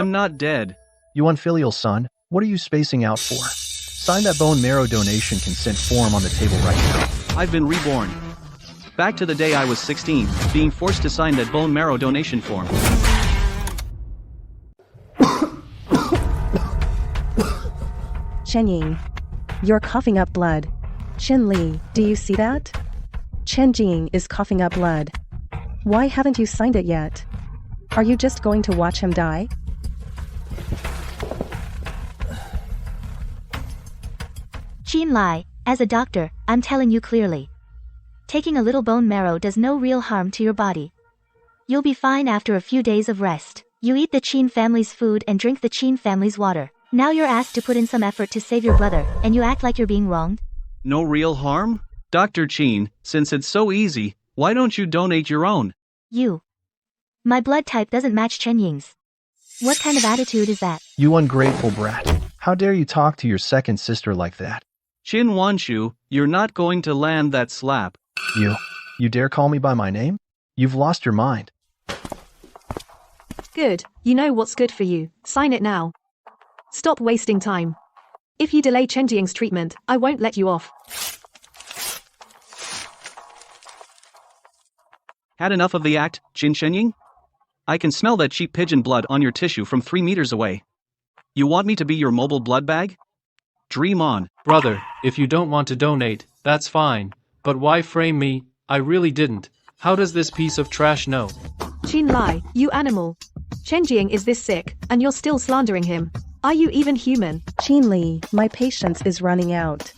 I'm not dead. You unfilial son, what are you spacing out for? Sign that bone marrow donation consent form on the table right now. I've been reborn. Back to the day I was 16, being forced to sign that bone marrow donation form. Qin Ying, you're coughing up blood. Qin Lie, do you see that? Chen Jing is coughing up blood. Why haven't you signed it yet? Are you just going to watch him die? Qin Lie, as a doctor, I'm telling you clearly. Taking a little bone marrow does no real harm to your body. You'll be fine after a few days of rest. You eat the Qin family's food and drink the Qin family's water. Now you're asked to put in some effort to save your brother, and you act like you're being wronged? No real harm? Dr. Qin, since it's so easy, why don't you donate your own? My blood type doesn't match Chen Ying's. What kind of attitude is that? You ungrateful brat. How dare you talk to your second sister like that? Qin Wanshu, you're not going to land that slap. You dare call me by my name? You've lost your mind. Good, you know what's good for you. Sign it now. Stop wasting time. If you delay Chen Jing's treatment, I won't let you off. Had enough of the act, Qin Shenying? I can smell that cheap pigeon blood on your tissue from 3 meters away. You want me to be your mobile blood bag? Dream on. Brother, if you don't want to donate, that's fine. But why frame me? I really didn't. How does this piece of trash know? Qin Lie, you animal. Chen Jing is this sick, and you're still slandering him. Are you even human? Qin Lie, my patience is running out.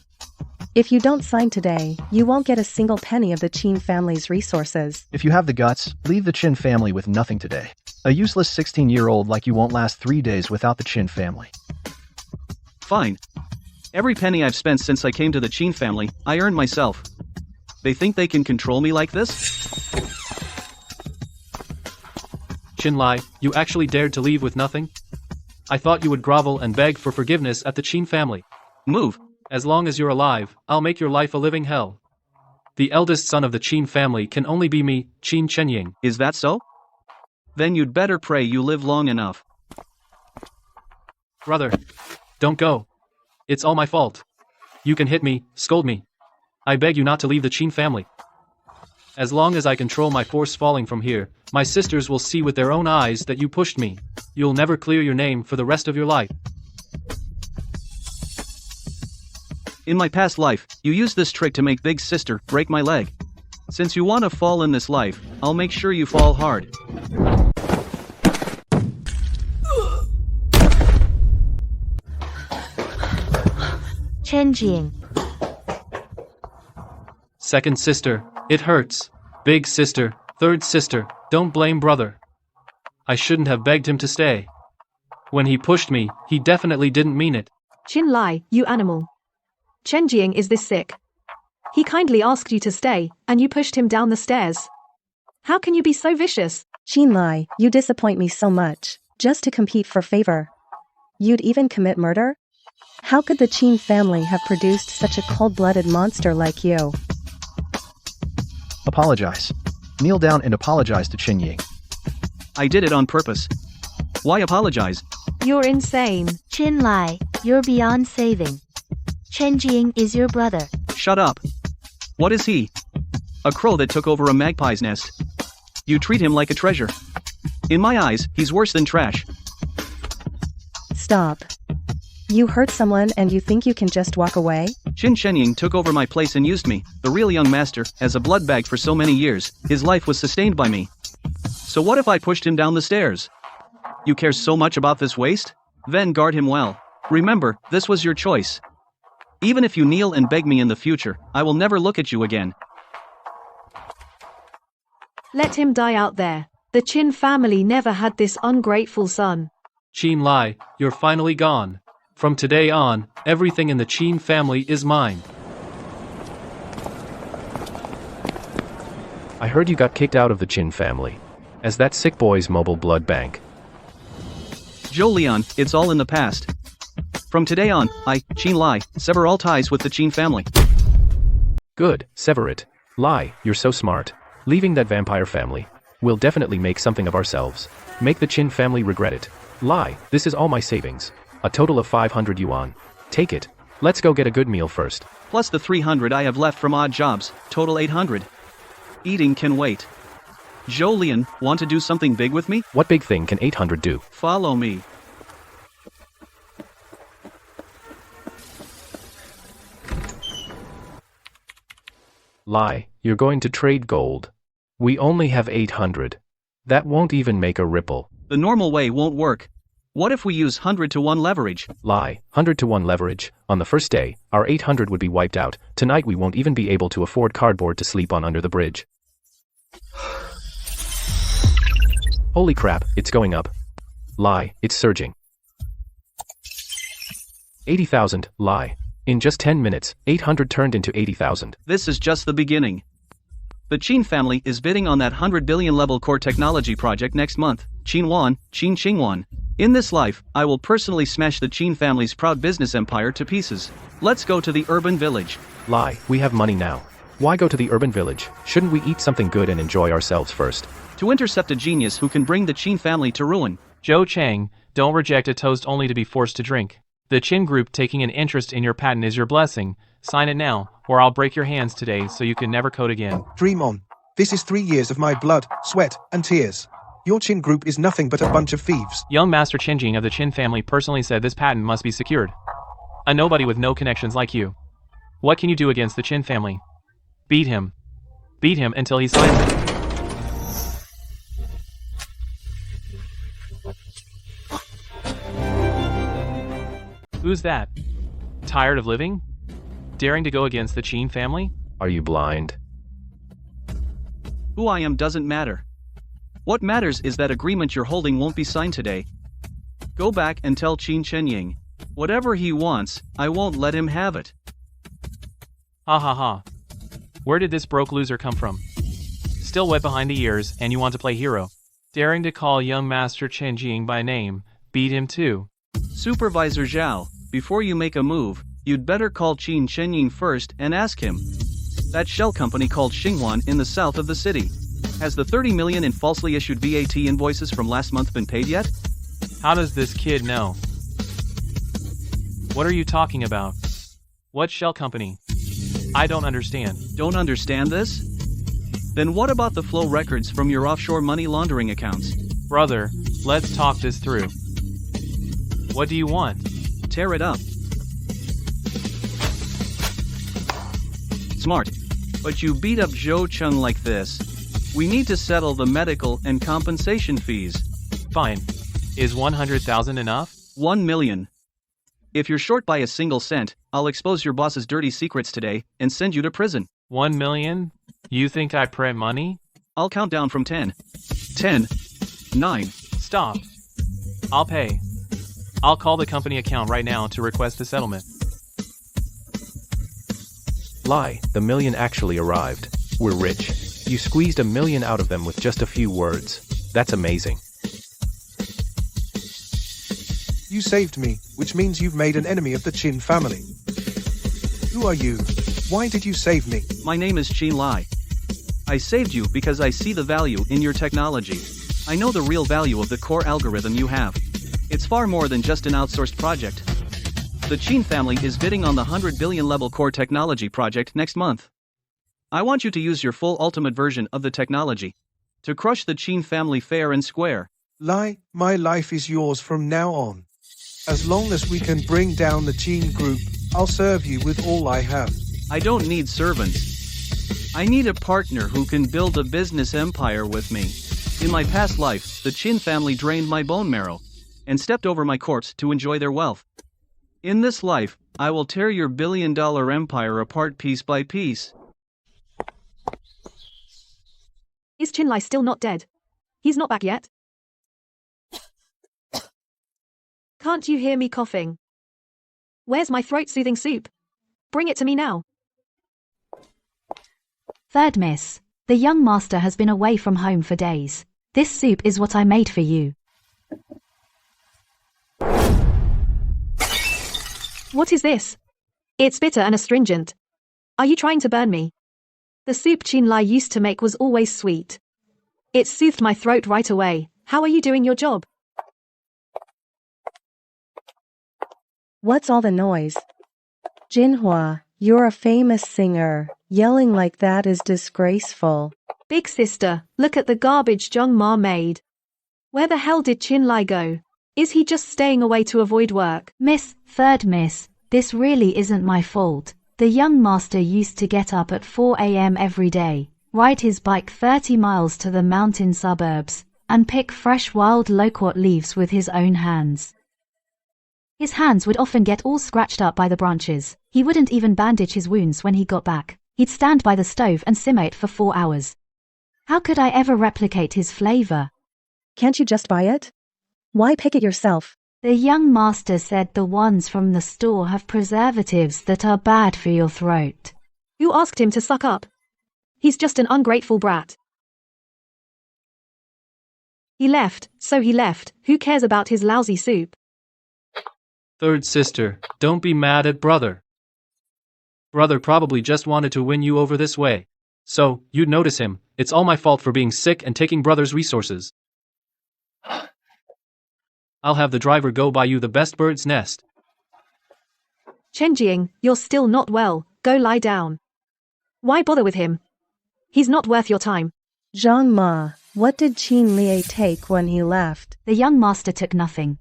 If you don't sign today, you won't get a single penny of the Qin family's resources. If you have the guts, leave the Qin family with nothing today. A useless 16-year-old like you won't last 3 days without the Qin family. Fine. Every penny I've spent since I came to the Qin family, I earned myself. They think they can control me like this? Qin Lie, you actually dared to leave with nothing? I thought you would grovel and beg for forgiveness at the Qin family. Move. As long as you're alive, I'll make your life a living hell. The eldest son of the Qin family can only be me, Qin Shenying. Is that so? Then you'd better pray you live long enough. Brother, don't go. It's all my fault. You can hit me, scold me. I beg you not to leave the Qin family. As long as I control my force falling from here, my sisters will see with their own eyes that you pushed me. You'll never clear your name for the rest of your life. In my past life, you used this trick to make Big Sister break my leg. Since you want to fall in this life, I'll make sure you fall hard. Chen Jing. Second sister, it hurts. Big sister, third sister, don't blame brother. I shouldn't have begged him to stay. When he pushed me, he definitely didn't mean it. Qin Lie, you animal. Chen Jing is this sick. He kindly asked you to stay, and you pushed him down the stairs. How can you be so vicious? Qin Lie, you disappoint me so much. Just to compete for favor. You'd even commit murder? How could the Qin family have produced such a cold-blooded monster like you? Apologize. Kneel down and apologize to Qin Ying. I did it on purpose. Why apologize? You're insane. Qin Lie, you're beyond saving. Chen Jing is your brother. Shut up. What is he? A crow that took over a magpie's nest. You treat him like a treasure. In my eyes, he's worse than trash. Stop. You hurt someone and you think you can just walk away? Qin Shenying took over my place and used me, the real young master, as a blood bag for so many years. His life was sustained by me. So what if I pushed him down the stairs? You care so much about this waste? Then guard him well. Remember, this was your choice. Even if you kneel and beg me in the future, I will never look at you again. Let him die out there. The Qin family never had this ungrateful son. Qin Lie, you're finally gone. From today on, everything in the Qin family is mine. I heard you got kicked out of the Qin family. As that sick boy's mobile blood bank. Joe Leon, it's all in the past. From today on, I, Qin Lie, sever all ties with the Qin family. Good, sever it. Lie, you're so smart. Leaving that vampire family. We'll definitely make something of ourselves. Make the Qin family regret it. Lie, this is all my savings. A total of 500 yuan. Take it. Let's go get a good meal first. Plus the 300 I have left from odd jobs, total 800. Eating can wait. Zhou Lian, want to do something big with me? What big thing can 800 do? Follow me. Lie, you're going to trade gold. We only have 800. That won't even make a ripple. The normal way won't work. What if we use 100 to 1 leverage? Lie, 100 to 1 leverage. On the first day, our 800 would be wiped out. Tonight we won't even be able to afford cardboard to sleep on under the bridge. Holy crap, it's going up. Lie, it's surging. 80,000, lie. In just 10 minutes, 800 turned into 80,000. This is just the beginning. The Qin family is bidding on that 100 billion level core technology project next month. Qin Qingwan. In this life, I will personally smash the Qin family's proud business empire to pieces. Let's go to the urban village. Lie, we have money now. Why go to the urban village? Shouldn't we eat something good and enjoy ourselves first? To intercept a genius who can bring the Qin family to ruin. Zhou Chang, don't reject a toast only to be forced to drink. The Qin group taking an interest in your patent is your blessing. Sign it now, or I'll break your hands today so you can never code again. Dream on. This is 3 years of my blood, sweat, and tears. Your Qin group is nothing but a bunch of thieves. Young Master Qinjing of the Qin family personally said this patent must be secured. A nobody with no connections like you. What can you do against the Qin family? Beat him. Beat him until he signs it. Who's that? Tired of living? Daring to go against the Qin family? Are you blind? Who I am doesn't matter. What matters is that agreement you're holding won't be signed today. Go back and tell Qin Shenying. Whatever he wants, I won't let him have it. Ha ha ha. Where did this broke loser come from? Still wet behind the ears, and you want to play hero. Daring to call young Master Qinjing by name, beat him too. Supervisor Zhao, before you make a move, you'd better call Qin Shenying first and ask him. That shell company called Xinghuan in the south of the city. Has the 30 million in falsely issued VAT invoices from last month been paid yet? How does this kid know? What are you talking about? What shell company? I don't understand. Don't understand this? Then what about the flow records from your offshore money laundering accounts? Brother, let's talk this through. What do you want? Tear it up. Smart. But you beat up Zhou Cheng like this. We need to settle the medical and compensation fees. Fine. Is 100,000 enough? 1 million. If you're short by a single cent, I'll expose your boss's dirty secrets today and send you to prison. 1 million? You think I print money? I'll count down from 10. 10. 9. Stop. I'll pay. I'll call the company account right now to request the settlement. Lie, the million actually arrived. We're rich. You squeezed 1 million out of them with just a few words. That's amazing. You saved me, which means you've made an enemy of the Qin family. Who are you? Why did you save me? My name is Qin Lie. I saved you because I see the value in your technology. I know the real value of the core algorithm you have. It's far more than just an outsourced project. The Qin family is bidding on the 100 billion level core technology project next month. I want you to use your full ultimate version of the technology to crush the Qin family fair and square. Lie, my life is yours from now on. As long as we can bring down the Qin group, I'll serve you with all I have. I don't need servants. I need a partner who can build a business empire with me. In my past life, the Qin family drained my bone marrow and stepped over my corpse to enjoy their wealth. In this life, I will tear your billion-dollar empire apart piece by piece. Is Qin Lie still not dead? He's not back yet. Can't you hear me coughing? Where's my throat-soothing soup? Bring it to me now. Third miss. The young master has been away from home for days. This soup is what I made for you. What is this? It's bitter and astringent. Are you trying to burn me? The soup Qin Lie used to make was always sweet. It soothed my throat right away. How are you doing your job? What's all the noise? Jinhua, you're a famous singer. Yelling like that is disgraceful. Big sister, look at the garbage Zheng Ma made. Where the hell did Qin Lie go? Is he just staying away to avoid work? Third miss, this really isn't my fault. The young master used to get up at 4 a.m. every day, ride his bike 30 miles to the mountain suburbs, and pick fresh wild loquat leaves with his own hands. His hands would often get all scratched up by the branches. He wouldn't even bandage his wounds when he got back. He'd stand by the stove and simmer it for 4 hours. How could I ever replicate his flavor? Can't you just buy it? Why pick it yourself? The young master said the ones from the store have preservatives that are bad for your throat. Who asked him to suck up? He's just an ungrateful brat. He left, so he left. Who cares about his lousy soup? Third sister, don't be mad at brother. Brother probably just wanted to win you over this way. So, you'd notice him. It's all my fault for being sick and taking brother's resources. I'll have the driver go buy you the best bird's nest. Chenjing, you're still not well. Go lie down. Why bother with him? He's not worth your time. Zhang Ma, what did Qin Lie take when he left? The young master took nothing.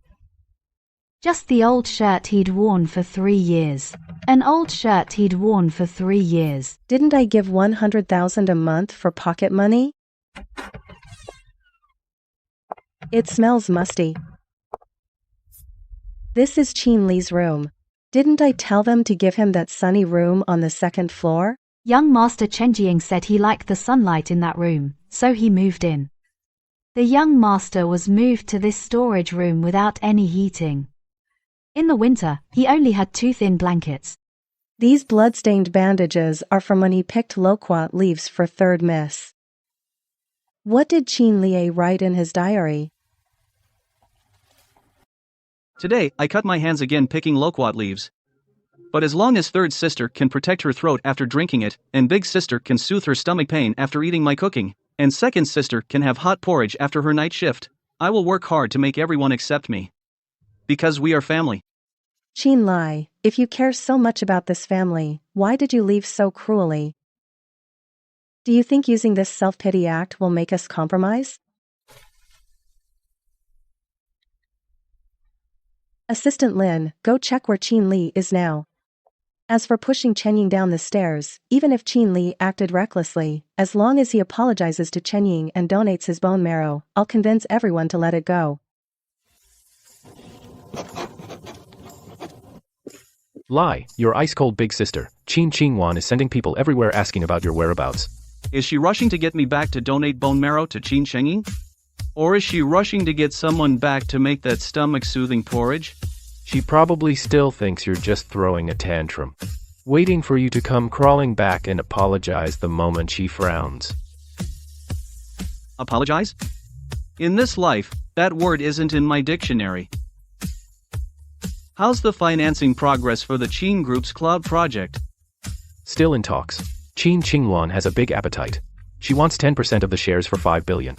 Just the old shirt he'd worn for 3 years. An old shirt he'd worn for 3 years. Didn't I give 100,000 a month for pocket money? It smells musty. This is Qin Lie's room. Didn't I tell them to give him that sunny room on the 2nd floor? Young Master Chenjiang said he liked the sunlight in that room, so he moved in. The young master was moved to this storage room without any heating. In the winter, he only had 2 thin blankets. These blood-stained bandages are from when he picked loquat leaves for 3rd miss. What did Qin Lie write in his diary? Today, I cut my hands again picking loquat leaves. But as long as third sister can protect her throat after drinking it, and big sister can soothe her stomach pain after eating my cooking, and second sister can have hot porridge after her night shift, I will work hard to make everyone accept me. Because we are family. Qin Lie, if you care so much about this family, why did you leave so cruelly? Do you think using this self-pity act will make us compromise? Assistant Lin, go check where Qin Lie is now. As for pushing Chenying down the stairs, even if Qin Lie acted recklessly, as long as he apologizes to Chenying and donates his bone marrow, I'll convince everyone to let it go. Lie, your ice-cold big sister, Qin Qingwan is sending people everywhere asking about your whereabouts. Is she rushing to get me back to donate bone marrow to Qin Chengying? Or is she rushing to get someone back to make that stomach-soothing porridge? She probably still thinks you're just throwing a tantrum, waiting for you to come crawling back and apologize the moment she frowns. Apologize? In this life, that word isn't in my dictionary. How's the financing progress for the Qin Group's cloud project? Still in talks. Qin Qingwan has a big appetite. She wants 10% of the shares for 5 billion.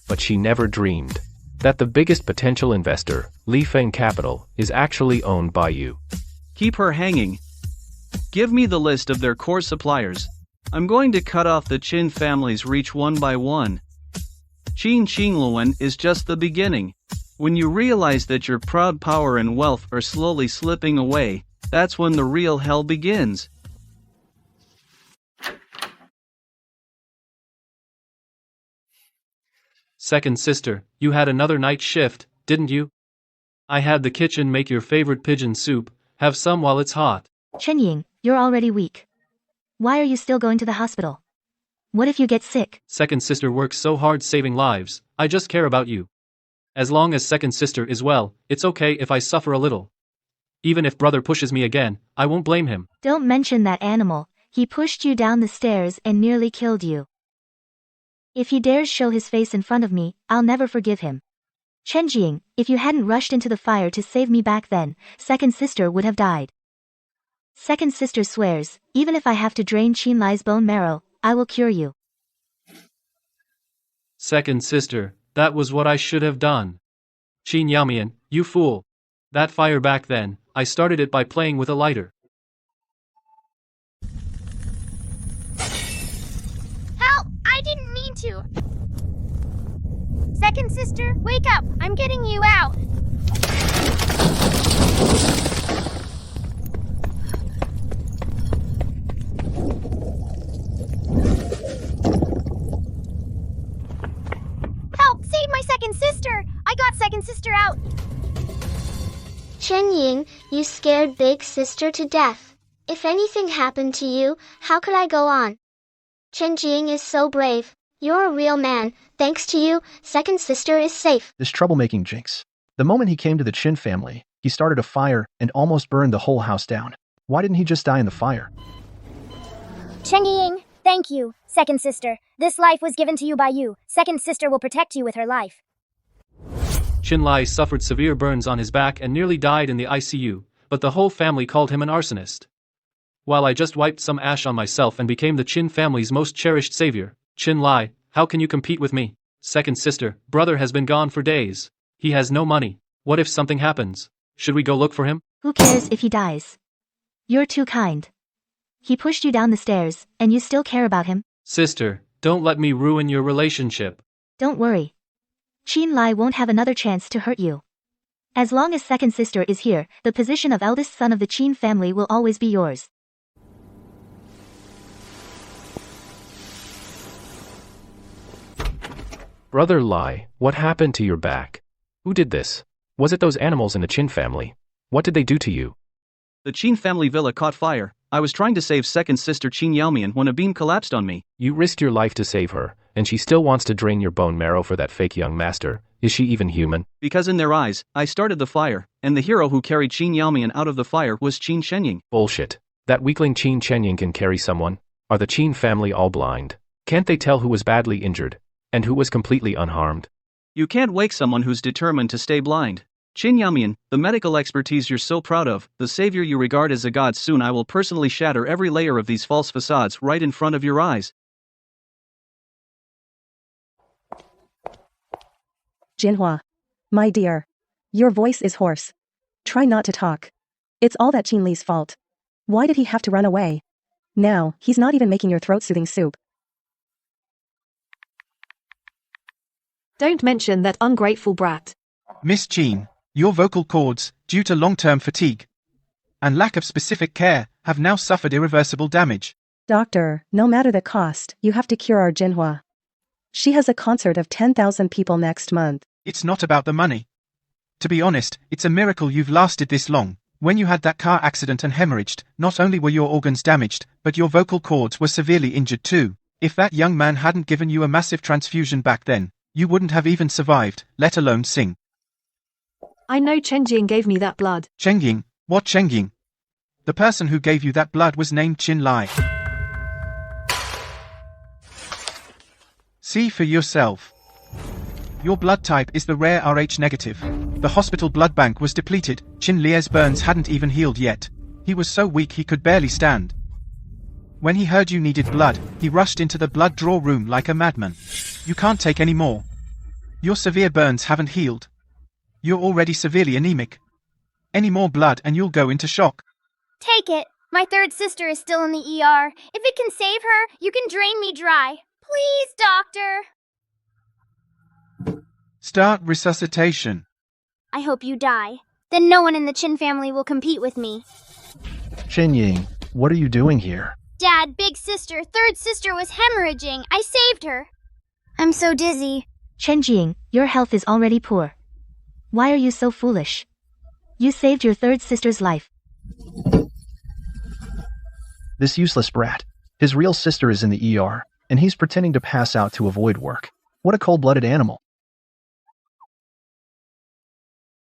But she never dreamed that the biggest potential investor, Li Feng Capital, is actually owned by you. Keep her hanging. Give me the list of their core suppliers. I'm going to cut off the Qin family's reach one by one. Qin Qingluan is just the beginning. When you realize that your proud power and wealth are slowly slipping away, that's when the real hell begins. Second sister, you had another night shift, didn't you? I had the kitchen make your favorite pigeon soup. Have some while it's hot. Chenying, you're already weak. Why are you still going to the hospital? What if you get sick? Second sister works so hard saving lives. I just care about you. As long as second sister is well, it's okay if I suffer a little. Even if brother pushes me again, I won't blame him. Don't mention that animal. He pushed you down the stairs and nearly killed you. If he dares show his face in front of me, I'll never forgive him. Chenjing, if you hadn't rushed into the fire to save me back then, second sister would have died. Second sister swears, even if I have to drain Qin Lie's bone marrow, I will cure you. Second sister, that was what I should have done. Qin Yamian, you fool. That fire back then, I started it by playing with a lighter. Help! I didn't mean to. Second sister, wake up! I'm getting you out! Help! Save my second sister! I got second sister out! Chen Ying, you scared big sister to death. If anything happened to you, how could I go on? Chen Jing is so brave. You're a real man. Thanks to you, second sister is safe. This troublemaking jinx. The moment he came to the Qin family, he started a fire and almost burned the whole house down. Why didn't he just die in the fire? Chen Ying, thank you, second sister. This life was given to you by you. Second sister will protect you with her life. Qin Lie suffered severe burns on his back and nearly died in the ICU, but the whole family called him an arsonist. While I just wiped some ash on myself and became the Qin family's most cherished savior. Qin Lie, how can you compete with me? Second sister, brother has been gone for days. He has no money. What if something happens? Should we go look for him? Who cares if he dies? You're too kind. He pushed you down the stairs, and you still care about him? Sister, don't let me ruin your relationship. Don't worry. Qin Lie won't have another chance to hurt you. As long as second sister is here, the position of eldest son of the Qin family will always be yours. Brother Lie, what happened to your back? Who did this? Was it those animals in the Qin family? What did they do to you? The Qin family villa caught fire. I was trying to save second sister Qin Yaomian when a beam collapsed on me. You risked your life to save her, and she still wants to drain your bone marrow for that fake young master. Is she even human? Because in their eyes, I started the fire, and the hero who carried Qin Yaomian out of the fire was Qin Shenying. Bullshit. That weakling Qin Shenying can carry someone? Are the Qin family all blind? Can't they tell who was badly injured? And who was completely unharmed? You can't wake someone who's determined to stay blind. Qin Yamian, the medical expertise you're so proud of, the savior you regard as a god, soon I will personally shatter every layer of these false facades right in front of your eyes. Jinhua. My dear. Your voice is hoarse. Try not to talk. It's all that Qin Lie's fault. Why did he have to run away? Now, he's not even making your throat-soothing soup. Don't mention that ungrateful brat. Miss Jean, your vocal cords, due to long-term fatigue and lack of specific care, have now suffered irreversible damage. Doctor, no matter the cost, you have to cure our Jinhua. She has a concert of 10,000 people next month. It's not about the money. To be honest, it's a miracle you've lasted this long. When you had that car accident and hemorrhaged, not only were your organs damaged, but your vocal cords were severely injured too. If that young man hadn't given you a massive transfusion back then, you wouldn't have even survived, let alone sing. I know Chen Jing gave me that blood. Chen Ying? What Chen Ying? The person who gave you that blood was named Qin Lie. See for yourself. Your blood type is the rare Rh negative. The hospital blood bank was depleted. Qin Lie's burns hadn't even healed yet. He was so weak he could barely stand. When he heard you needed blood, he rushed into the blood draw room like a madman. You can't take any more. Your severe burns haven't healed. You're already severely anemic. Any more blood and you'll go into shock. Take it. My third sister is still in the ER. If it can save her, you can drain me dry. Please, doctor. Start resuscitation. I hope you die. Then no one in the Qin family will compete with me. Chen Ying, what are you doing here? Dad, big sister, third sister was hemorrhaging. I saved her. I'm so dizzy. Chen Jing, your health is already poor. Why are you so foolish? You saved your third sister's life. This useless brat. His real sister is in the ER, and he's pretending to pass out to avoid work. What a cold-blooded animal.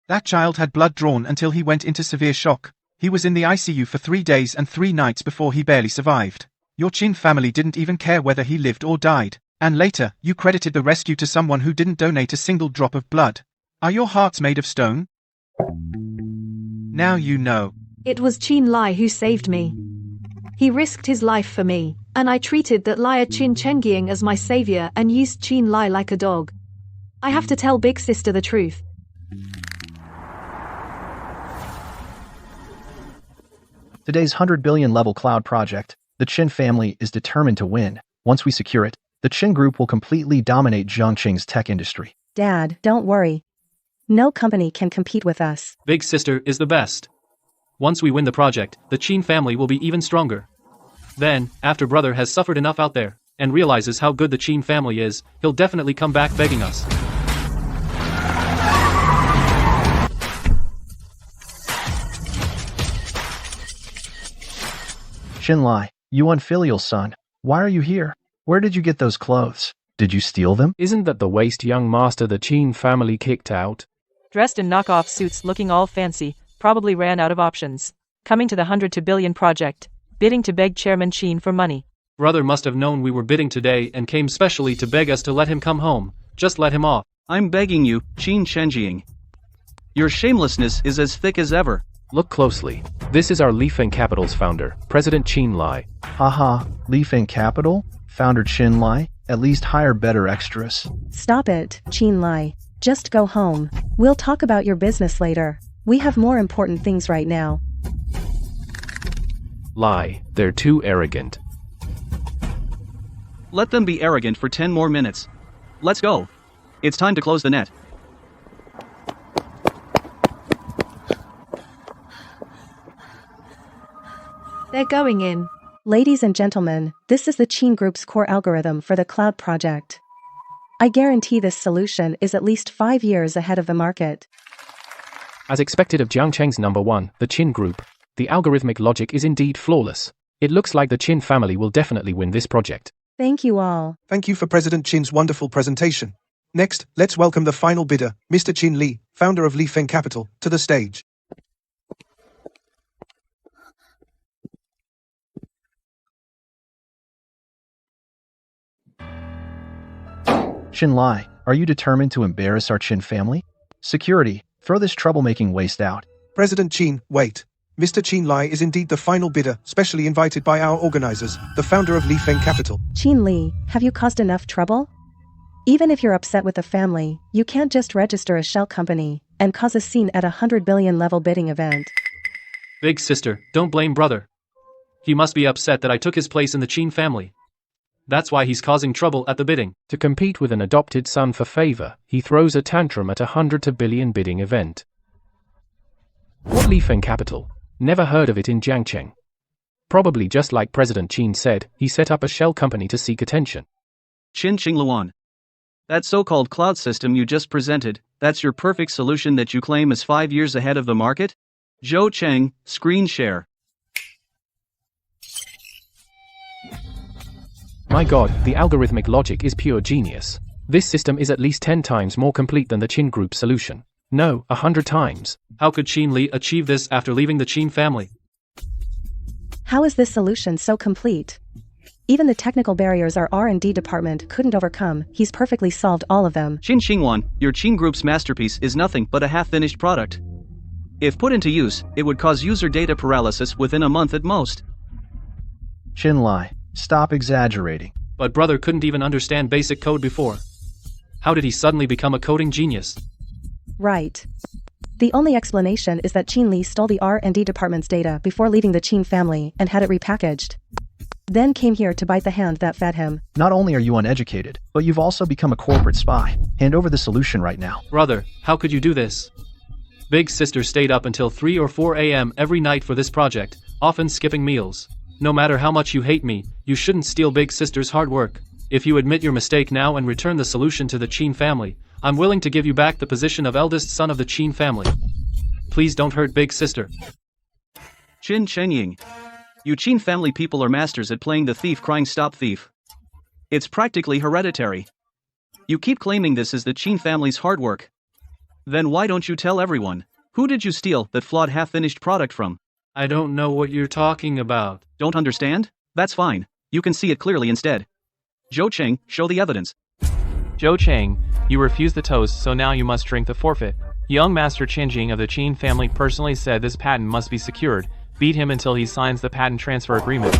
That child had blood drawn until he went into severe shock. He was in the ICU for 3 days and 3 nights before he barely survived. Your Qin family didn't even care whether he lived or died. And later, you credited the rescue to someone who didn't donate a single drop of blood. Are your hearts made of stone? Now you know. It was Qin Lie who saved me. He risked his life for me. And I treated that liar Qin Chengying as my savior and used Qin Lie like a dog. I have to tell big sister the truth. Today's 100 billion level cloud project, the Qin family is determined to win. Once we secure it, the Qin group will completely dominate Zhongqing's tech industry. Dad, don't worry. No company can compete with us. Big sister is the best. Once we win the project, the Qin family will be even stronger. Then, after brother has suffered enough out there, and realizes how good the Qin family is, he'll definitely come back begging us. Qin Lie, you unfilial son, why are you here? Where did you get those clothes? Did you steal them? Isn't that the waste young master the Qin family kicked out? Dressed in knockoff suits looking all fancy, probably ran out of options. Coming to the 100 to billion project, bidding to beg Chairman Qin for money. Brother must have known we were bidding today and came specially to beg us to let him come home. Just let him off. I'm begging you, Qin Chengying. Your shamelessness is as thick as ever. Look closely. This is our Lifeng Capital's founder, President Qin Lie. Haha, Lifeng Capital? Founder Qin Lie? At least hire better extras. Stop it, Qin Lie. Just go home. We'll talk about your business later. We have more important things right now. Lie, they're too arrogant. Let them be arrogant for 10 more minutes. Let's go. It's time to close the net. They're going in. Ladies and gentlemen, this is the Qin Group's core algorithm for the cloud project. I guarantee this solution is at least 5 years ahead of the market. As expected of Jiangcheng's number one, the Qin Group, the algorithmic logic is indeed flawless. It looks like the Qin family will definitely win this project. Thank you all. Thank you for President Qin's wonderful presentation. Next, let's welcome the final bidder, Mr. Qin Lie, founder of Lifeng Capital, to the stage. Qin Lie, are you determined to embarrass our Qin family? Security, throw this troublemaking waste out. President Qin, wait. Mr. Qin Lie is indeed the final bidder, specially invited by our organizers, the founder of Lifeng Capital. Qin Lie, have you caused enough trouble? Even if you're upset with the family, you can't just register a shell company and cause a scene at a 100 billion level bidding event. Big sister, don't blame brother. He must be upset that I took his place in the Qin family. That's why he's causing trouble at the bidding. To compete with an adopted son for favor, he throws a tantrum at a 100 to billion bidding event. What Lifeng Capital? Never heard of it in Jiangcheng. Probably just like President Qin said, he set up a shell company to seek attention. Qin Qingluan. That so-called cloud system you just presented, that's your perfect solution that you claim is 5 years ahead of the market? Zhou Cheng, screen share. My god, the algorithmic logic is pure genius. This system is at least 10 times more complete than the Qin Group solution. No, 100 times. How could Qin Lie achieve this after leaving the Qin family? How is this solution so complete? Even the technical barriers our R&D department couldn't overcome, he's perfectly solved all of them. Qin Qingluan, your Qin Group's masterpiece is nothing but a half-finished product. If put into use, it would cause user data paralysis within a month at most. Qin Lie, stop exaggerating. But brother couldn't even understand basic code before. How did he suddenly become a coding genius? Right. The only explanation is that Qin Lie stole the R&D department's data before leaving the Qin family and had it repackaged. Then came here to bite the hand that fed him. Not only are you uneducated, but you've also become a corporate spy. Hand over the solution right now. Brother, how could you do this? Big sister stayed up until 3 or 4 a.m. every night for this project, often skipping meals. No matter how much you hate me, you shouldn't steal big sister's hard work. If you admit your mistake now and return the solution to the Qin family, I'm willing to give you back the position of eldest son of the Qin family. Please don't hurt big sister. Qin Shenying. You Qin family people are masters at playing the thief crying stop thief. It's practically hereditary. You keep claiming this is the Qin family's hard work. Then why don't you tell everyone? Who did you steal that flawed half-finished product from? I don't know what you're talking about. Don't understand? That's fine. You can see it clearly instead. Zhou Cheng, show the evidence. Zhou Cheng, you refused the toast, so now you must drink the forfeit. Young Master Qinjing of the Qin family personally said this patent must be secured. Beat him until he signs the patent transfer agreement.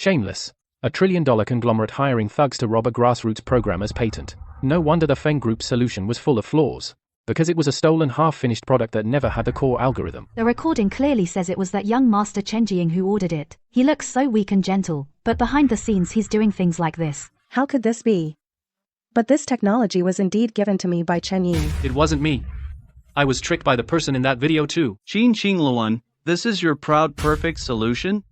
Shameless. A trillion-dollar conglomerate hiring thugs to rob a grassroots programmer's patent. No wonder the Feng Group's solution was full of flaws. Because it was a stolen half-finished product that never had the core algorithm. The recording clearly says it was that young Master Chen Jiying who ordered it. He looks so weak and gentle, but behind the scenes he's doing things like this. How could this be? But this technology was indeed given to me by Chen Ying. It wasn't me. I was tricked by the person in that video too. Qin Lie, this is your proud perfect solution?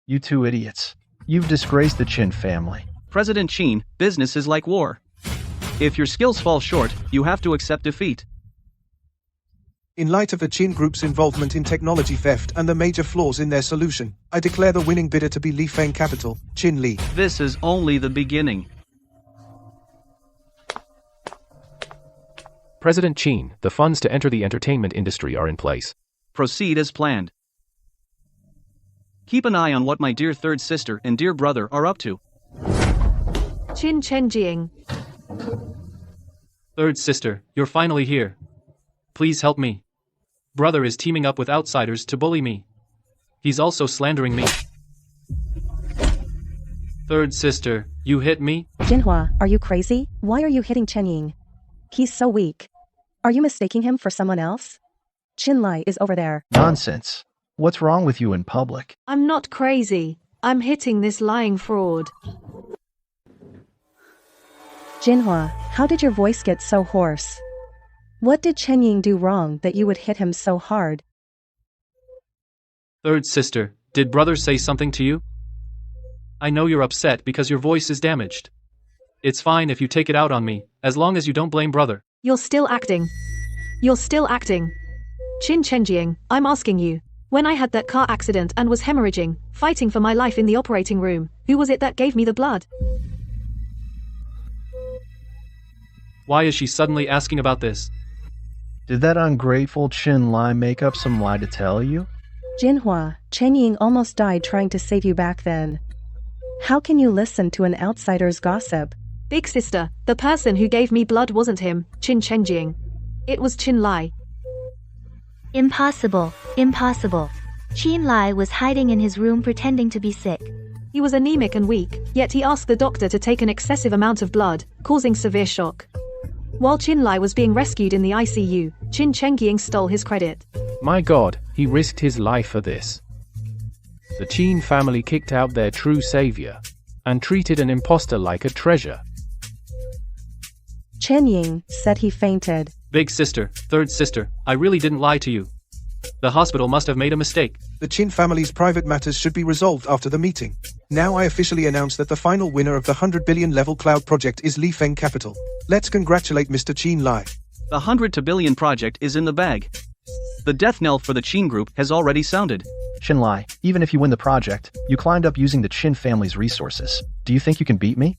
You two idiots. You've disgraced the Qin family. President Qin, business is like war. If your skills fall short, you have to accept defeat. In light of the Qin Group's involvement in technology theft and the major flaws in their solution, I declare the winning bidder to be Li Feng Capital, Qin Lie. This is only the beginning. President Qin, the funds to enter the entertainment industry are in place. Proceed as planned. Keep an eye on what my dear third sister and dear brother are up to. Chen Jiying. Third sister, you're finally here. Please help me. Brother is teaming up with outsiders to bully me. He's also slandering me. Third sister, you hit me? Jinhua, are you crazy? Why are you hitting Chen Ying? He's so weak. Are you mistaking him for someone else? Qin Lie is over there. Nonsense. What's wrong with you in public? I'm not crazy. I'm hitting this lying fraud. Jinhua, how did your voice get so hoarse? What did Chen Ying do wrong that you would hit him so hard? Third sister, did brother say something to you? I know you're upset because your voice is damaged. It's fine if you take it out on me, as long as you don't blame brother. You're still acting. You're still acting. Chen Jiying, I'm asking you. When I had that car accident and was hemorrhaging, fighting for my life in the operating room, who was it that gave me the blood? Why is she suddenly asking about this? Did that ungrateful Qin Lie make up some lie to tell you? Jinhua, Chen Ying almost died trying to save you back then. How can you listen to an outsider's gossip? Big sister, the person who gave me blood wasn't him, Chen Jiying. It was Qin Lie. Impossible, impossible. Qin Lie was hiding in his room pretending to be sick. He was anemic and weak, yet he asked the doctor to take an excessive amount of blood, causing severe shock. While Qin Lie was being rescued in the ICU, Qin Jiying stole his credit. My God, he risked his life for this. The Qin family kicked out their true savior and treated an imposter like a treasure. Chen Ying said he fainted. Big sister, third sister, I really didn't lie to you. The hospital must have made a mistake. The Qin family's private matters should be resolved after the meeting. Now I officially announce that the final winner of the 100 billion level cloud project is Li Feng Capital. Let's congratulate Mr. Qin Lie. The 100 to billion project is in the bag. The death knell for the Qin group has already sounded. Qin Lie, even if you win the project, you climbed up using the Qin family's resources. Do you think you can beat me?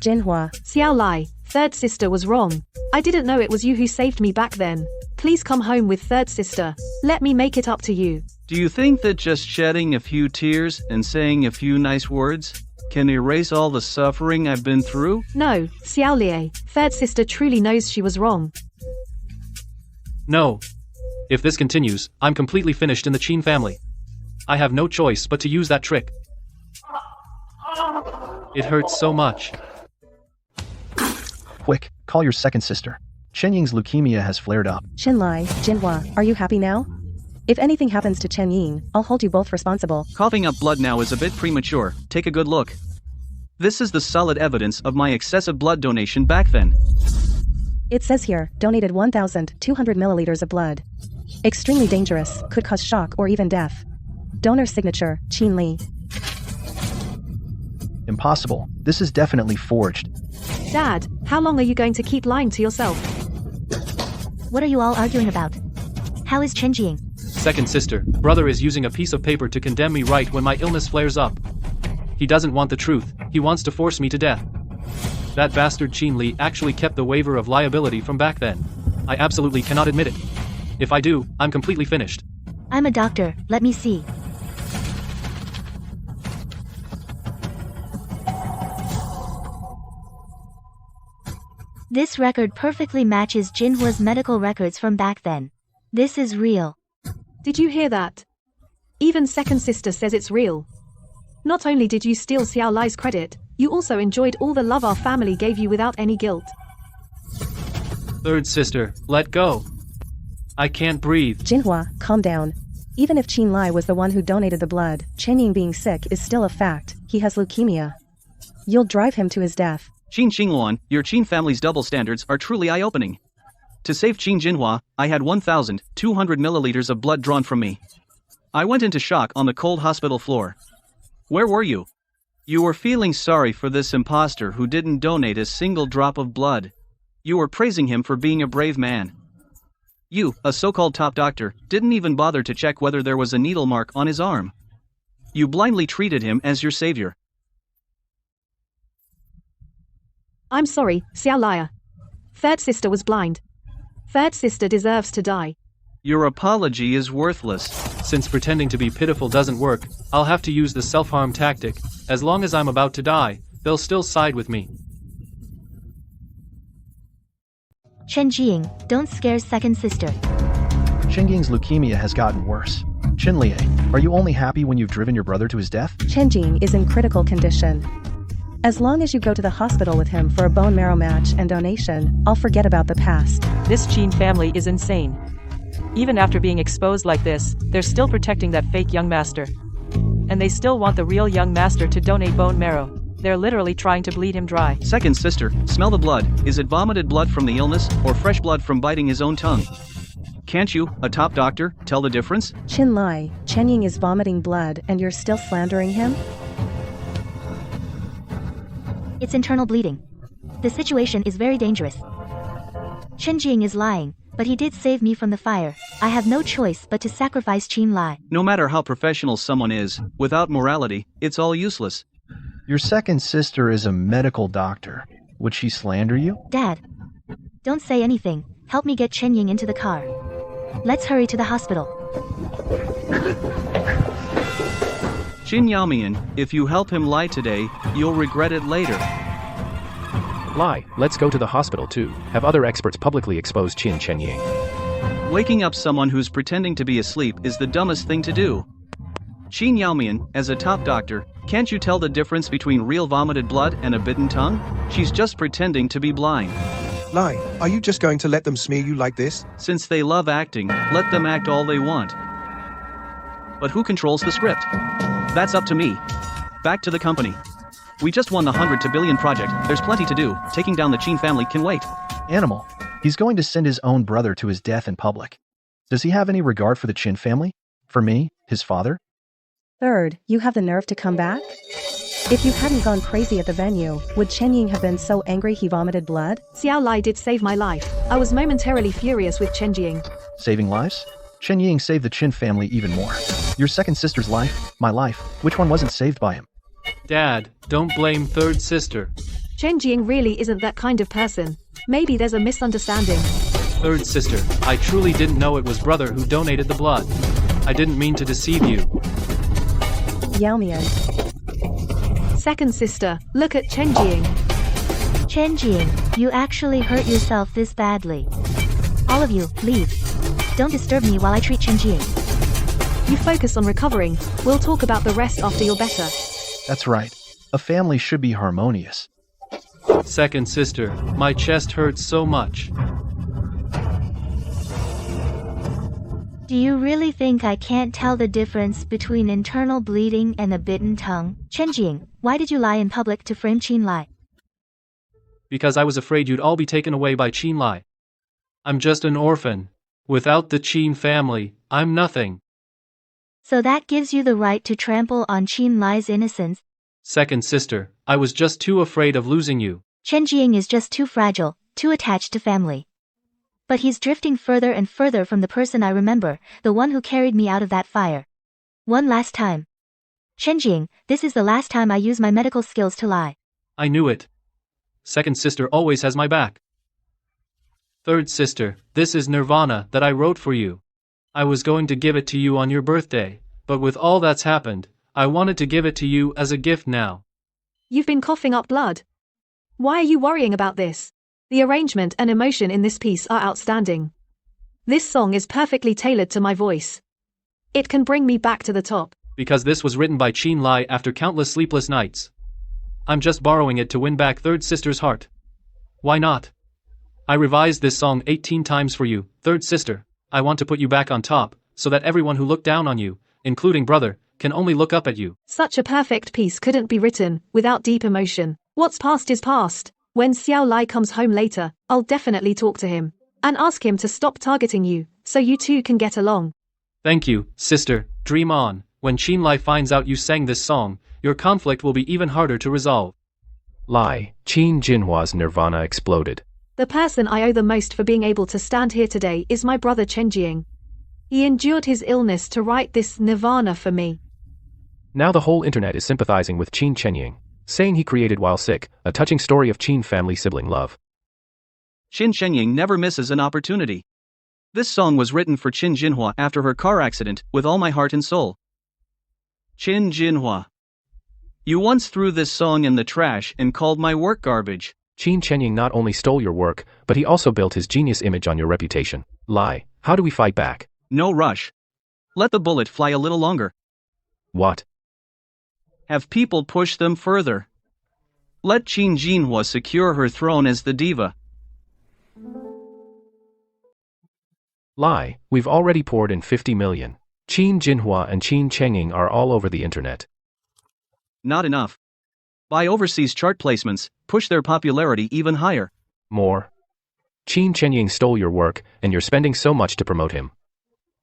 Jinhua. Xiao Lai, third sister was wrong. I didn't know it was you who saved me back then. Please come home with third sister. Let me make it up to you. Do you think that just shedding a few tears and saying a few nice words can erase all the suffering I've been through? No, Xiao Lie, third sister truly knows she was wrong. No. If this continues, I'm completely finished in the Qin family. I have no choice but to use that trick. It hurts so much. Quick, call your second sister. Chen Ying's leukemia has flared up. Qin Lie, Jinhua, are you happy now? If anything happens to Chen Ying, I'll hold you both responsible. Coughing up blood now is a bit premature. Take a good look. This is the solid evidence of my excessive blood donation back then. It says here, donated 1,200 milliliters of blood. Extremely dangerous, could cause shock or even death. Donor signature, Qin Lie. Impossible. This is definitely forged. Dad, how long are you going to keep lying to yourself? What are you all arguing about? How is Chen Jiying? Second sister, brother is using a piece of paper to condemn me right when my illness flares up. He doesn't want the truth, he wants to force me to death. That bastard Qin Lie actually kept the waiver of liability from back then. I absolutely cannot admit it. If I do, I'm completely finished. I'm a doctor, let me see. This record perfectly matches Jinhua's medical records from back then. This is real. Did you hear that? Even second sister says it's real. Not only did you steal Xiao Lie's credit, you also enjoyed all the love our family gave you without any guilt. Third sister, let go. I can't breathe. Jinhua, calm down. Even if Qin Lie was the one who donated the blood, Chen Ying being sick is still a fact. He has leukemia. You'll drive him to his death. Qin Qingluan, your Qin family's double standards are truly eye-opening. To save Qin Jinhua, I had 1,200 milliliters of blood drawn from me. I went into shock on the cold hospital floor. Where were you? You were feeling sorry for this imposter who didn't donate a single drop of blood. You were praising him for being a brave man. You, a so-called top doctor, didn't even bother to check whether there was a needle mark on his arm. You blindly treated him as your savior. I'm sorry, Xiao Lie. Third sister was blind. Third sister deserves to die. Your apology is worthless. Since pretending to be pitiful doesn't work, I'll have to use the self-harm tactic. As long as I'm about to die, they'll still side with me. Chen Jiying, don't scare second sister. Chen Ying's leukemia has gotten worse. Qin Lie, are you only happy when you've driven your brother to his death? Chen Jing is in critical condition. As long as you go to the hospital with him for a bone marrow match and donation, I'll forget about the past. This Qin family is insane. Even after being exposed like this, they're still protecting that fake young master. And they still want the real young master to donate bone marrow. They're literally trying to bleed him dry. Second sister, smell the blood. Is it vomited blood from the illness, or fresh blood from biting his own tongue? Can't you, a top doctor, tell the difference? Qin Lie, Chen Ying is vomiting blood and you're still slandering him? It's internal bleeding. The situation is very dangerous. Chen Jiying is lying, but he did save me from the fire. I have no choice but to sacrifice Qin Lie. No matter how professional someone is, without morality, it's all useless. Your second sister is a medical doctor. Would she slander you? Dad, don't say anything. Help me get Chen Ying into the car. Let's hurry to the hospital. Qin Yaomian, if you help him lie today, you'll regret it later. Lie, let's go to the hospital too. Have other experts publicly expose Chen Ying. Waking up someone who's pretending to be asleep is the dumbest thing to do. Qin Yaomian, as a top doctor, can't you tell the difference between real vomited blood and a bitten tongue? She's just pretending to be blind. Lie, are you just going to let them smear you like this? Since they love acting, let them act all they want. But who controls the script? That's up to me. Back to the company. We just won the 100 to billion project. There's plenty to do. Taking down the Qin family can wait. Animal. He's going to send his own brother to his death in public. Does he have any regard for the Qin family? For me, his father? Third, you have the nerve to come back? If you hadn't gone crazy at the venue, would Chen Ying have been so angry he vomited blood? Xiao Lie did save my life. I was momentarily furious with Chen Jiying. Saving lives? Chen Ying saved the Qin family even more. Your second sister's life, my life, which one wasn't saved by him? Dad, don't blame third sister. Chen Jiying really isn't that kind of person. Maybe there's a misunderstanding. Third sister, I truly didn't know it was brother who donated the blood. I didn't mean to deceive you. Yaomian. Second sister, look at Chen Jiying. Chen Jiying, you actually hurt yourself this badly. All of you, leave. Don't disturb me while I treat Chen Jiying. You focus on recovering. We'll talk about the rest after you're better. That's right. A family should be harmonious. Second sister, my chest hurts so much. Do you really think I can't tell the difference between internal bleeding and a bitten tongue? Chen Jiying, why did you lie in public to frame Qin Lie? Because I was afraid you'd all be taken away by Qin Lie. I'm just an orphan. Without the Qin family, I'm nothing. So that gives you the right to trample on Qin Lie's innocence? Second sister, I was just too afraid of losing you. Chen Jiying is just too fragile, too attached to family. But he's drifting further and further from the person I remember, the one who carried me out of that fire. One last time. Chen Jiying, this is the last time I use my medical skills to lie. I knew it. Second sister always has my back. Third sister, this is Nirvana that I wrote for you. I was going to give it to you on your birthday, but with all that's happened, I wanted to give it to you as a gift now. You've been coughing up blood. Why are you worrying about this? The arrangement and emotion in this piece are outstanding. This song is perfectly tailored to my voice. It can bring me back to the top. Because this was written by Qin Lie after countless sleepless nights. I'm just borrowing it to win back third sister's heart. Why not? I revised this song 18 times for you, third sister. I want to put you back on top, so that everyone who looked down on you, including brother, can only look up at you. Such a perfect piece couldn't be written without deep emotion. What's past is past. When Xiao Lai comes home later, I'll definitely talk to him and ask him to stop targeting you, so you two can get along. Thank you, sister. Dream on. When Qin Lie finds out you sang this song, your conflict will be even harder to resolve. Lie, Qin Jinhua's nirvana exploded. The person I owe the most for being able to stand here today is my brother Chen Jing. He endured his illness to write this nirvana for me. Now the whole internet is sympathizing with Qin Chenying, saying he created while sick, a touching story of Qin family sibling love. Qin Shenying never misses an opportunity. This song was written for Qin Jinhua after her car accident, with all my heart and soul. Qin Jinhua. You once threw this song in the trash and called my work garbage. Qin Chenying not only stole your work, but he also built his genius image on your reputation. Lie, how do we fight back? No rush. Let the bullet fly a little longer. What? Have people push them further. Let Qin Jinhua secure her throne as the diva. Lie, we've already poured in 50 million. Qin Jinhua and Qin Chenying are all over the internet. Not enough. Buy overseas chart placements, push their popularity even higher. More. Qin Chenying stole your work, and you're spending so much to promote him.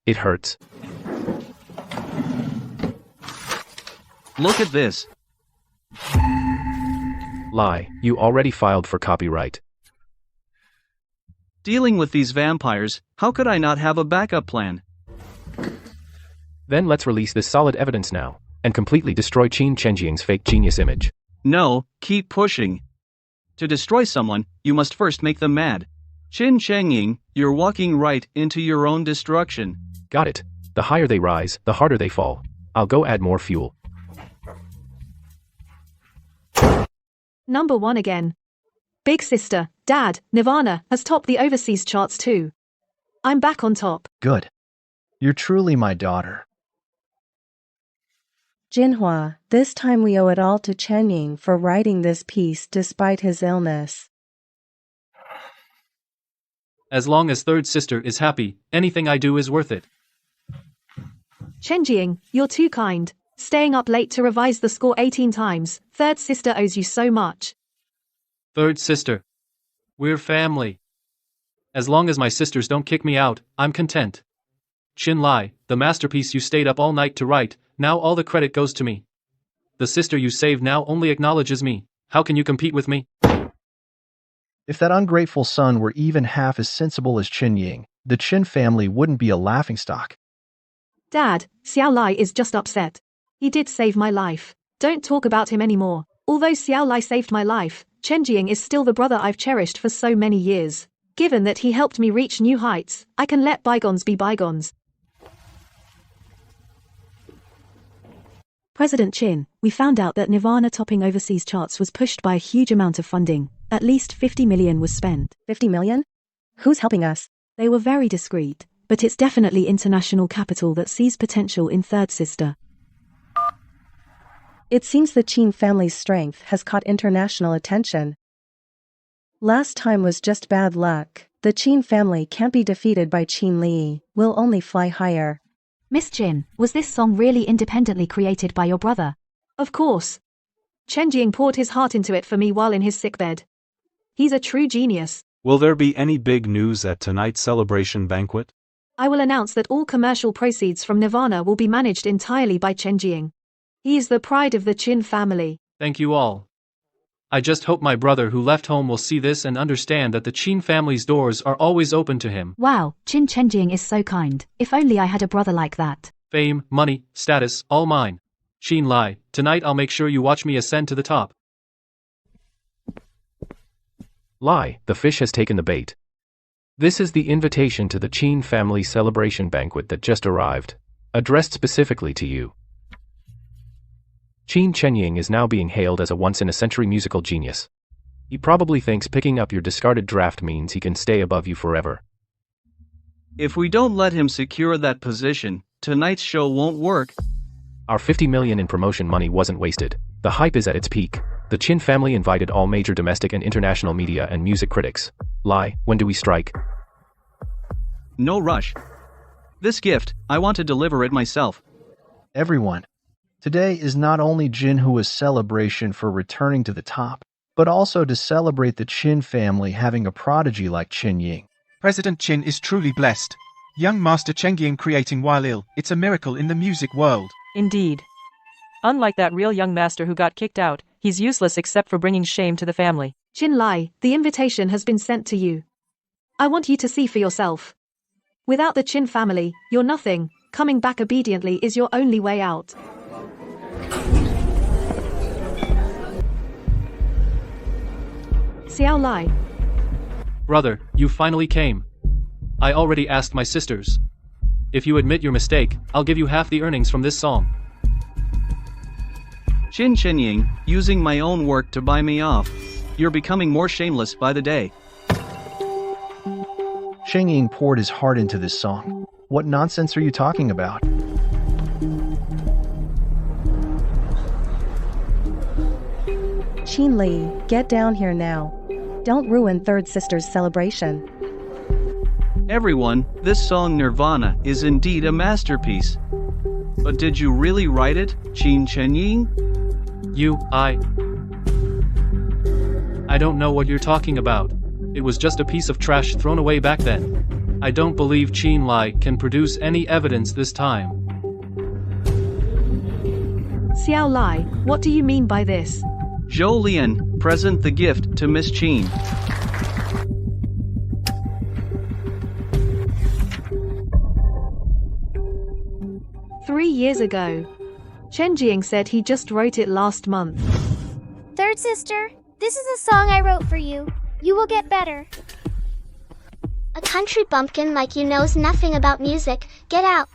It hurts. Look at this. Lie, you already filed for copyright. Dealing with these vampires, how could I not have a backup plan? Then let's release this solid evidence now, and completely destroy Qin Chenying's fake genius image. No, keep pushing. To destroy someone, you must first make them mad. Qin Chenying, you're walking right into your own destruction. Got it. The higher they rise, the harder they fall. I'll go add more fuel. Number 1 again. Big sister, dad, Nirvana has topped the overseas charts too. I'm back on top. Good. You're truly my daughter. Jinhua, this time we owe it all to Chenying for writing this piece despite his illness. As long as third sister is happy, anything I do is worth it. Chen Jing, you're too kind. Staying up late to revise the score 18 times, third sister owes you so much. Third sister. We're family. As long as my sisters don't kick me out, I'm content. Qin Lie, the masterpiece you stayed up all night to write, now all the credit goes to me. The sister you saved now only acknowledges me. How can you compete with me? If that ungrateful son were even half as sensible as Qin Ying, the Qin family wouldn't be a laughingstock. Dad, Xiao Lai is just upset. He did save my life. Don't talk about him anymore. Although Xiao Lai saved my life, Chen Jing is still the brother I've cherished for so many years. Given that he helped me reach new heights, I can let bygones be bygones. President Qin, we found out that Nirvana topping overseas charts was pushed by a huge amount of funding. At least 50 million was spent. 50 million? Who's helping us? They were very discreet, but it's definitely international capital that sees potential in third sister. It seems the Qin family's strength has caught international attention. Last time was just bad luck. The Qin family can't be defeated by Qin Lie. We'll only fly higher. Miss Jin, was this song really independently created by your brother? Of course. Chen Jing poured his heart into it for me while in his sickbed. He's a true genius. Will there be any big news at tonight's celebration banquet? I will announce that all commercial proceeds from Nirvana will be managed entirely by Chen Jing. He is the pride of the Qin family. Thank you all. I just hope my brother who left home will see this and understand that the Qin family's doors are always open to him. Wow, Qin Chenjing is so kind. If only I had a brother like that. Fame, money, status, all mine. Qin Lie, tonight I'll make sure you watch me ascend to the top. Lie, the fish has taken the bait. This is the invitation to the Qin family celebration banquet that just arrived, addressed specifically to you. Qin Chenying is now being hailed as a once-in-a-century musical genius. He probably thinks picking up your discarded draft means he can stay above you forever. If we don't let him secure that position, tonight's show won't work. Our 50 million in promotion money wasn't wasted. The hype is at its peak. The Qin family invited all major domestic and international media and music critics. Lie, when do we strike? No rush. This gift, I want to deliver it myself. Everyone, today is not only Jinhua's celebration for returning to the top, but also to celebrate the Qin family having a prodigy like Qin Ying. President Qin is truly blessed. Young Master Cheng Ying creating while ill, it's a miracle in the music world. Indeed. Unlike that real young master who got kicked out, he's useless except for bringing shame to the family. Qin Lie, the invitation has been sent to you. I want you to see for yourself. Without the Qin family, you're nothing. Coming back obediently is your only way out. Xiao Lie. Brother, you finally came. I already asked my sisters. If you admit your mistake, I'll give you half the earnings from this song. Qin Ying, using my own work to buy me off. You're becoming more shameless by the day. Cheng Ying poured his heart into this song. What nonsense are you talking about? Qin Lie, get down here now. Don't ruin third sister's celebration. Everyone, this song Nirvana is indeed a masterpiece. But did you really write it, Qin Ying? I don't know what you're talking about. It was just a piece of trash thrown away back then. I don't believe Qin Lie can produce any evidence this time. Xiao Lie, what do you mean by this? Zhou Lian, present the gift to Miss Qin. "3 years ago. Chen Jing said he just wrote it last month. Third sister, this is a song I wrote for you. You will get better. A country bumpkin like you knows nothing about music. Get out.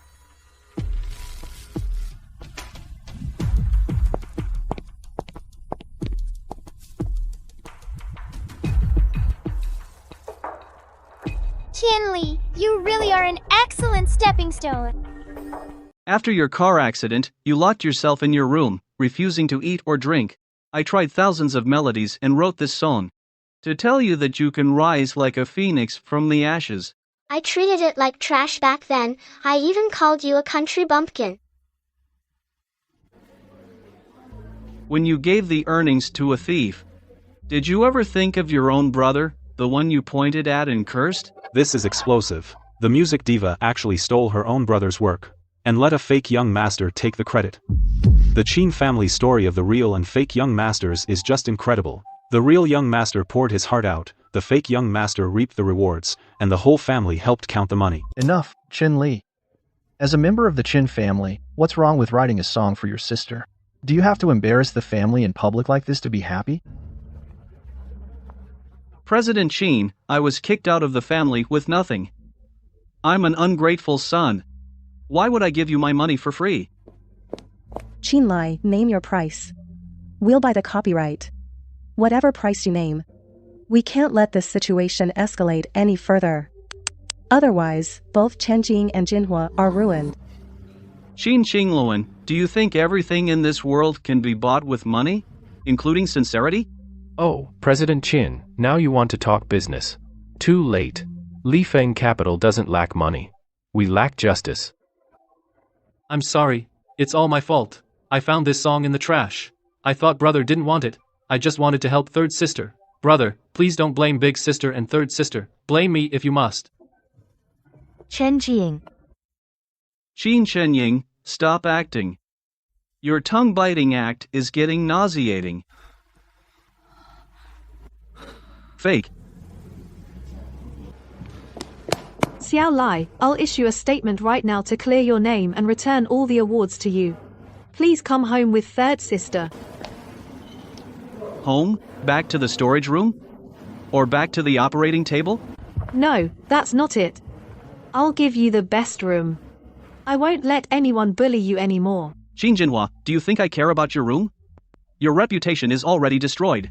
Qin Lie, you really are an excellent stepping stone. After your car accident, you locked yourself in your room, refusing to eat or drink. I tried thousands of melodies and wrote this song. To tell you that you can rise like a phoenix from the ashes. I treated it like trash back then. I even called you a country bumpkin. When you gave the earnings to a thief, did you ever think of your own brother, the one you pointed at and cursed? This is explosive. The music diva actually stole her own brother's work and let a fake young master take the credit. The Qin family story of the real and fake young masters is just incredible. The real young master poured his heart out, the fake young master reaped the rewards, and the whole family helped count the money. Enough, Qin Lie. As a member of the Qin family, what's wrong with writing a song for your sister? Do you have to embarrass the family in public like this to be happy? President Qin, I was kicked out of the family with nothing. I'm an ungrateful son. Why would I give you my money for free? Qin Lie, name your price. We'll buy the copyright. Whatever price you name. We can't let this situation escalate any further. Otherwise, both Chen Jing and Jinhua are ruined. Qin Qingluan, do you think everything in this world can be bought with money? Including sincerity? Oh, President Qin, now you want to talk business. Too late. Li Feng Capital doesn't lack money. We lack justice. I'm sorry, it's all my fault. I found this song in the trash. I thought brother didn't want it. I just wanted to help third sister. Brother, please don't blame big sister and third sister. Blame me if you must. Chen Jing. Qin Ying, stop acting. Your tongue-biting act is getting nauseating. Fake. Xiao Lie, I'll issue a statement right now to clear your name and return all the awards to you. Please come home with third sister. Home? Back to the storage room? Or back to the operating table? No, that's not it. I'll give you the best room. I won't let anyone bully you anymore. Qin Jinhua, do you think I care about your room? Your reputation is already destroyed.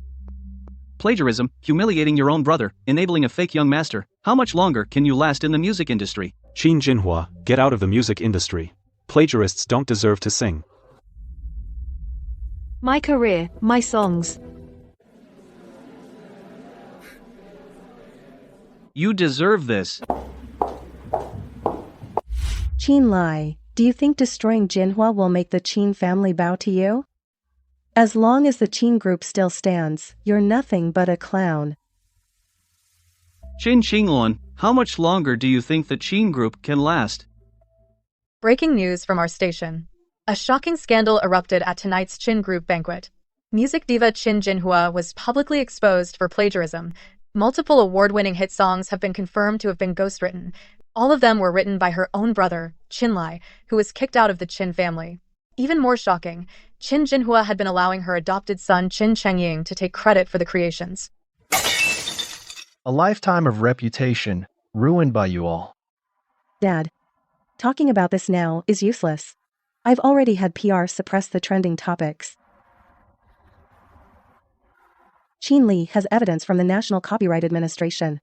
Plagiarism, humiliating your own brother, enabling a fake young master. How much longer can you last in the music industry? Qin Jinhua, get out of the music industry. Plagiarists don't deserve to sing. My career, my songs. You deserve this. Qin Lie, do you think destroying Jinhua will make the Qin family bow to you? As long as the Qin group still stands, you're nothing but a clown. Qin Qingluan, how much longer do you think the Qin group can last? Breaking news from our station. A shocking scandal erupted at tonight's Qin Group banquet. Music diva Qin Jinhua was publicly exposed for plagiarism. Multiple award-winning hit songs have been confirmed to have been ghostwritten. All of them were written by her own brother, Qin Lie, who was kicked out of the Qin family. Even more shocking, Qin Jinhua had been allowing her adopted son Qin Chengying to take credit for the creations. A lifetime of reputation ruined by you all. Dad, talking about this now is useless. I've already had PR suppress the trending topics. Qin Lie has evidence from the National Copyright Administration.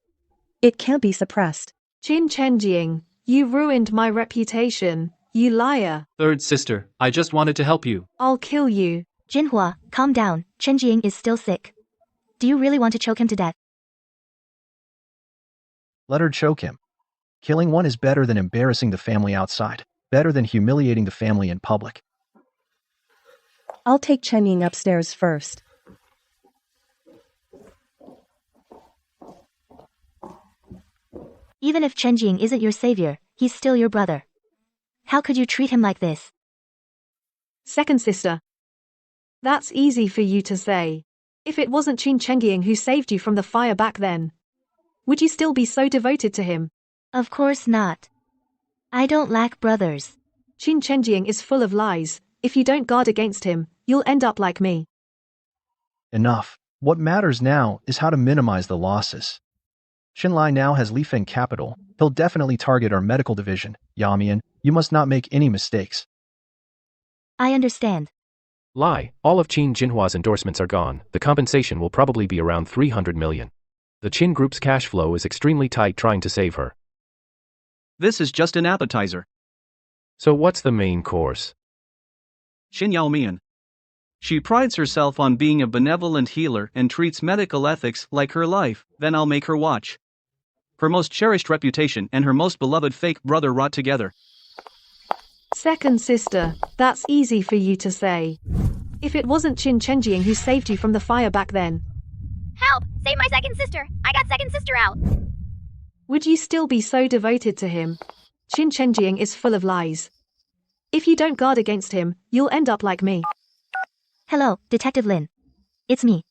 It can't be suppressed. Qin Chengying, you ruined my reputation, you liar. Third sister, I just wanted to help you. I'll kill you. Jinhua, calm down. Chengying is still sick. Do you really want to choke him to death? Let her choke him. Killing one is better than embarrassing the family outside, better than humiliating the family in public. I'll take Chengying upstairs first. Even if Chengying isn't your savior, he's still your brother. How could you treat him like this? Second sister. That's easy for you to say. If it wasn't Qin Chengying who saved you from the fire back then, would you still be so devoted to him? Of course not. I don't lack brothers. Qin Chengying is full of lies. If you don't guard against him, you'll end up like me. Enough. What matters now is how to minimize the losses. Qin Lie now has Lifeng capital. He'll definitely target our medical division. Yamian, you must not make any mistakes. I understand. Lie, all of Qin Jinhua's endorsements are gone. The compensation will probably be around 300 million. The Qin Group's cash flow is extremely tight trying to save her. This is just an appetizer. So what's the main course? Qin Yaomian. She prides herself on being a benevolent healer and treats medical ethics like her life, then I'll make her watch. Her most cherished reputation and her most beloved fake brother rot together. Second sister, that's easy for you to say. If it wasn't Qin Chengying who saved you from the fire back then, Help! Save my second sister! I got second sister out! would you still be so devoted to him? Qin Chengying is full of lies. If you don't guard against him, you'll end up like me. Hello, Detective Lin. It's me.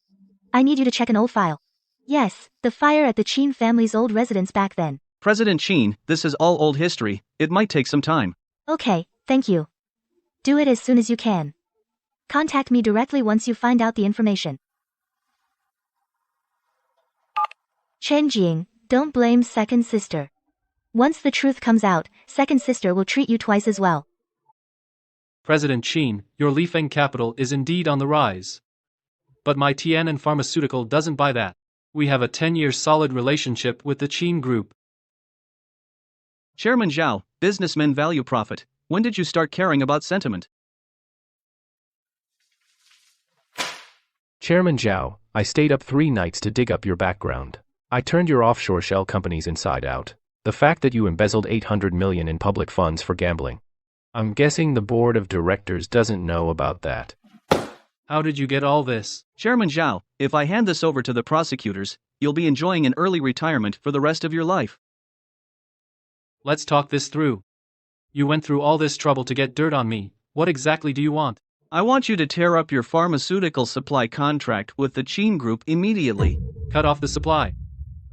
I need you to check an old file. Yes, the fire at the Qin family's old residence back then. President Qin, this is all old history. It might take some time. Okay, thank you. Do it as soon as you can. Contact me directly once you find out the information. Chengying, don't blame second sister. Once the truth comes out, second sister will treat you twice as well. President Qin, your Lifeng capital is indeed on the rise. But my Tian'an pharmaceutical doesn't buy that. We have a 10-year solid relationship with the Qin Group. Chairman Zhao, businessmen value profit. When did you start caring about sentiment? Chairman Zhao, I stayed up 3 nights to dig up your background. I turned your offshore shell companies inside out. The fact that you embezzled 800 million in public funds for gambling. I'm guessing the board of directors doesn't know about that. How did you get all this? Chairman Zhao, if I hand this over to the prosecutors, you'll be enjoying an early retirement for the rest of your life. Let's talk this through. You went through all this trouble to get dirt on me. What exactly do you want? I want you to tear up your pharmaceutical supply contract with the Qin Group immediately. Cut off the supply.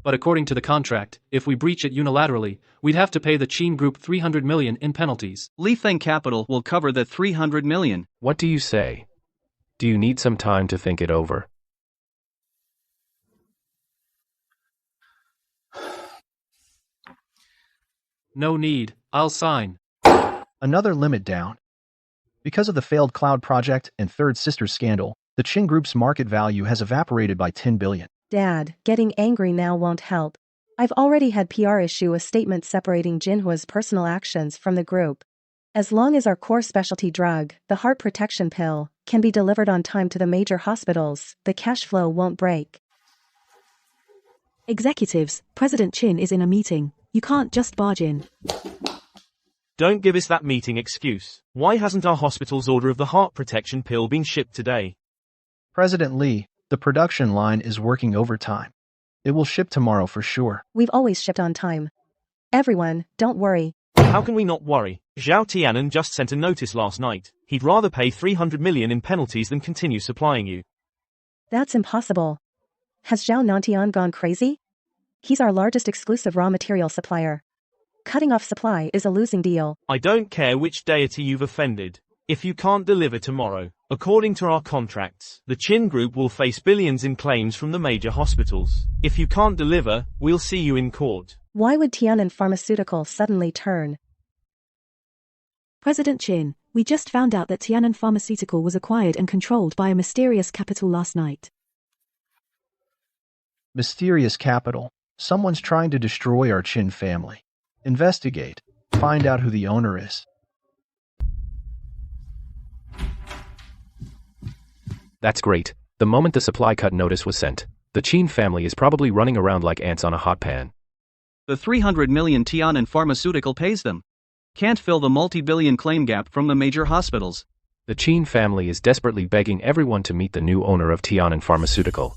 But according to the contract, if we breach it unilaterally, we'd have to pay the Qin Group 300 million in penalties. Lifeng Capital will cover the 300 million. What do you say? Do you need some time to think it over? No need, I'll sign. Another limit down. Because of the failed cloud project and third sister scandal, the Qin Group's market value has evaporated by 10 billion. Dad, getting angry now won't help. I've already had PR issue a statement separating Jinhua's personal actions from the group. As long as our core specialty drug, the heart protection pill, can be delivered on time to the major hospitals, the cash flow won't break. Executives, President Qin is in a meeting. You can't just barge in. Don't give us that meeting excuse. Why hasn't our hospital's order of the heart protection pill been shipped today? President Lie, the production line is working overtime. It will ship tomorrow for sure. We've always shipped on time. Everyone, don't worry. How can we not worry? Zhao Tianan just sent a notice last night. He'd rather pay 300 million in penalties than continue supplying you. That's impossible. Has Zhao Nantian gone crazy? He's our largest exclusive raw material supplier. Cutting off supply is a losing deal. I don't care which deity you've offended. If you can't deliver tomorrow, according to our contracts, the Qin Group will face billions in claims from the major hospitals. If you can't deliver, we'll see you in court. Why would Tianan Pharmaceutical suddenly turn? President Qin, we just found out that Tianan Pharmaceutical was acquired and controlled by a mysterious capital last night. Mysterious capital. Someone's trying to destroy our Qin family. Investigate. Find out who the owner is. That's great. The moment the supply cut notice was sent, the Qin family is probably running around like ants on a hot pan. The 300 million Tianan Pharmaceutical pays them. Can't fill the multi-billion claim gap from the major hospitals. The Qin family is desperately begging everyone to meet the new owner of Tianan Pharmaceutical.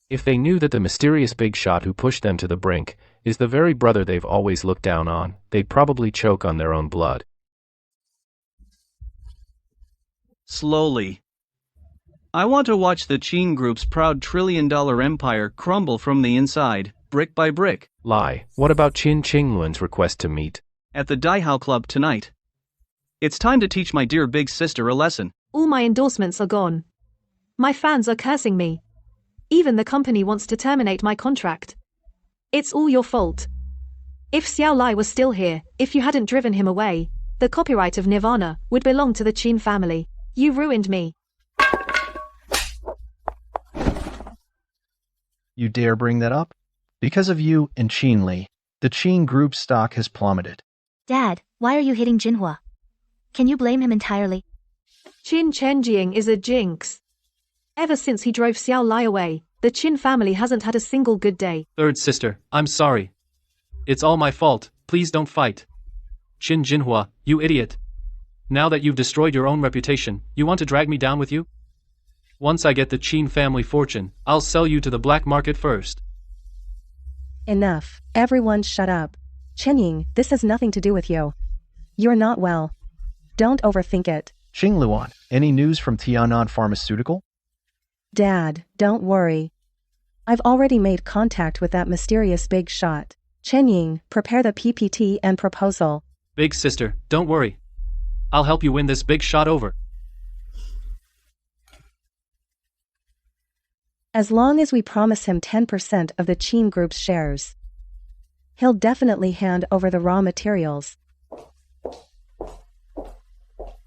If they knew that the mysterious big shot who pushed them to the brink is the very brother they've always looked down on, they'd probably choke on their own blood. Slowly. I want to watch the Qin Group's proud trillion-dollar empire crumble from the inside, brick by brick. Lie, what about Qin Qingluan's request to meet? At the Daihao Club tonight. It's time to teach my dear big sister a lesson. All my endorsements are gone. My fans are cursing me. Even the company wants to terminate my contract. It's all your fault. If Xiao Lie was still here, if you hadn't driven him away, the copyright of Nirvana would belong to the Qin family. You ruined me. You dare bring that up? Because of you and Qin Lie, the Qin Group stock has plummeted. Dad, why are you hitting Jinhua? Can you blame him entirely? Qin Chenjing is a jinx. Ever since he drove Xiao Lie away, the Qin family hasn't had a single good day. Third sister, I'm sorry. It's all my fault, please don't fight. Qin Jinhua, you idiot. Now that you've destroyed your own reputation, you want to drag me down with you? Once I get the Qin family fortune, I'll sell you to the black market first. Enough. Everyone shut up. Chenying, this has nothing to do with you. You're not well. Don't overthink it. Qingluan, any news from Tianan Pharmaceutical? Dad, don't worry. I've already made contact with that mysterious big shot. Chenying, prepare the PPT and proposal. Big sister, don't worry. I'll help you win this big shot over. As long as we promise him 10% of the Qin Group's shares, he'll definitely hand over the raw materials.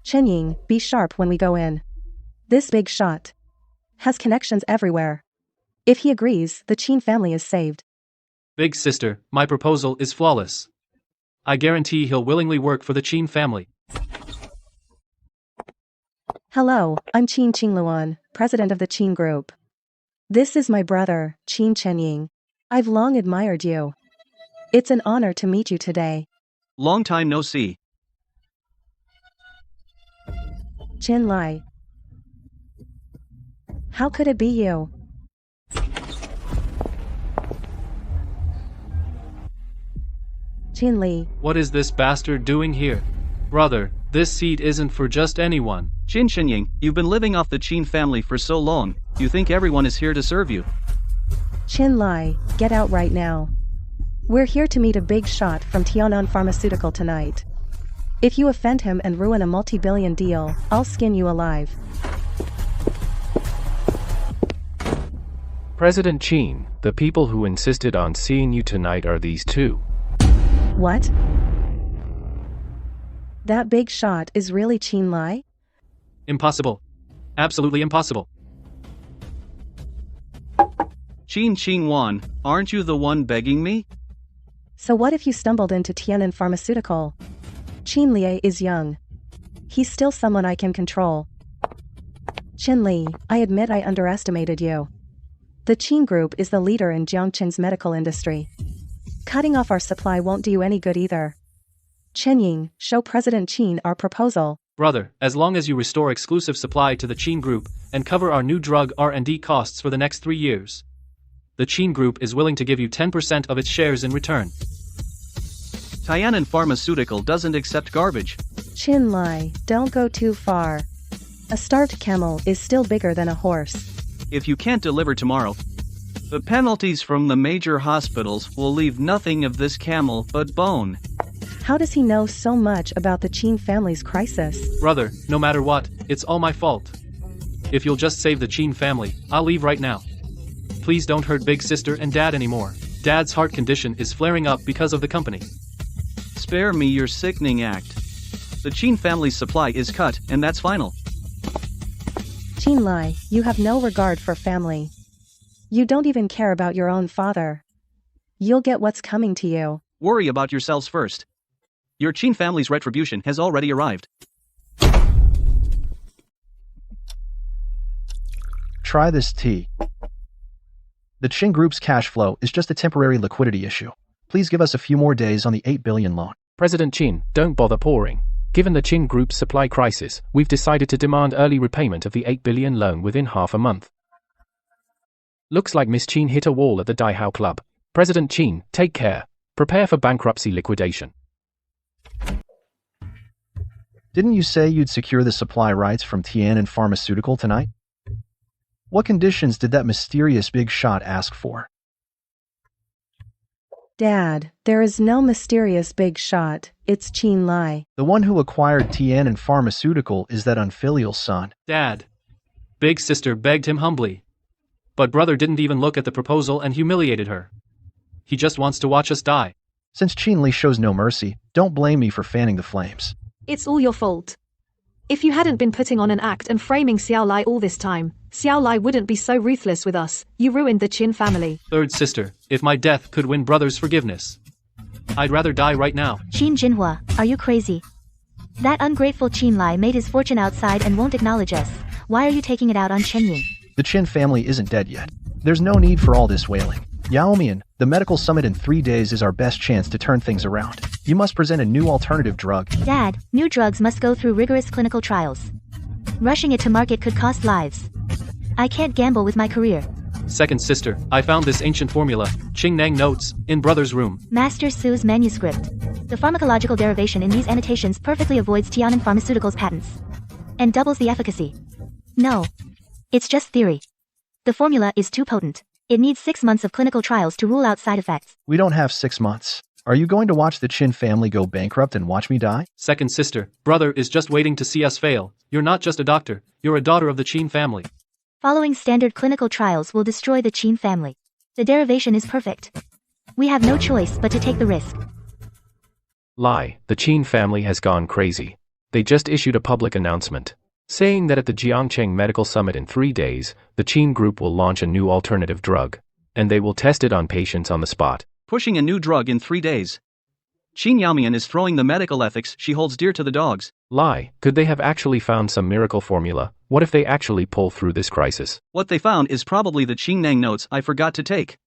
Chenying, be sharp when we go in. This big shot has connections everywhere. If he agrees, the Qin family is saved. Big sister, my proposal is flawless. I guarantee he'll willingly work for the Qin family. Hello, I'm Qin Qingluan, president of the Qin Group. This is my brother, Qin Chenying. I've long admired you. It's an honor to meet you today. Long time no see. Qin Lie. How could it be you? Qin Lie. What is this bastard doing here? Brother, this seat isn't for just anyone. Qin Shenying, you've been living off the Qin family for so long, you think everyone is here to serve you. Qin Lie, get out right now. We're here to meet a big shot from Tianan Pharmaceutical tonight. If you offend him and ruin a multi-billion deal, I'll skin you alive. President Qin, the people who insisted on seeing you tonight are these two. What? That big shot is really Qin Lie? Impossible. Absolutely impossible. Qin Qingwan, aren't you the one begging me? So what if you stumbled into Tianan Pharmaceutical? Qin Lie is young. He's still someone I can control. Qin Lie, I admit I underestimated you. The Qin Group is the leader in Jiangqin's medical industry. Cutting off our supply won't do you any good either. Chen Ying, show President Qin our proposal. Brother, as long as you restore exclusive supply to the Qin Group and cover our new drug R&D costs for the next 3 years, the Qin Group is willing to give you 10% of its shares in return. Tiannan Pharmaceutical doesn't accept garbage. Qin Lie, don't go too far. A starved camel is still bigger than a horse. If you can't deliver tomorrow, the penalties from the major hospitals will leave nothing of this camel but bone. How does he know so much about the Qin family's crisis? Brother, no matter what, it's all my fault. If you'll just save the Qin family, I'll leave right now. Please don't hurt big sister and dad anymore. Dad's heart condition is flaring up because of the company. Spare me your sickening act. The Qin family's supply is cut, and that's final. Qin Lie, you have no regard for family. You don't even care about your own father. You'll get what's coming to you. Worry about yourselves first. Your Qin family's retribution has already arrived. Try this tea. The Qin Group's cash flow is just a temporary liquidity issue. Please give us a few more days on the 8 billion loan. President Qin, don't bother pouring. Given the Qin Group's supply crisis, we've decided to demand early repayment of the 8 billion loan within half a month. Looks like Miss Qin hit a wall at the Daihao Club. President Qin, take care. Prepare for bankruptcy liquidation. Didn't you say you'd secure the supply rights from Tiannan Pharmaceutical tonight? What conditions did that mysterious big shot ask for? Dad, there is no mysterious big shot. It's Qin Lie. The one who acquired Tiannan Pharmaceutical is that unfilial son. Dad. Big sister begged him humbly. But brother didn't even look at the proposal and humiliated her. He just wants to watch us die. Since Qin Lie shows no mercy, don't blame me for fanning the flames. It's all your fault. If you hadn't been putting on an act and framing Xiao Lai all this time, Xiao Lai wouldn't be so ruthless with us. You ruined the Qin family. Third sister, if my death could win brother's forgiveness, I'd rather die right now. Qin Jinhua, are you crazy? That ungrateful Qin Lie made his fortune outside and won't acknowledge us. Why are you taking it out on Chen Ying? The Qin family isn't dead yet. There's no need for all this wailing. Yao Mian, the medical summit in 3 days is our best chance to turn things around. You must present a new alternative drug. Dad, new drugs must go through rigorous clinical trials. Rushing it to market could cost lives. I can't gamble with my career. Second sister, I found this ancient formula, Qing Nang notes, in brother's room. Master Su's manuscript. The pharmacological derivation in these annotations perfectly avoids Tiannan Pharmaceuticals' patents. And doubles the efficacy. No. It's just theory. The formula is too potent. It needs 6 months of clinical trials to rule out side effects. We don't have 6 months. Are you going to watch the Qin family go bankrupt and watch me die? Second sister, brother is just waiting to see us fail. You're not just a doctor, you're a daughter of the Qin family. Following standard clinical trials will destroy the Qin family. The derivation is perfect. We have no choice but to take the risk. Lie, the Qin family has gone crazy. They just issued a public announcement, saying that at the Jiangcheng Medical Summit in 3 days, the Qin Group will launch a new alternative drug, and they will test it on patients on the spot. Pushing a new drug in 3 days. Qin Yaomian is throwing the medical ethics she holds dear to the dogs. Lie, could they have actually found some miracle formula? What if they actually pull through this crisis? What they found is probably the Qin Nang notes I forgot to take.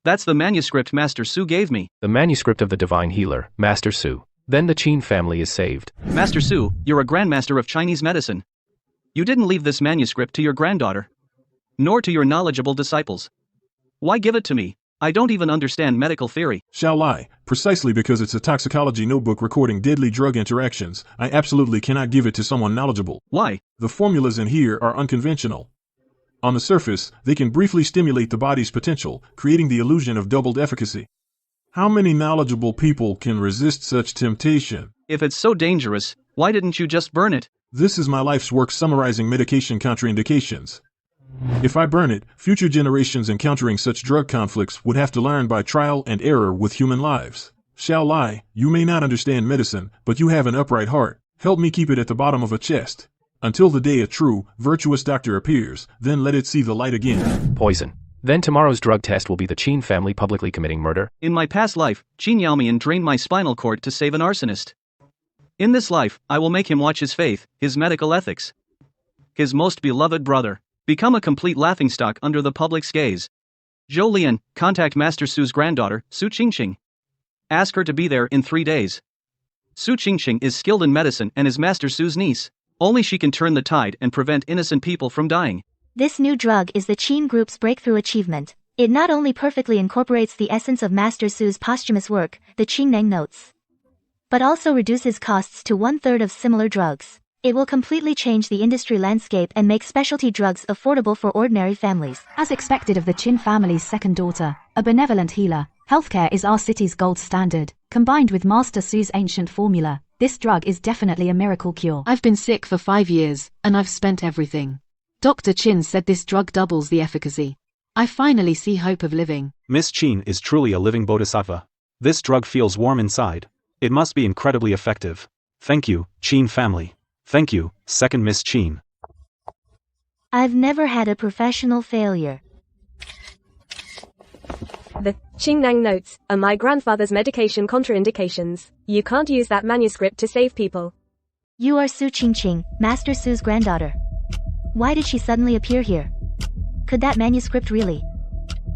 That's the manuscript Master Su gave me. The manuscript of the divine healer, Master Su. Then the Qin family is saved. Master Su, you're a grandmaster of Chinese medicine. You didn't leave this manuscript to your granddaughter, nor to your knowledgeable disciples. Why give it to me? I don't even understand medical theory. Xiao Lai, precisely because it's a toxicology notebook recording deadly drug interactions, I absolutely cannot give it to someone knowledgeable. Why? The formulas in here are unconventional. On the surface, they can briefly stimulate the body's potential, creating the illusion of doubled efficacy. How many knowledgeable people can resist such temptation? If it's so dangerous, why didn't you just burn it? This is my life's work summarizing medication contraindications. If I burn it, future generations encountering such drug conflicts would have to learn by trial and error with human lives. Xiao Lai, you may not understand medicine, but you have an upright heart. Help me keep it at the bottom of a chest. Until the day a true, virtuous doctor appears, then let it see the light again. Poison. Then tomorrow's drug test will be the Qin family publicly committing murder. In my past life, Qin Yaomian drained my spinal cord to save an arsonist. In this life, I will make him watch his faith, his medical ethics. His most beloved brother. Become a complete laughingstock under the public's gaze. Zhou Lian, contact Master Su's granddaughter, Su Qingqing. Ask her to be there in 3 days. Su Qingqing is skilled in medicine and is Master Su's niece. Only she can turn the tide and prevent innocent people from dying. This new drug is the Qin Group's breakthrough achievement. It not only perfectly incorporates the essence of Master Su's posthumous work, the Qingneng Notes, but also reduces costs to 1/3 of similar drugs. It will completely change the industry landscape and make specialty drugs affordable for ordinary families. As expected of the Qin family's second daughter, a benevolent healer, healthcare is our city's gold standard. Combined with Master Su's ancient formula, this drug is definitely a miracle cure. I've been sick for 5 years, and I've spent everything. Dr. Qin said this drug doubles the efficacy. I finally see hope of living. Miss Qin is truly a living bodhisattva. This drug feels warm inside. It must be incredibly effective. Thank you, Qin family. Thank you, second Miss Qin. I've never had a professional failure. The Qingneng Notes are my grandfather's medication contraindications. You can't use that manuscript to save people. You are Su Qingqing, Master Su's granddaughter. Why did she suddenly appear here? Could that manuscript really?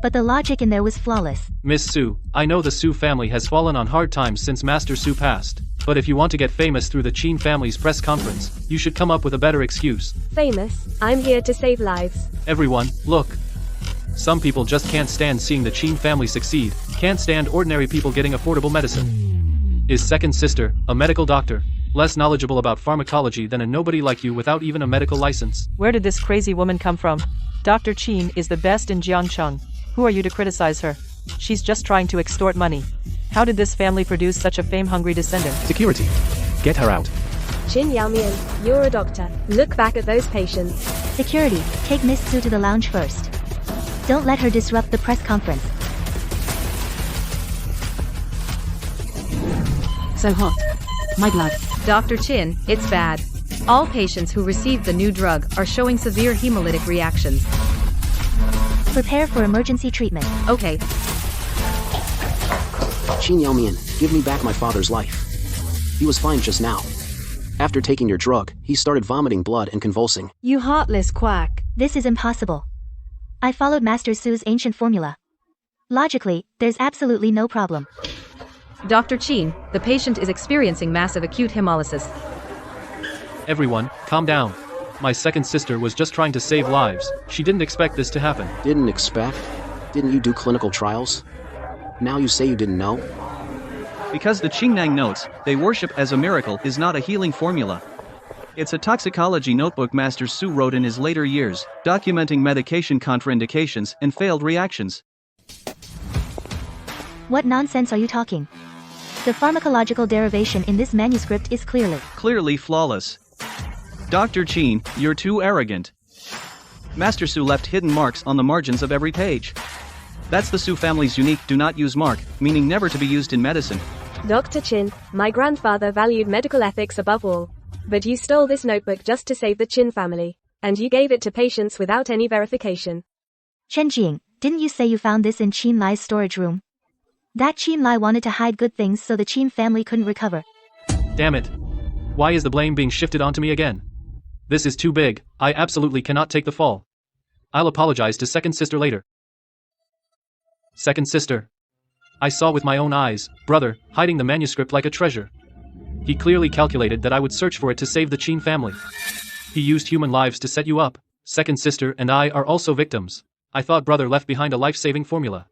But the logic in there was flawless. Miss Su, I know the Su family has fallen on hard times since Master Su passed. But if you want to get famous through the Qin family's press conference, you should come up with a better excuse. Famous? I'm here to save lives. Everyone, look. Some people just can't stand seeing the Qin family succeed, can't stand ordinary people getting affordable medicine. Is second sister, a medical doctor, less knowledgeable about pharmacology than a nobody like you without even a medical license? Where did this crazy woman come from? Dr. Qin is the best in Jiangcheng. Who are you to criticize her? She's just trying to extort money. How did this family produce such a fame-hungry descendant? Security. Get her out. Qin Yaomian, you're a doctor. Look back at those patients. Security, take Miss Su to the lounge first. Don't let her disrupt the press conference. So hot. My blood. Dr. Qin, it's bad. All patients who received the new drug are showing severe hemolytic reactions. Prepare for emergency treatment. Okay. Qin Yaomian, give me back my father's life. He was fine just now. After taking your drug, he started vomiting blood and convulsing. You heartless quack. This is impossible. I followed Master Su's ancient formula. Logically, there's absolutely no problem. Dr. Qin, the patient is experiencing massive acute hemolysis. Everyone, calm down. My second sister was just trying to save lives. She didn't expect this to happen. Didn't expect? Didn't you do clinical trials? Now you say you didn't know? Because the Qingneng Notes, they worship as a miracle, is not a healing formula. It's a toxicology notebook Master Su wrote in his later years, documenting medication contraindications and failed reactions. What nonsense are you talking? The pharmacological derivation in this manuscript is clearly flawless. Dr. Qin, you're too arrogant. Master Su left hidden marks on the margins of every page. That's the Su family's unique do not use mark, meaning never to be used in medicine. Dr. Qin, my grandfather valued medical ethics above all. But you stole this notebook just to save the Qin family. And you gave it to patients without any verification. Chenjing, didn't you say you found this in Qin Lie's storage room? That Qin Lie wanted to hide good things so the Qin family couldn't recover. Damn it. Why is the blame being shifted onto me again? This is too big. I absolutely cannot take the fall. I'll apologize to second sister later. Second sister. I saw with my own eyes, brother, hiding the manuscript like a treasure. He clearly calculated that I would search for it to save the Qin family. He used human lives to set you up. Second sister and I are also victims. I thought brother left behind a life-saving formula.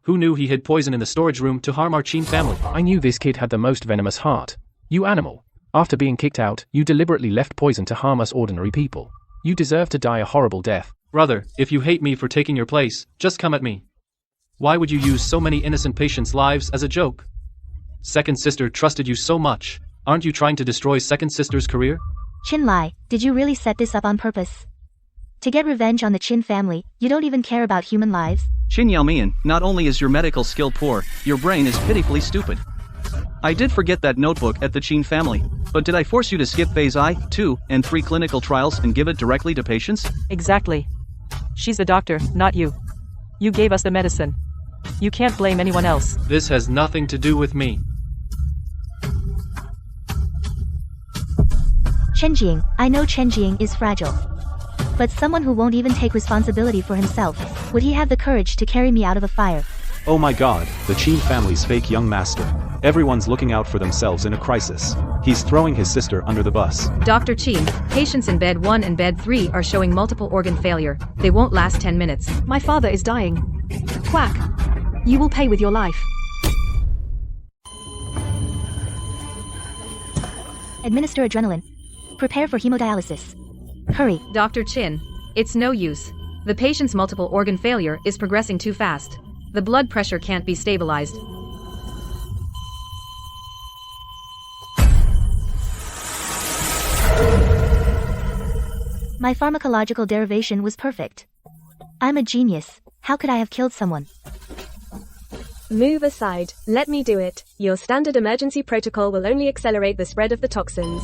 Who knew he hid poison in the storage room to harm our Qin family? I knew this kid had the most venomous heart. You animal. After being kicked out, you deliberately left poison to harm us ordinary people. You deserve to die a horrible death. Brother, if you hate me for taking your place, just come at me. Why would you use so many innocent patients' lives as a joke? Second sister trusted you so much. Aren't you trying to destroy second sister's career? Qin Lie, did you really set this up on purpose? To get revenge on the Qin family, you don't even care about human lives? Qin Yaomian, not only is your medical skill poor, your brain is pitifully stupid. I did forget that notebook at the Qin family, but did I force you to skip phase I, II, and III clinical trials and give it directly to patients? Exactly. She's the doctor, not you. You gave us the medicine. You can't blame anyone else. This has nothing to do with me. Chen Jing, I know Chen Jing is fragile. But someone who won't even take responsibility for himself, would he have the courage to carry me out of a fire? Oh my god, the Qin family's fake young master. Everyone's looking out for themselves in a crisis. He's throwing his sister under the bus. Dr. Qin, patients in bed 1 and bed 3 are showing multiple organ failure. They won't last 10 minutes. My father is dying. Quack. You will pay with your life. Administer adrenaline. Prepare for hemodialysis. Hurry. Dr. Qin, it's no use. The patient's multiple organ failure is progressing too fast. The blood pressure can't be stabilized. My pharmacological derivation was perfect. I'm a genius. How could I have killed someone? Move aside. Let me do it. Your standard emergency protocol will only accelerate the spread of the toxins.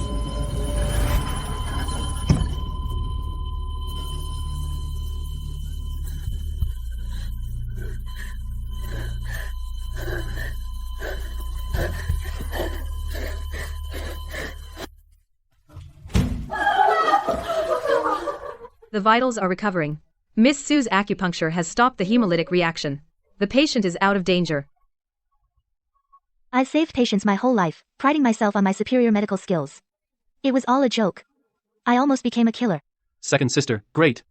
The vitals are recovering. Miss Sue's acupuncture has stopped the hemolytic reaction. The patient is out of danger. I've saved patients my whole life, priding myself on my superior medical skills. It was all a joke. I almost became a killer. Second sister, great.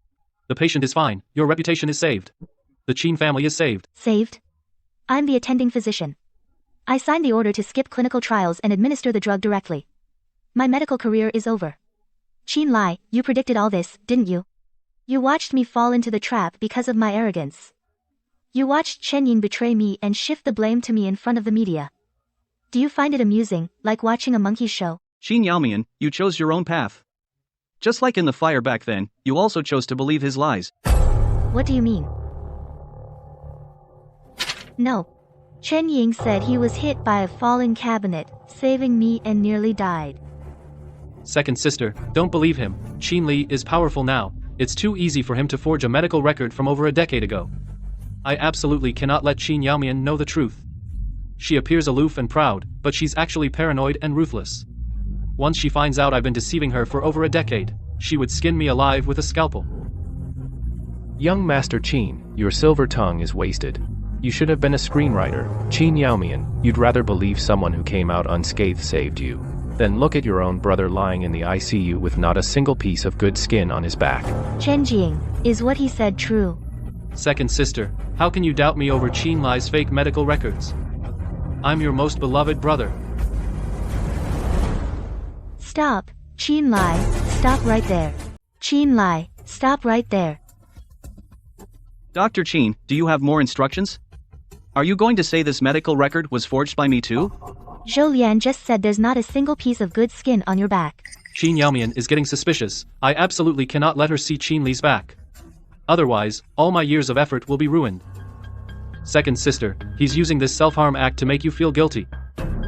The patient is fine. Your reputation is saved. The Qin family is saved. Saved? I'm the attending physician. I signed the order to skip clinical trials and administer the drug directly. My medical career is over. Qin Lie, you predicted all this, didn't you? You watched me fall into the trap because of my arrogance. You watched Chen Ying betray me and shift the blame to me in front of the media. Do you find it amusing, like watching a monkey show? Qin Yaomian, you chose your own path. Just like in the fire back then, you also chose to believe his lies. What do you mean? No. Chen Ying said he was hit by a falling cabinet, saving me and nearly died. Second sister, don't believe him. Qin Lie is powerful now. It's too easy for him to forge a medical record from over a decade ago. I absolutely cannot let Qin Yaomian know the truth. She appears aloof and proud, but she's actually paranoid and ruthless. Once she finds out I've been deceiving her for over a decade, she would skin me alive with a scalpel. Young Master Qin, your silver tongue is wasted. You should have been a screenwriter. Qin Yaomian, you'd rather believe someone who came out unscathed saved you. Then look at your own brother lying in the ICU with not a single piece of good skin on his back. Chen Jing, is what he said true? Second sister, how can you doubt me over Qin Lie's fake medical records? I'm your most beloved brother. Stop, Qin Lie, stop right there. Qin Lie, stop right there. Dr. Qin, do you have more instructions? Are you going to say this medical record was forged by me too? Zhou Lian just said there's not a single piece of good skin on your back. Qin Yaomian is getting suspicious. I absolutely cannot let her see Qin Lie's back. Otherwise, all my years of effort will be ruined. Second sister, he's using this self-harm act to make you feel guilty.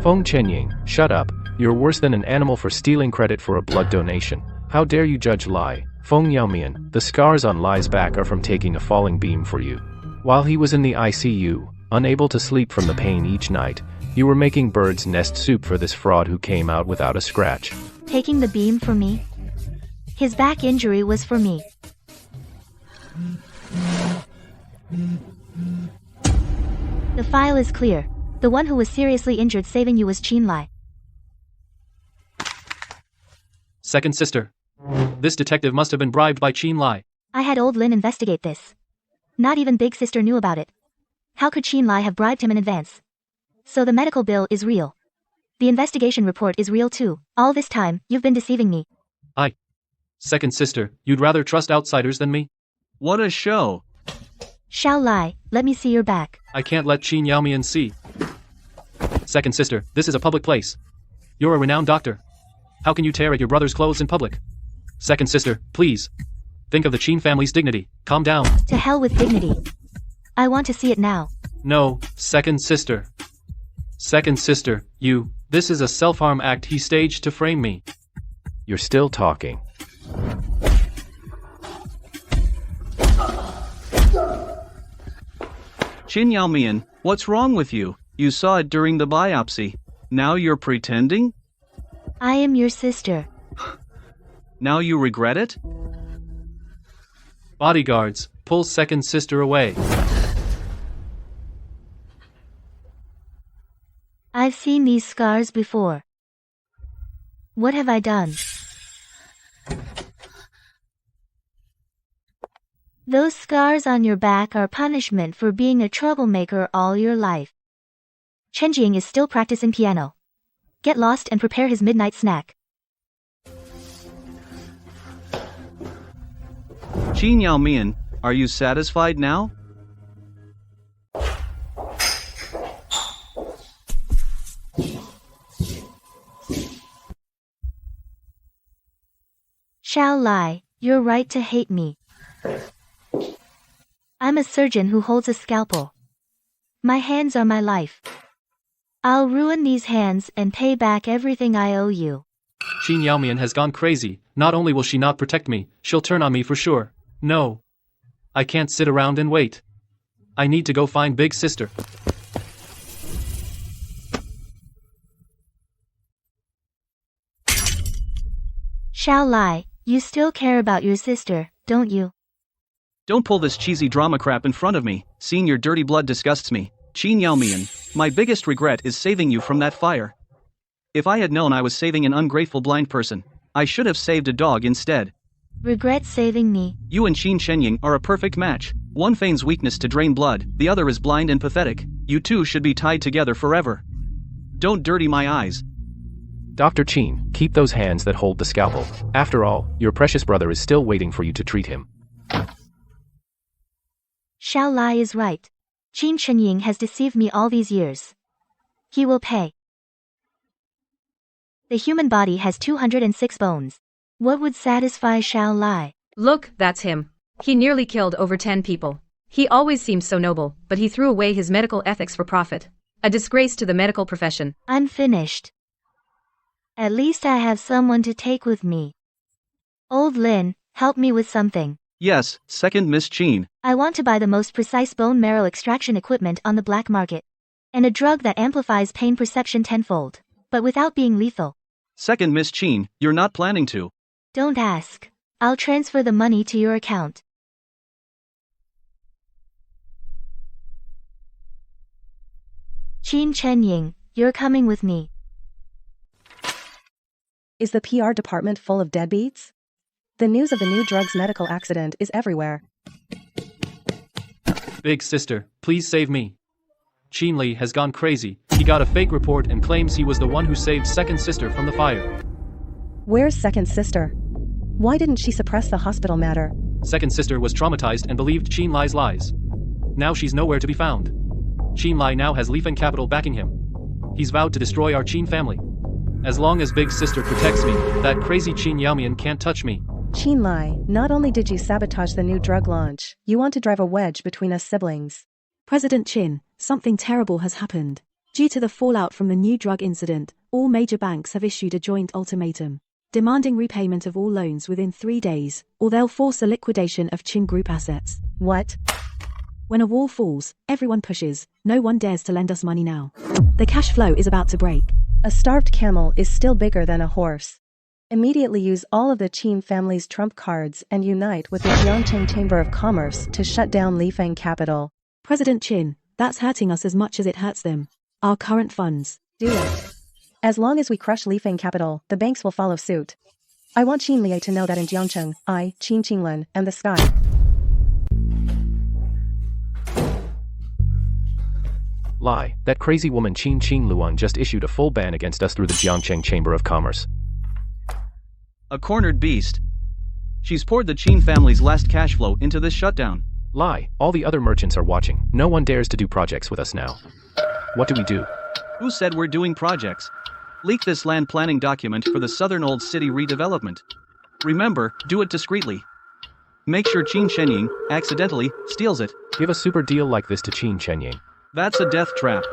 Feng Chenying, shut up. You're worse than an animal for stealing credit for a blood donation. How dare you judge Lie? Feng Yaomian, the scars on Lie's back are from taking a falling beam for you. While he was in the ICU, unable to sleep from the pain each night, you were making bird's nest soup for this fraud who came out without a scratch. Taking the beam for me? His back injury was for me. The file is clear. The one who was seriously injured saving you was Qin Lie. Second sister. This detective must have been bribed by Qin Lie. I had old Lin investigate this. Not even big sister knew about it. How could Qin Lie have bribed him in advance? So the medical bill is real. The investigation report is real too. All this time, you've been deceiving me. Second sister, you'd rather trust outsiders than me? What a show. Xiao Lai, let me see your back. I can't let Qin Yaomian see. Second sister, this is a public place. You're a renowned doctor. How can you tear at your brother's clothes in public? Second sister, please. Think of the Qin family's dignity. Calm down. To hell with dignity. I want to see it now. No, second sister. Second sister, this is a self-harm act he staged to frame me. You're still talking. Qin Yaomian, what's wrong with you? You saw it during the biopsy. Now you're pretending? I am your sister. Now you regret it? Bodyguards, pull second sister away. I've seen these scars before. What have I done? Those scars on your back are punishment for being a troublemaker all your life. Chen Jing is still practicing piano. Get lost and prepare his midnight snack. Qin Yaomian, are you satisfied now? Xiao Lie, you're right to hate me. I'm a surgeon who holds a scalpel. My hands are my life. I'll ruin these hands and pay back everything I owe you. Qin Yaomian has gone crazy. Not only will she not protect me, she'll turn on me for sure. No. I can't sit around and wait. I need to go find big sister. Xiao Lie, you still care about your sister, don't you? Don't pull this cheesy drama crap in front of me. Seeing your dirty blood disgusts me. Qin Yaomian, my biggest regret is saving you from that fire. If I had known I was saving an ungrateful blind person, I should have saved a dog instead. Regret saving me. You and Qin Shenying are a perfect match. One feigns weakness to drain blood, the other is blind and pathetic. You two should be tied together forever. Don't dirty my eyes. Dr. Qin, keep those hands that hold the scalpel. After all, your precious brother is still waiting for you to treat him. Xiao Lie is right. Qin Shenying has deceived me all these years. He will pay. The human body has 206 bones. What would satisfy Xiao Lie? Look, that's him. He nearly killed over 10 people. He always seemed so noble, but he threw away his medical ethics for profit. A disgrace to the medical profession. I'm finished. At least I have someone to take with me. Old Lin, help me with something. Yes, second Miss Qin. I want to buy the most precise bone marrow extraction equipment on the black market. And a drug that amplifies pain perception tenfold, but without being lethal. Second Miss Qin, you're not planning to. Don't ask. I'll transfer the money to your account. Qin Shenying, you're coming with me. Is the PR department full of deadbeats? The news of the new drug's medical accident is everywhere. Big sister, please save me. Qin Lie has gone crazy. He got a fake report and claims he was the one who saved second sister from the fire. Where's second sister? Why didn't she suppress the hospital matter? Second sister was traumatized and believed Qin Lie's lies. Now she's nowhere to be found. Qin Lie now has Lifeng Capital backing him. He's vowed to destroy our Qin family. As long as big sister protects me, that crazy Qin Yaomian can't touch me. Qin Lie, not only did you sabotage the new drug launch, you want to drive a wedge between us siblings. President Qin, something terrible has happened. Due to the fallout from the new drug incident, all major banks have issued a joint ultimatum, demanding repayment of all loans within 3 days, or they'll force a liquidation of Qin Group assets. What? When a wall falls, everyone pushes. No one dares to lend us money now. The cash flow is about to break. A starved camel is still bigger than a horse. Immediately use all of the Qin family's trump cards and unite with the Jiangcheng Chamber of Commerce to shut down Lifeng Capital. President Qin, that's hurting us as much as it hurts them. Our current funds. Do it. As long as we crush Lifeng Capital, the banks will follow suit. I want Qin Lie to know that in Jiangcheng, I, Qin Qinglan, am the sky. Lie, that crazy woman Qin Luan just issued a full ban against us through the Jiangcheng Chamber of Commerce. A cornered beast. She's poured the Qin family's last cash flow into this shutdown. Lie, all the other merchants are watching. No one dares to do projects with us now. What do we do? Who said we're doing projects? Leak this land planning document for the Southern Old City redevelopment. Remember, do it discreetly. Make sure Qin Shenying accidentally steals it. Give a super deal like this to Qin Shenying. That's a death trap.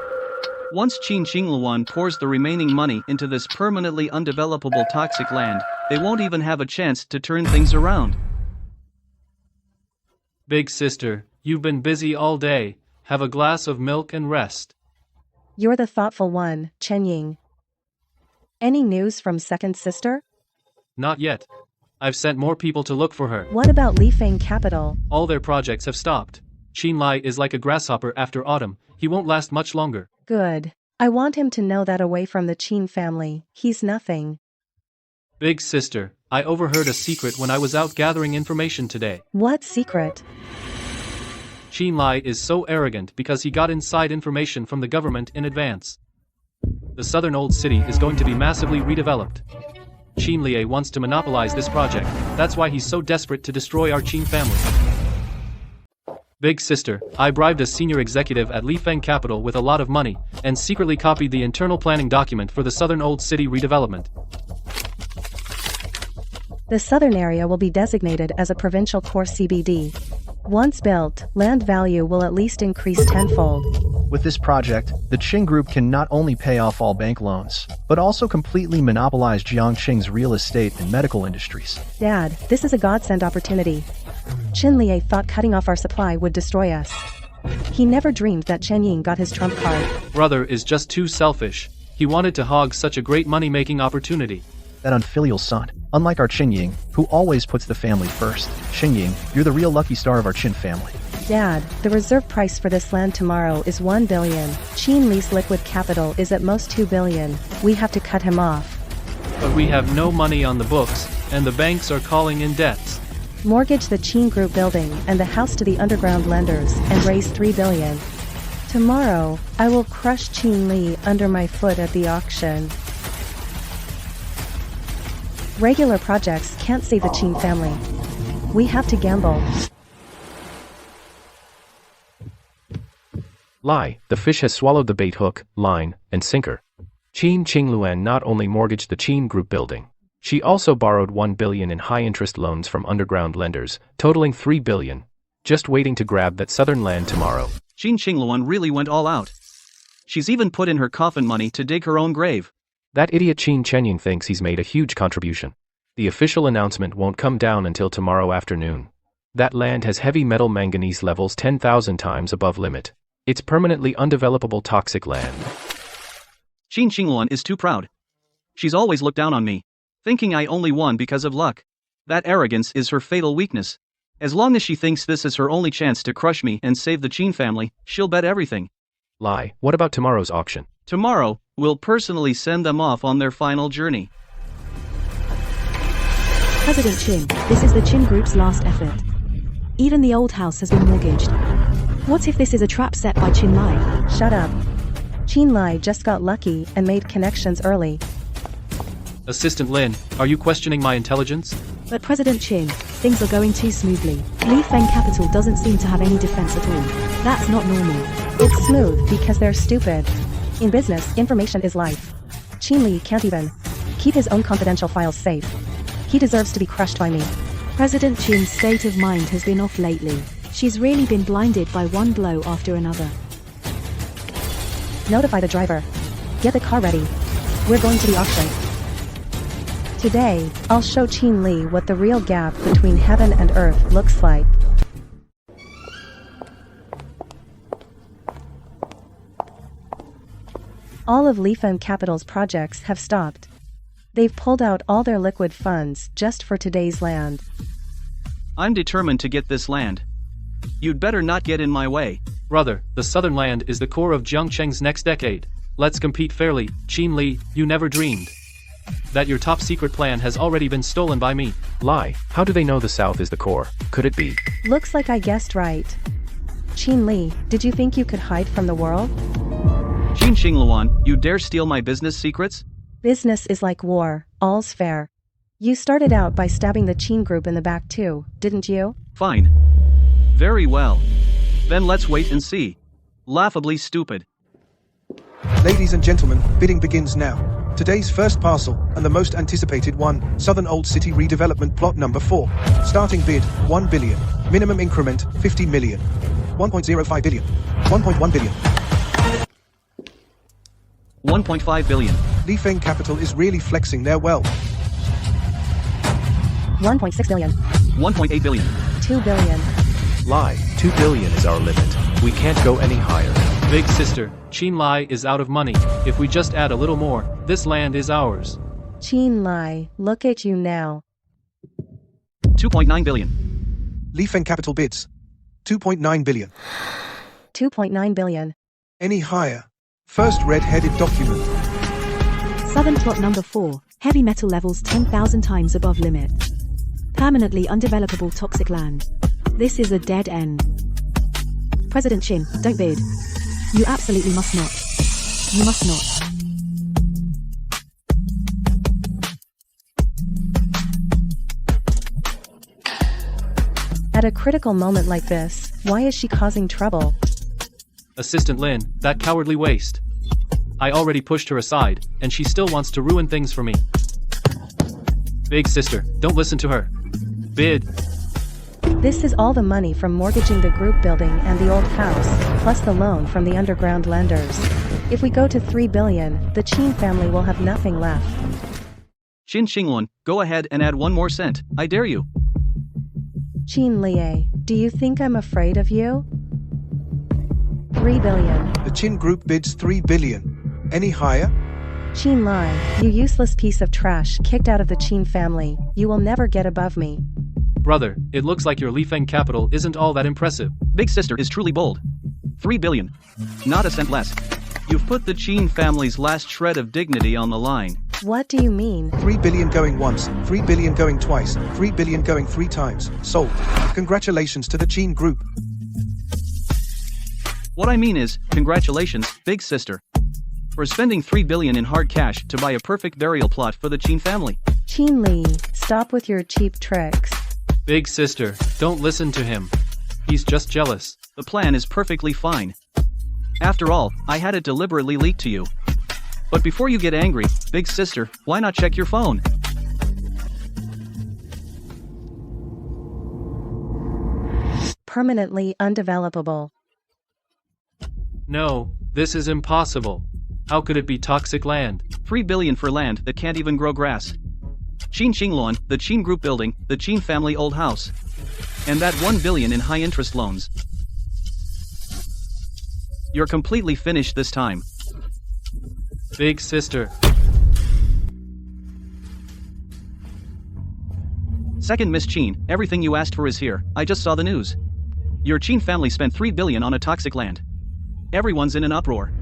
Once Qin Qingluan pours the remaining money into this permanently undevelopable toxic land, they won't even have a chance to turn things around. Big sister, you've been busy all day. Have a glass of milk and rest. You're the thoughtful one, Chen Ying. Any news from second sister? Not yet. I've sent more people to look for her. What about Li Feng Capital? All their projects have stopped. Qin Lie is like a grasshopper after autumn. He won't last much longer. Good. I want him to know that away from the Qin family, he's nothing. Big sister, I overheard a secret when I was out gathering information today. What secret? Qin Lie is so arrogant because he got inside information from the government in advance. The southern old city is going to be massively redeveloped. Qin Lie wants to monopolize this project, that's why he's so desperate to destroy our Qin family. Big sister, I bribed a senior executive at Li Feng Capital with a lot of money, and secretly copied the internal planning document for the southern old city redevelopment. The southern area will be designated as a provincial core CBD. Once built, land value will at least increase tenfold. With this project, the Qin Group can not only pay off all bank loans, but also completely monopolize Jiangqing's real estate and medical industries. Dad, this is a godsend opportunity. Qin Lie thought cutting off our supply would destroy us. He never dreamed that Chen Ying got his trump card. Brother is just too selfish. He wanted to hog such a great money-making opportunity. That unfilial son, unlike our Qin Ying, who always puts the family first. Qin Ying, you're the real lucky star of our Qin family. Dad, the reserve price for this land tomorrow is 1 billion. Qin Lie's liquid capital is at most 2 billion. We have to cut him off. But we have no money on the books, and the banks are calling in debts. Mortgage the Qin Group building and the house to the underground lenders and raise 3 billion. Tomorrow, I will crush Qin Lie under my foot at the auction. Regular projects can't save the Qin family. We have to gamble. Lie, the fish has swallowed the bait hook, line, and sinker. Qin Qingluan not only mortgaged the Qin Group building, she also borrowed 1 billion in high-interest loans from underground lenders, totaling 3 billion, just waiting to grab that southern land tomorrow. Qin Qingluan really went all out. She's even put in her coffin money to dig her own grave. That idiot Qin Chenying thinks he's made a huge contribution. The official announcement won't come down until tomorrow afternoon. That land has heavy metal manganese levels 10,000 times above limit. It's permanently undevelopable toxic land. Qin Qingluan is too proud. She's always looked down on me, thinking I only won because of luck. That arrogance is her fatal weakness. As long as she thinks this is her only chance to crush me and save the Qin family, she'll bet everything. Lie, what about tomorrow's auction? Tomorrow, we'll personally send them off on their final journey. President Qin, this is the Qin Group's last effort. Even the old house has been mortgaged. What if this is a trap set by Qin Lie? Shut up. Qin Lie just got lucky and made connections early. Assistant Lin, are you questioning my intelligence? But President Qin, things are going too smoothly. Li Feng Capital doesn't seem to have any defense at all. That's not normal. It's smooth because they're stupid. In business, information is life. Qin Lie can't even keep his own confidential files safe. He deserves to be crushed by me. President Qin's state of mind has been off lately. She's really been blinded by one blow after another. Notify the driver. Get the car ready. We're going to the auction. Today, I'll show Qin Lie what the real gap between heaven and earth looks like. All of Li Feng Capital's projects have stopped. They've pulled out all their liquid funds just for today's land. I'm determined to get this land. You'd better not get in my way. Brother, the southern land is the core of Jiangqing's next decade. Let's compete fairly. Qin Lie, you never dreamed that your top secret plan has already been stolen by me. Lie, how do they know the south is the core? Could it be? Looks like I guessed right. Qin Lie, did you think you could hide from the world? Qin Qingluan, you dare steal my business secrets? Business is like war, all's fair. You started out by stabbing the Qin Group in the back too, didn't you? Fine. Very well. Then let's wait and see. Laughably stupid. Ladies and gentlemen, bidding begins now. Today's first parcel, and the most anticipated one, Southern Old City Redevelopment Plot Number 4. Starting bid, 1 billion. Minimum increment, 50 million. 1.05 billion. 1.1 billion. 1.5 billion. Li Feng Capital is really flexing their wealth. 1.6 billion. 1.8 billion. 2 billion. Lie, 2 billion is our limit. We can't go any higher. Big sister, Qin Lie is out of money. If we just add a little more, this land is ours. Qin Lie, look at you now. 2.9 billion. Lie Feng Capital bids 2.9 billion. 2.9 billion. Any higher? First red-headed document. Southern plot number 4, heavy metal levels 10,000 times above limit. Permanently undevelopable toxic land. This is a dead end. President Qin, don't bid. You absolutely must not. You must not. At a critical moment like this, why is she causing trouble? Assistant Lin, that cowardly waste. I already pushed her aside, and she still wants to ruin things for me. Big sister, don't listen to her. Bid. This is all the money from mortgaging the group building and the old house, plus the loan from the underground lenders. If we go to 3 billion, the Qin family will have nothing left. Qin Qingluan, go ahead and add 1 more cent, I dare you. Qin Lie, do you think I'm afraid of you? 3 billion. The Qin Group bids 3 billion. Any higher? Qin Lie, you useless piece of trash kicked out of the Qin family, you will never get above me. Brother, it looks like your Lie Feng capital isn't all that impressive. Big sister is truly bold. 3 billion. Not a cent less. You've put the Qin family's last shred of dignity on the line. What do you mean? 3 billion going once, 3 billion going twice, 3 billion going 3 times. Sold. Congratulations to the Qin Group. What I mean is, congratulations, big sister. For spending 3 billion in hard cash to buy a perfect burial plot for the Qin family. Qin Lie, stop with your cheap tricks. Big sister, don't listen to him. He's just jealous. The plan is perfectly fine. After all, I had it deliberately leaked to you. But before you get angry, big sister, why not check your phone? Permanently undevelopable. No, this is impossible. How could it be toxic land? 3 billion for land that can't even grow grass. Qin Qingluan, the Qin Group building, the Qin family old house. And that 1 billion in high interest loans. You're completely finished this time. Big sister. Second Miss Qin, everything you asked for is here, I just saw the news. Your Qin family spent 3 billion on a toxic land. Everyone's in an uproar.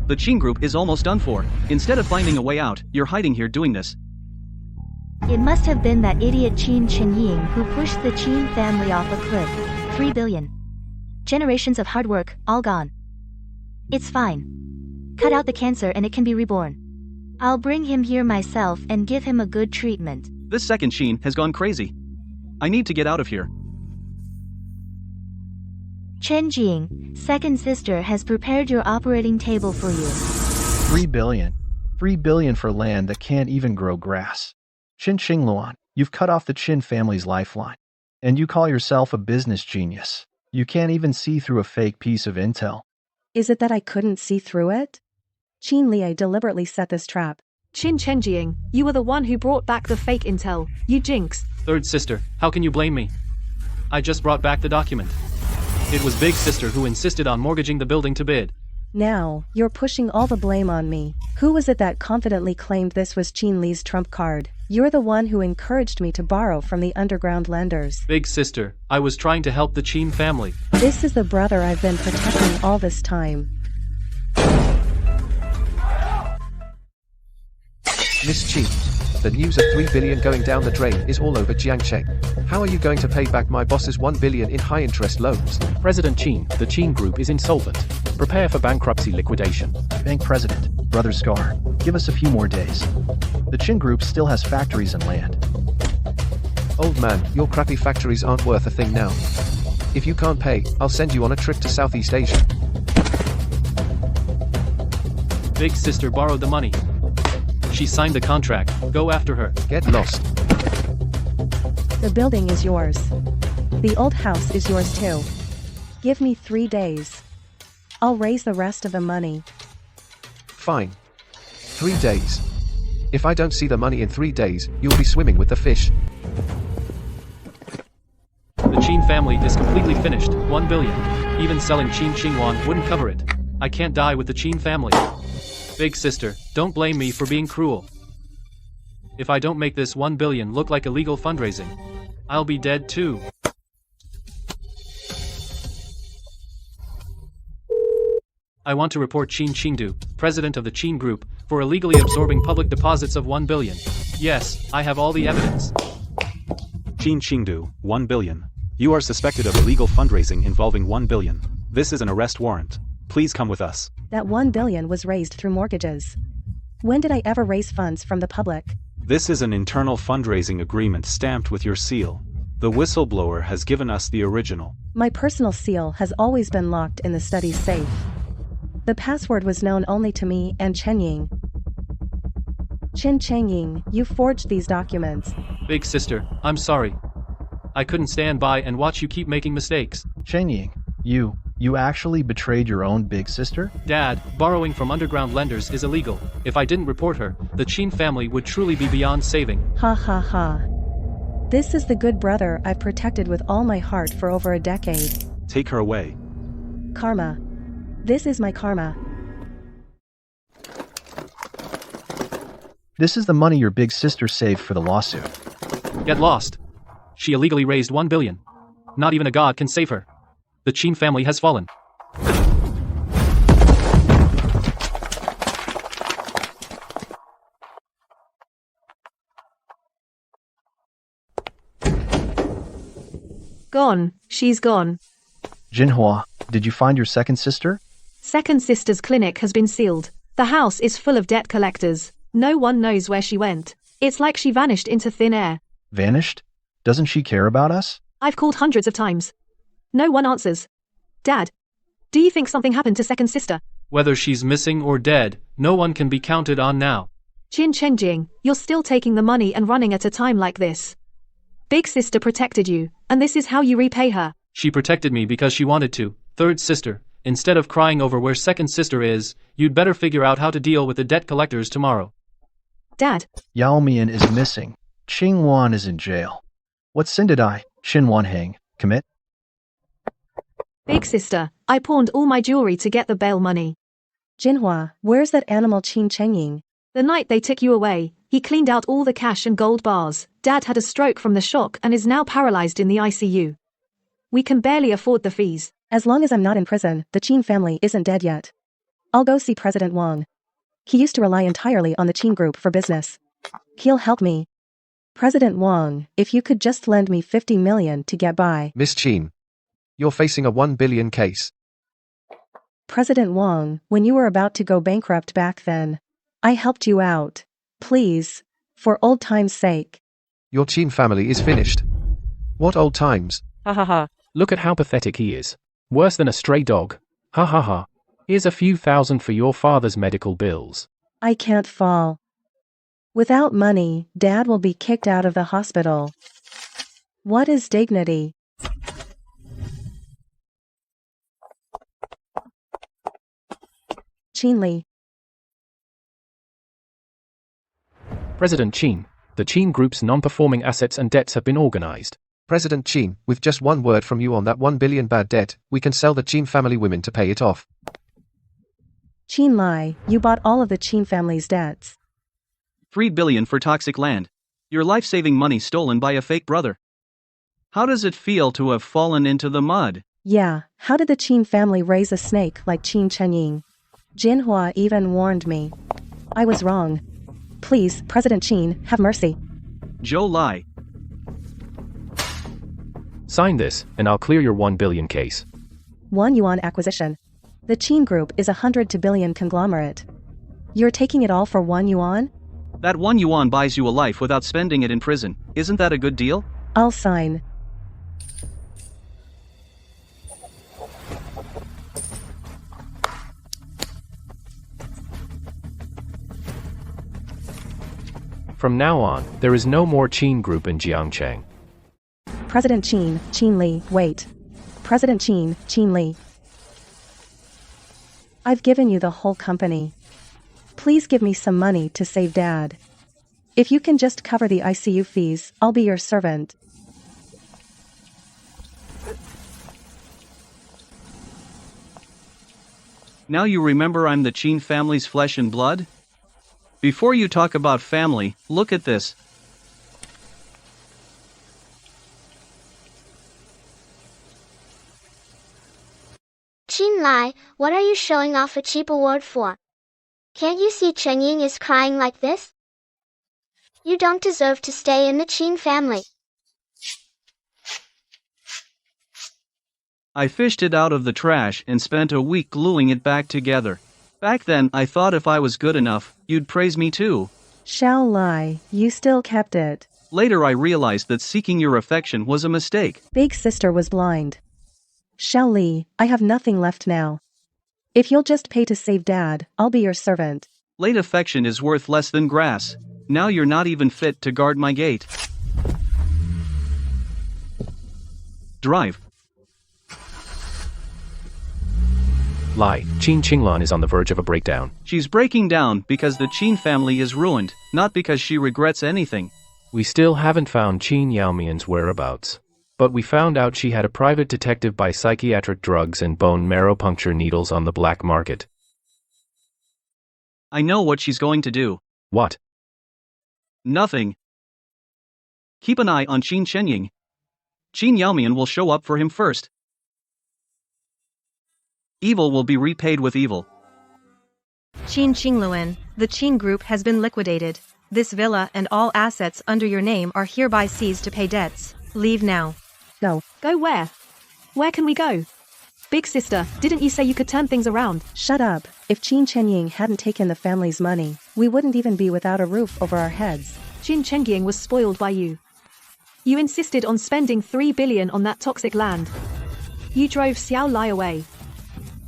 The Qin Group is almost done for. Instead of finding a way out, you're hiding here doing this. It must have been that idiot Qin Qinying who pushed the Qin family off a cliff. 3 billion. Generations of hard work, all gone. It's fine. Cut out the cancer and it can be reborn. I'll bring him here myself and give him a good treatment. This second Qin has gone crazy. I need to get out of here. Chen Jing, second sister has prepared your operating table for you. 3 billion. 3 billion for land that can't even grow grass. Qin Qingluan, you've cut off the Qin family's lifeline. And you call yourself a business genius. You can't even see through a fake piece of intel. Is it that I couldn't see through it? Qin Lie deliberately set this trap. Qin Chenjiang, you were the one who brought back the fake intel. You jinx. Third sister, how can you blame me? I just brought back the document. It was big sister who insisted on mortgaging the building to bid. Now, you're pushing all the blame on me. Who was it that confidently claimed this was Qin Lie's trump card? You're the one who encouraged me to borrow from the underground lenders. Big sister, I was trying to help the Qin family. This is the brother I've been protecting all this time. Miss Qin, the news of 3 billion going down the drain is all over Jiangcheng. How are you going to pay back my boss's 1 billion in high-interest loans? President Qin, the Qin Group is insolvent. Prepare for bankruptcy liquidation. Bank President, Brother Scar, give us a few more days. The Qin Group still has factories and land. Old man, your crappy factories aren't worth a thing now. If you can't pay, I'll send you on a trip to Southeast Asia. Big sister borrowed the money. She signed the contract. Go after her. Get lost. The building is yours. The old house is yours too. Give me 3 days. I'll raise the rest of the money. Fine. 3 days. If I don't see the money in 3 days, you'll be swimming with the fish. The Qin family is completely finished. 1 billion. Even selling Qin Qingluan wouldn't cover it. I can't die with the Qin family. Big sister, don't blame me for being cruel. If I don't make this 1 billion look like illegal fundraising, I'll be dead too. I want to report Qin Qingdu, president of the Qin Group, for illegally absorbing public deposits of 1 billion. Yes, I have all the evidence. Qin Qingdu, 1 billion. You are suspected of illegal fundraising involving 1 billion. This is an arrest warrant. Please come with us. That 1 billion was raised through mortgages. When did I ever raise funds from the public? This is an internal fundraising agreement stamped with your seal. The whistleblower has given us the original. My personal seal has always been locked in the study safe. The password was known only to me and Chen Ying. Qin Changying, you forged these documents. Big sister, I'm sorry. I couldn't stand by and watch you keep making mistakes. Chen Ying, you actually betrayed your own big sister? Dad, borrowing from underground lenders is illegal. If I didn't report her, the Qin family would truly be beyond saving. Ha ha ha. This is the good brother I've protected with all my heart for over a decade. Take her away. Karma. This is my karma. This is the money your big sister saved for the lawsuit. Get lost. She illegally raised 1 billion. Not even a god can save her. The Qin family has fallen. Gone. She's gone. Jinhua, did you find your second sister? Second sister's clinic has been sealed. The house is full of debt collectors. No one knows where she went. It's like she vanished into thin air. Vanished? Doesn't she care about us? I've called hundreds of times. No one answers. Dad, do you think something happened to second sister? Whether she's missing or dead, no one can be counted on now. Qin Chenjing, you're still taking the money and running at a time like this. Big sister protected you, and this is how you repay her. She protected me because she wanted to. Third sister, instead of crying over where second sister is, you'd better figure out how to deal with the debt collectors tomorrow. Dad. Yao Mian is missing. Qing Wan is in jail. What sin did I, Qin Wan Hang, commit? Big sister, I pawned all my jewelry to get the bail money. Jinhua, where's that animal Qin Chengying? The night they took you away, he cleaned out all the cash and gold bars. Dad had a stroke from the shock and is now paralyzed in the ICU. We can barely afford the fees. As long as I'm not in prison, the Qin family isn't dead yet. I'll go see President Wang. He used to rely entirely on the Qin Group for business. He'll help me. President Wang, if you could just lend me 50 million to get by. Miss Qin, you're facing a 1 billion case. President Wang, when you were about to go bankrupt back then, I helped you out. Please, for old time's sake. Your Qin family is finished. What old times? Ha ha ha. Look at how pathetic he is. Worse than a stray dog. Ha ha ha. Here's a few thousand for your father's medical bills. I can't fall. Without money, Dad will be kicked out of the hospital. What is dignity? Qin Lie. President Qin, the Qin Group's non-performing assets and debts have been organized. President Qin, with just one word from you on that 1 billion bad debt, we can sell the Qin family women to pay it off. Qin Lie, you bought all of the Qin family's debts. 3 billion for toxic land. Your life-saving money stolen by a fake brother. How does it feel to have fallen into the mud? Yeah, how did the Qin family raise a snake like Qin Chenying? Jinhua even warned me. I was wrong. Please, President Qin, have mercy. Zhou Lai. Sign this, and I'll clear your 1 billion case. 1 yuan acquisition. The Qin Group is a 100 to billion conglomerate. You're taking it all for 1 yuan? That 1 yuan buys you a life without spending it in prison. Isn't that a good deal? I'll sign. From now on, there is no more Qin Group in Jiangcheng. President Qin, Qin Lie, wait. President Qin, Qin Lie. I've given you the whole company. Please give me some money to save Dad. If you can just cover the ICU fees, I'll be your servant. Now you remember I'm the Qin family's flesh and blood? Before you talk about family, look at this. What are you showing off a cheap award for? Can't you see Chen Ying is crying like this? You don't deserve to stay in the Qin family. I fished it out of the trash and spent a week gluing it back together. Back then, I thought if I was good enough, you'd praise me too. Xiao Lie, you still kept it. Later I realized that seeking your affection was a mistake. Big sister was blind. Xiao Li, I have nothing left now. If you'll just pay to save Dad, I'll be your servant. Late affection is worth less than grass. Now you're not even fit to guard my gate. Drive. Lie, Qin Qinglan is on the verge of a breakdown. She's breaking down because the Qin family is ruined, not because she regrets anything. We still haven't found Qin Yaomian's whereabouts. But we found out she had a private detective buy psychiatric drugs and bone marrow puncture needles on the black market. I know what she's going to do. What? Nothing. Keep an eye on Qin Shenying. Qin Yaomian will show up for him first. Evil will be repaid with evil. Qin Qingluan, the Qin Group has been liquidated. This villa and all assets under your name are hereby seized to pay debts. Leave now. Go. Go where? Where can we go? Big sister, didn't you say you could turn things around? Shut up. If Qin Shenying hadn't taken the family's money, we wouldn't even be without a roof over our heads. Qin Chengying was spoiled by you. You insisted on spending 3 billion on that toxic land. You drove Xiao Lie away.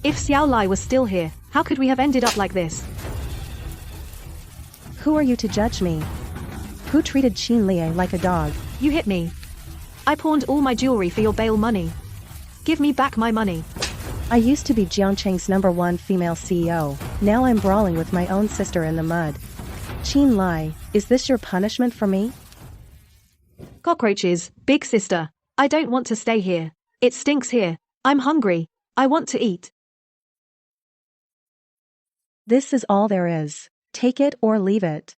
If Xiao Lie was still here, how could we have ended up like this? Who are you to judge me? Who treated Qin Lie like a dog? You hit me. I pawned all my jewelry for your bail money. Give me back my money. I used to be Jiangcheng's #1 female CEO. Now I'm brawling with my own sister in the mud. Qin Lie, is this your punishment for me? Cockroaches, big sister. I don't want to stay here. It stinks here. I'm hungry. I want to eat. This is all there is. Take it or leave it.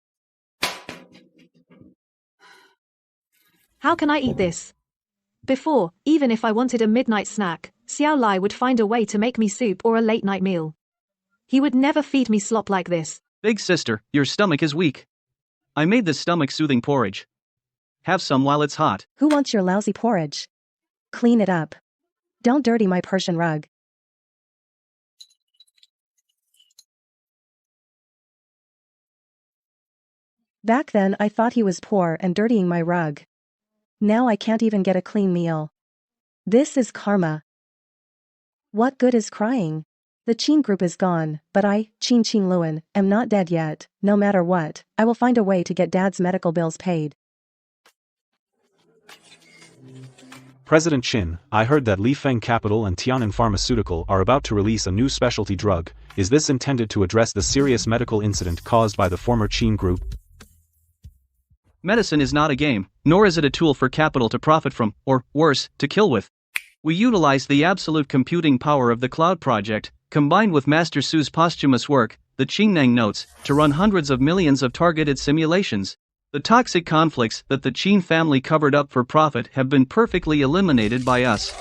How can I eat this? Before, even if I wanted a midnight snack, Xiao Lie would find a way to make me soup or a late-night meal. He would never feed me slop like this. Big sister, your stomach is weak. I made this stomach-soothing porridge. Have some while it's hot. Who wants your lousy porridge? Clean it up. Don't dirty my Persian rug. Back then I thought he was poor and dirtying my rug. Now I can't even get a clean meal. This is karma. What good is crying? The Qin Group is gone, but I, Qin Qingluan, am not dead yet. No matter what, I will find a way to get Dad's medical bills paid. President Qin, I heard that Li Feng Capital and Tiannan Pharmaceutical are about to release a new specialty drug. Is this intended to address the serious medical incident caused by the former Qin Group? Medicine is not a game, nor is it a tool for capital to profit from, or, worse, to kill with. We utilize the absolute computing power of the cloud project, combined with Master Su's posthumous work, the Qingnang notes, to run hundreds of millions of targeted simulations. The toxic conflicts that the Qin family covered up for profit have been perfectly eliminated by us.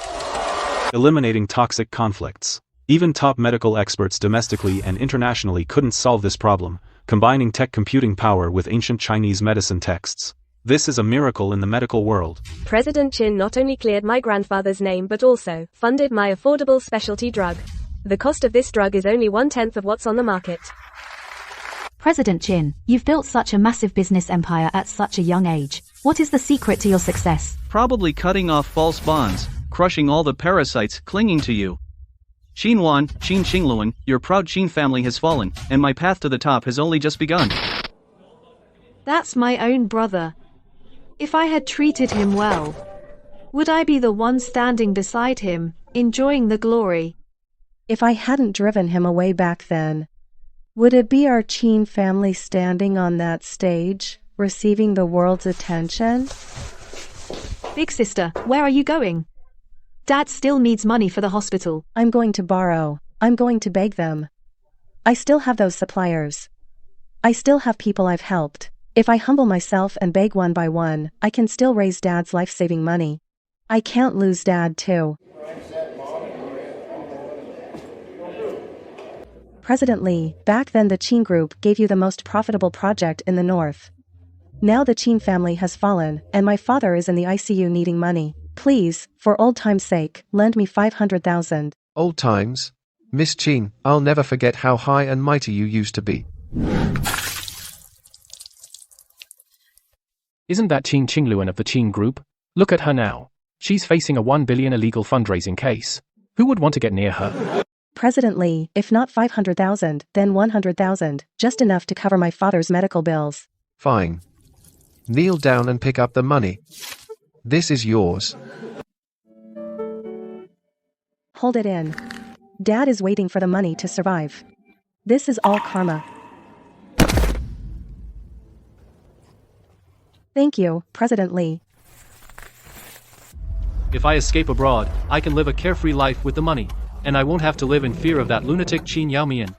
Eliminating toxic conflicts. Even top medical experts domestically and internationally couldn't solve this problem, combining tech computing power with ancient Chinese medicine texts. This is a miracle in the medical world. President Qin not only cleared my grandfather's name but also funded my affordable specialty drug. The cost of this drug is only 1/10 of what's on the market. President Qin, you've built such a massive business empire at such a young age. What is the secret to your success? Probably cutting off false bonds, crushing all the parasites clinging to you. Qin Qingluan, your proud Qin family has fallen, and my path to the top has only just begun. That's my own brother. If I had treated him well, would I be the one standing beside him, enjoying the glory? If I hadn't driven him away back then, would it be our Qin family standing on that stage, receiving the world's attention? Big sister, where are you going? Dad still needs money for the hospital. I'm going to borrow. I'm going to beg them. I still have those suppliers. I still have people I've helped. If I humble myself and beg one by one, I can still raise Dad's life-saving money. I can't lose Dad too. President Lie, back then the Qin Group gave you the most profitable project in the north. Now the Qin family has fallen, and my father is in the ICU needing money. Please, for old time's sake, lend me 500,000. Old times? Miss Qin, I'll never forget how high and mighty you used to be. Isn't that Qin Qingluan of the Qin Group? Look at her now. She's facing a 1 billion illegal fundraising case. Who would want to get near her? President Lie, if not 500,000, then 100,000, just enough to cover my father's medical bills. Fine. Kneel down and pick up the money. This is yours. Hold it in. Dad is waiting for the money to survive. This is all karma. Thank you, President Lie. If I escape abroad, I can live a carefree life with the money, and I won't have to live in fear of that lunatic Qin Yaomian.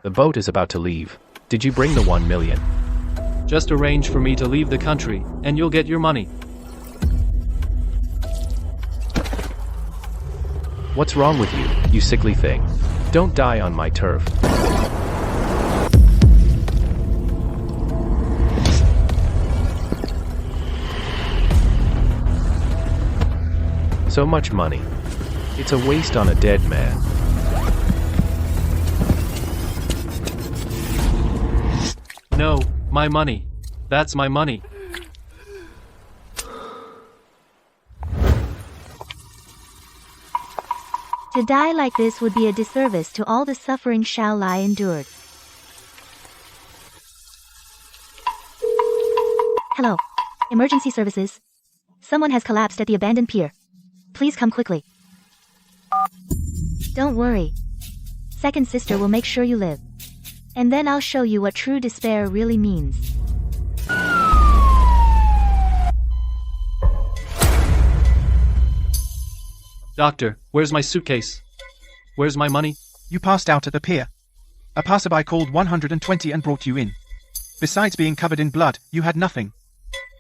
The boat is about to leave. Did you bring the 1 million? Just arrange for me to leave the country, and you'll get your money. What's wrong with you, you sickly thing? Don't die on my turf. So much money. It's a waste on a dead man. No, my money. That's my money. To die like this would be a disservice to all the suffering Xiao Lai endured. Hello. Emergency services. Someone has collapsed at the abandoned pier. Please come quickly. Don't worry. Second sister will make sure you live. And then I'll show you what true despair really means. Doctor, where's my suitcase? Where's my money? You passed out at the pier. A passerby called 120 and brought you in. Besides being covered in blood, you had nothing.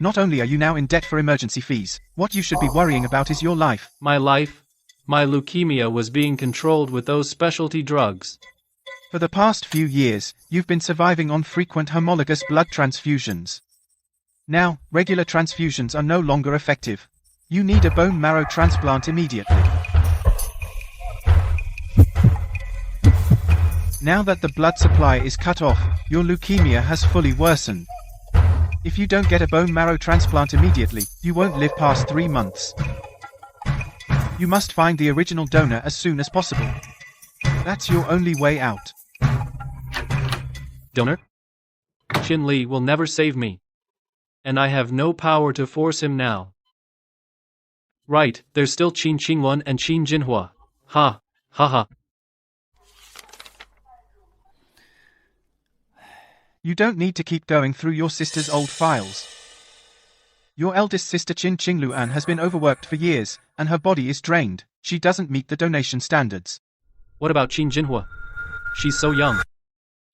Not only are you now in debt for emergency fees, what you should be worrying about is your life. My life? My leukemia was being controlled with those specialty drugs. For the past few years, you've been surviving on frequent homologous blood transfusions. Now, regular transfusions are no longer effective. You need a bone marrow transplant immediately. Now that the blood supply is cut off, your leukemia has fully worsened. If you don't get a bone marrow transplant immediately, you won't live past 3 months. You must find the original donor as soon as possible. That's your only way out. Donor? Qin Lie will never save me. And I have no power to force him now. Right, there's still Qin Qingluan and Qin Jinhua. Ha, ha ha. You don't need to keep going through your sister's old files. Your eldest sister Qin Qingluan has been overworked for years, and her body is drained. She doesn't meet the donation standards. What about Qin Jinhua? She's so young.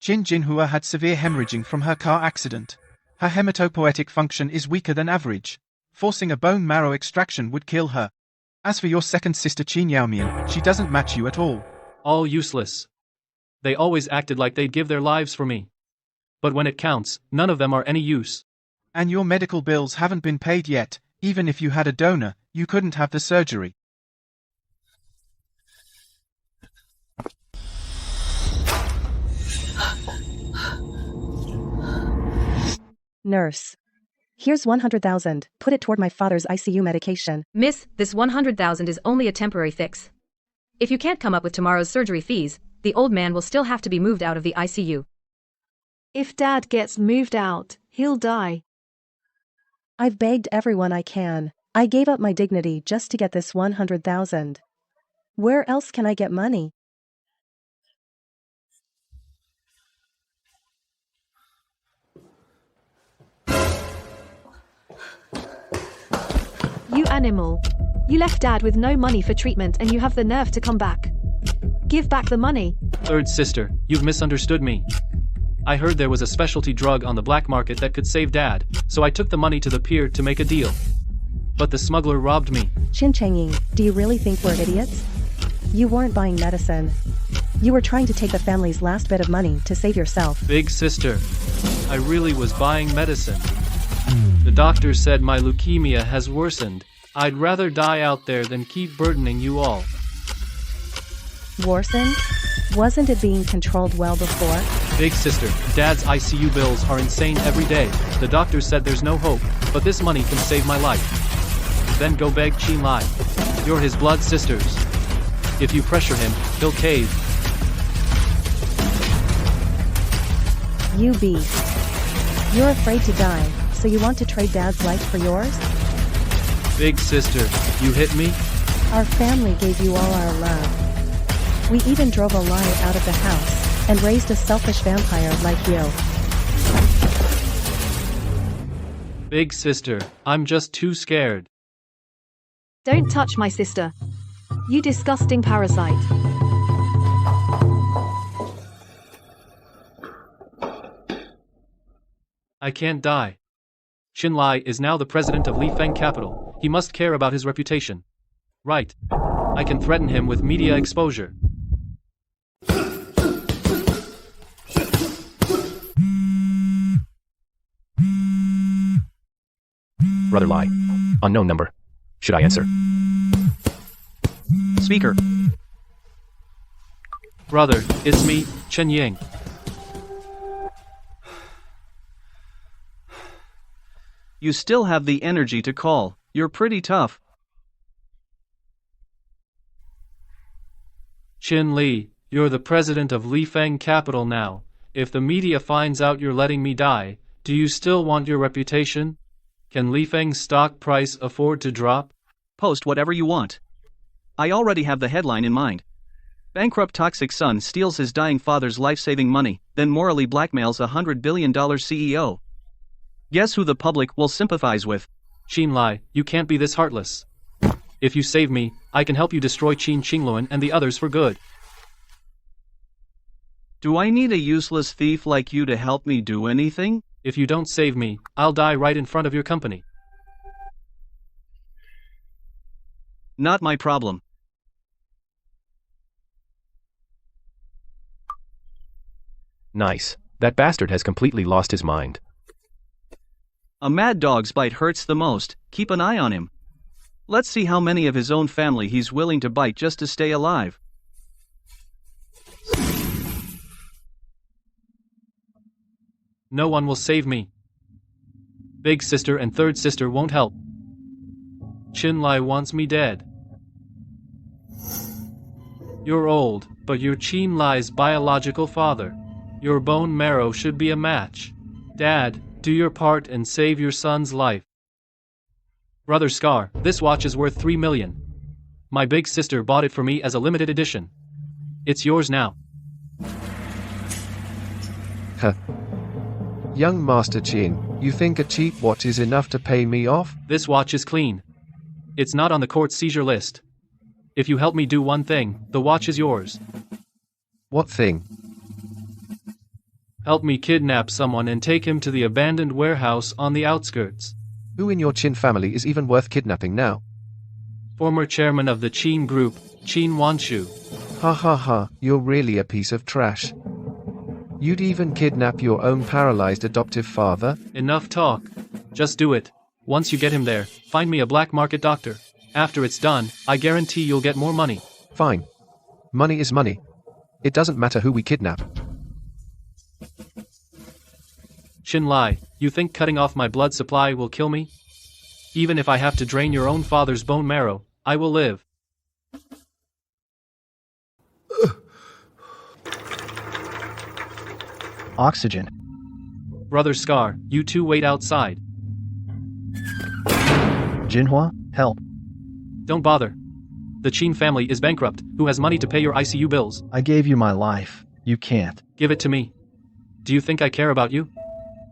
Qin Jinhua had severe hemorrhaging from her car accident. Her hematopoietic function is weaker than average. Forcing a bone marrow extraction would kill her. As for your second sister Qin Yaomian, she doesn't match you at all. All useless. They always acted like they'd give their lives for me. But when it counts, none of them are any use. And your medical bills haven't been paid yet. Even if you had a donor, you couldn't have the surgery. Nurse. Here's 100,000, put it toward my father's ICU medication. Miss, this 100,000 is only a temporary fix. If you can't come up with tomorrow's surgery fees, the old man will still have to be moved out of the ICU. If Dad gets moved out, he'll die. I've begged everyone I can. I gave up my dignity just to get this 100,000. Where else can I get money? You animal. You left Dad with no money for treatment and you have the nerve to come back. Give back the money. Third sister, you've misunderstood me. I heard there was a specialty drug on the black market that could save Dad, so I took the money to the pier to make a deal. But the smuggler robbed me. Qin Changying, do you really think we're idiots? You weren't buying medicine. You were trying to take the family's last bit of money to save yourself. Big sister, I really was buying medicine. The doctor said my leukemia has worsened. I'd rather die out there than keep burdening you all. Worsened? Wasn't it being controlled well before? Big sister, Dad's ICU bills are insane every day. The doctor said there's no hope, but this money can save my life. Then go beg Qin Lie. You're his blood sisters. If you pressure him, he'll cave. You beast. You're afraid to die, so you want to trade Dad's life for yours? Big sister, you hit me? Our family gave you all our love. We even drove a lie out of the house, and raised a selfish vampire like you. Big sister, I'm just too scared. Don't touch my sister. You disgusting parasite. I can't die. Qin Lie is now the president of Li Feng Capital. He must care about his reputation. Right. I can threaten him with media exposure. Brother Lie. Unknown number. Should I answer? Speaker. Brother, it's me, Chen Ying. You still have the energy to call. You're pretty tough. Qin Lie, you're the president of Li Feng Capital now. If the media finds out you're letting me die, do you still want your reputation? Can Li Feng's stock price afford to drop? Post whatever you want. I already have the headline in mind. Bankrupt toxic son steals his dying father's life-saving money, then morally blackmails $100 billion CEO. Guess who the public will sympathize with? Qin Lie, you can't be this heartless. If you save me, I can help you destroy Qin Qingluan and the others for good. Do I need a useless thief like you to help me do anything? If you don't save me, I'll die right in front of your company. Not my problem. Nice. That bastard has completely lost his mind. A mad dog's bite hurts the most. Keep an eye on him. Let's see how many of his own family he's willing to bite just to stay alive. No one will save me. Big sister and third sister won't help. Qin Lie wants me dead. You're old, but you're Qin Lie's biological father. Your bone marrow should be a match. Dad, do your part and save your son's life. Brother Scar, this watch is worth 3 million. My big sister bought it for me as a limited edition. It's yours now. Huh. Young Master Qin, you think a cheap watch is enough to pay me off? This watch is clean. It's not on the court's seizure list. If you help me do one thing, the watch is yours. What thing? Help me kidnap someone and take him to the abandoned warehouse on the outskirts. Who in your Qin family is even worth kidnapping now? Former chairman of the Qin Group, Qin Wanshu. Ha ha ha, you're really a piece of trash. You'd even kidnap your own paralyzed adoptive father? Enough talk. Just do it. Once you get him there, find me a black market doctor. After it's done, I guarantee you'll get more money. Fine. Money is money. It doesn't matter who we kidnap. Qin Lie, you think cutting off my blood supply will kill me? Even if I have to drain your own father's bone marrow, I will live. Oxygen. Brother Scar, you two wait outside. Jinhua, help. Don't bother. The Qin family is bankrupt. Who has money to pay your ICU bills? I gave you my life. You can't. Give it to me. Do you think I care about you?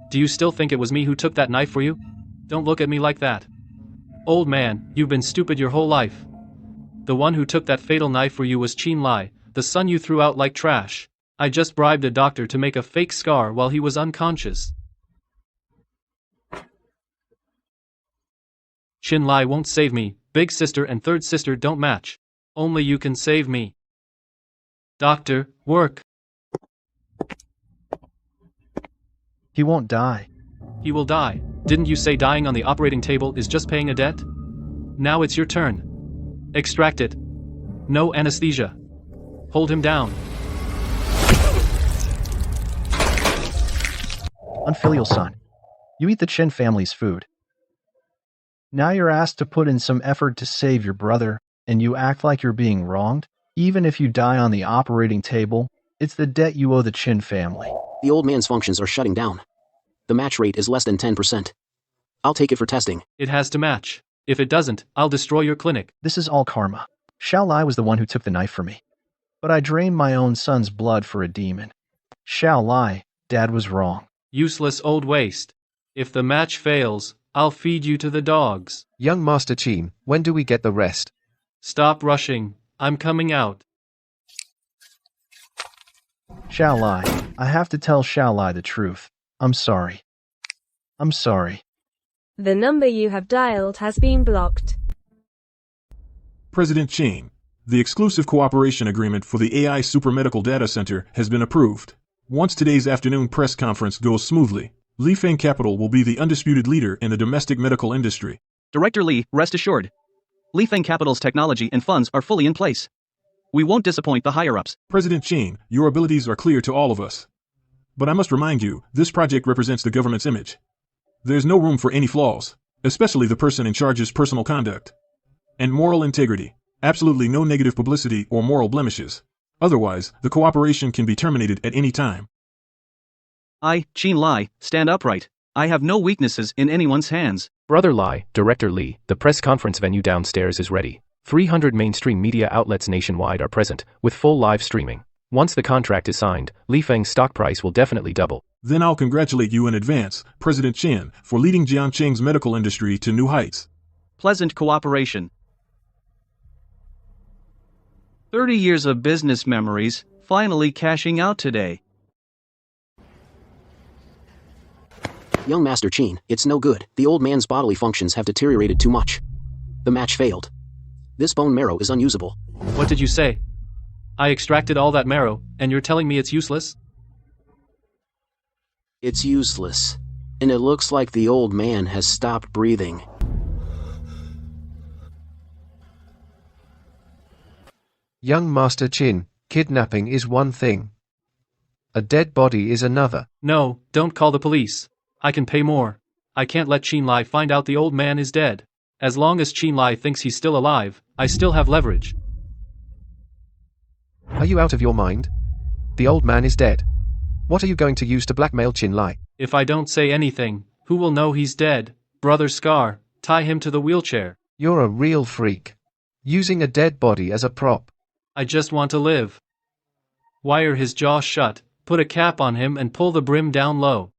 Do you still think it was me who took that knife for you? Don't look at me like that. Old man, you've been stupid your whole life. The one who took that fatal knife for you was Qin Lie, the son you threw out like trash. I just bribed a doctor to make a fake scar while he was unconscious. Qin Lie won't save me. Big sister and third sister don't match. Only you can save me. Doctor, work. He won't die. He will die. Didn't you say dying on the operating table is just paying a debt? Now it's your turn. Extract it. No anesthesia. Hold him down. Unfilial son. You eat the Qin family's food. Now you're asked to put in some effort to save your brother, and you act like you're being wronged? Even if you die on the operating table, it's the debt you owe the Qin family. The old man's functions are shutting down. The match rate is less than 10%. I'll take it for testing. It has to match. If it doesn't, I'll destroy your clinic. This is all karma. Xiao Lai was the one who took the knife for me. But I drained my own son's blood for a demon. Xiao Lai, Dad was wrong. Useless old waste. If the match fails, I'll feed you to the dogs. Young Master Qin, when do we get the rest? Stop rushing. I'm coming out. Xiao Lai, I have to tell Xiao Lai the truth. I'm sorry. I'm sorry. The number you have dialed has been blocked. President Qin, the exclusive cooperation agreement for the AI Super Medical Data Center has been approved. Once today's afternoon press conference goes smoothly, Li Feng Capital will be the undisputed leader in the domestic medical industry. Director Li, rest assured. Li Feng Capital's technology and funds are fully in place. We won't disappoint the higher-ups. President Qin, your abilities are clear to all of us. But I must remind you, this project represents the government's image. There's no room for any flaws, especially the person in charge's personal conduct. And moral integrity. Absolutely no negative publicity or moral blemishes. Otherwise, the cooperation can be terminated at any time. I, Qin Lie, stand upright. I have no weaknesses in anyone's hands. Brother Lie, Director Li, the press conference venue downstairs is ready. 300 mainstream media outlets nationwide are present, with full live streaming. Once the contract is signed, Li Feng's stock price will definitely double. Then I'll congratulate you in advance, President Qin, for leading Jiangqing's medical industry to new heights. Pleasant cooperation. 30 years of business memories, finally cashing out today. Young Master Qin, it's no good. The old man's bodily functions have deteriorated too much. The match failed. This bone marrow is unusable. What did you say? I extracted all that marrow, and you're telling me it's useless? It's useless. And it looks like the old man has stopped breathing. Young Master Qin, kidnapping is one thing. A dead body is another. No, don't call the police. I can pay more. I can't let Qin Lie find out the old man is dead. As long as Qin Lie thinks he's still alive, I still have leverage. Are you out of your mind? The old man is dead. What are you going to use to blackmail Qin Lie? If I don't say anything, who will know he's dead? Brother Scar, tie him to the wheelchair. You're a real freak. Using a dead body as a prop. I just want to live. Wire his jaw shut, put a cap on him and pull the brim down low.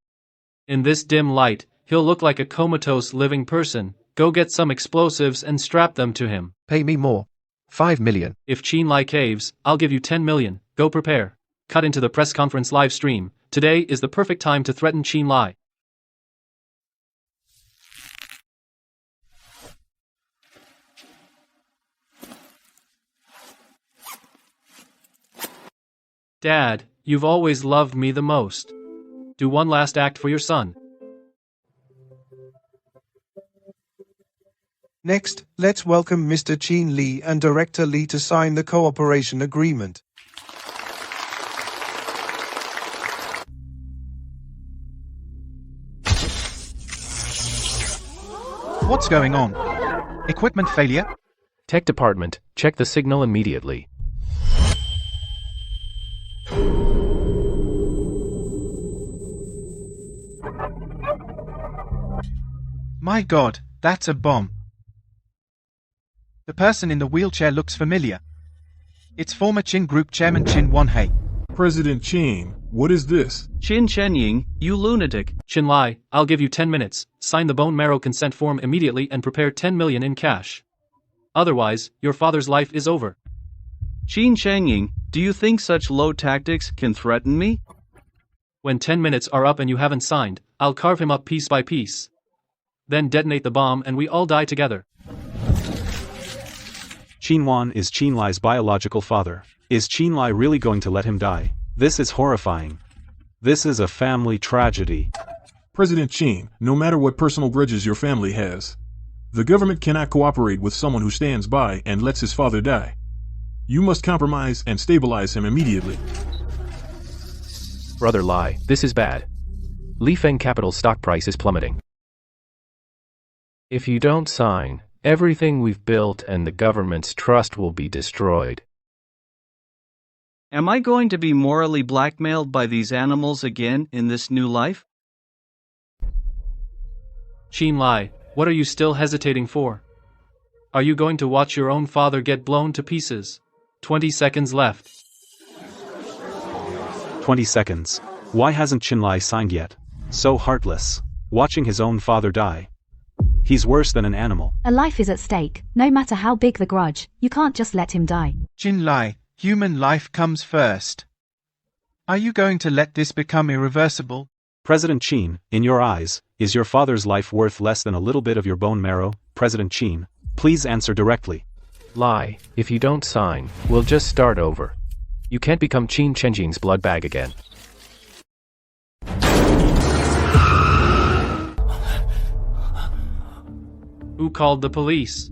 In this dim light, he'll look like a comatose living person. Go get some explosives and strap them to him. Pay me more. 5 million. If Qin Lie caves, I'll give you 10 million. Go prepare. Cut into the press conference live stream. Today is the perfect time to threaten Qin Lie. Dad, you've always loved me the most. Do one last act for your son. Next, let's welcome Mr. Qin Lie and Director Li to sign the cooperation agreement. What's going on? Equipment failure? Tech department, check the signal immediately. My God, that's a bomb. The person in the wheelchair looks familiar. It's former Qin Group Chairman Qin Wanhei. President Qin, what is this? Qin Shenying, you lunatic. Qin Lie, I'll give you 10 minutes. Sign the bone marrow consent form immediately and prepare 10 million in cash. Otherwise, your father's life is over. Qin Shenying, do you think such low tactics can threaten me? When 10 minutes are up and you haven't signed, I'll carve him up piece by piece. Then detonate the bomb and we all die together. Qin Wan is Qin Lie's biological father. Is Qin Lie really going to let him die? This is horrifying. This is a family tragedy. President Qin, no matter what personal grudges your family has, the government cannot cooperate with someone who stands by and lets his father die. You must compromise and stabilize him immediately. Brother Lie, this is bad. Li Feng Capital's stock price is plummeting. If you don't sign, everything we've built and the government's trust will be destroyed. Am I going to be morally blackmailed by these animals again in this new life? Qin Lie, what are you still hesitating for? Are you going to watch your own father get blown to pieces? 20 seconds left. 20 seconds. Why hasn't Qin Lie signed yet? So heartless. Watching his own father die. He's worse than an animal. A life is at stake, no matter how big the grudge. You can't just let him die. Qin Lie, human life comes first. Are you going to let this become irreversible? President Qin, in your eyes, is your father's life worth less than a little bit of your bone marrow? President Qin, please answer directly. Lie, if you don't sign, we'll just start over. You can't become Qin Chenjing's blood bag again. Who called the police?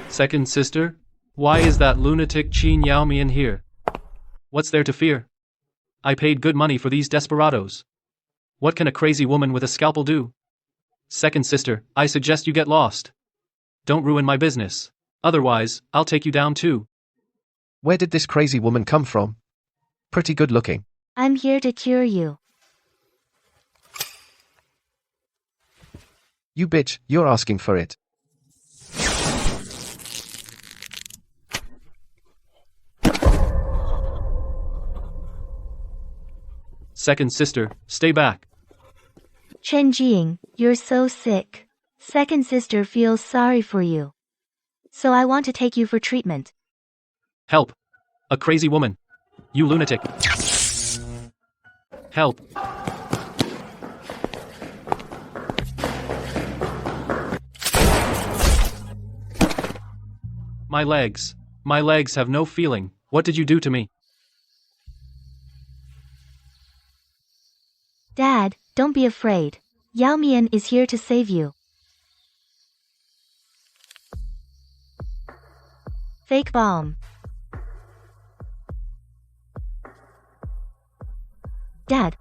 Second sister? Why is that lunatic Qin Yaomian here? What's there to fear? I paid good money for these desperados. What can a crazy woman with a scalpel do? Second sister, I suggest you get lost. Don't ruin my business. Otherwise, I'll take you down too. Where did this crazy woman come from? Pretty good looking. I'm here to cure you. You bitch, you're asking for it. Second sister, stay back. Chenjing, you're so sick. Second sister feels sorry for you. So I want to take you for treatment. Help. A crazy woman. You lunatic. Help. My legs. My legs have no feeling. What did you do to me? Dad, don't be afraid. Yao Mian is here to save you. Fake bomb. Dad.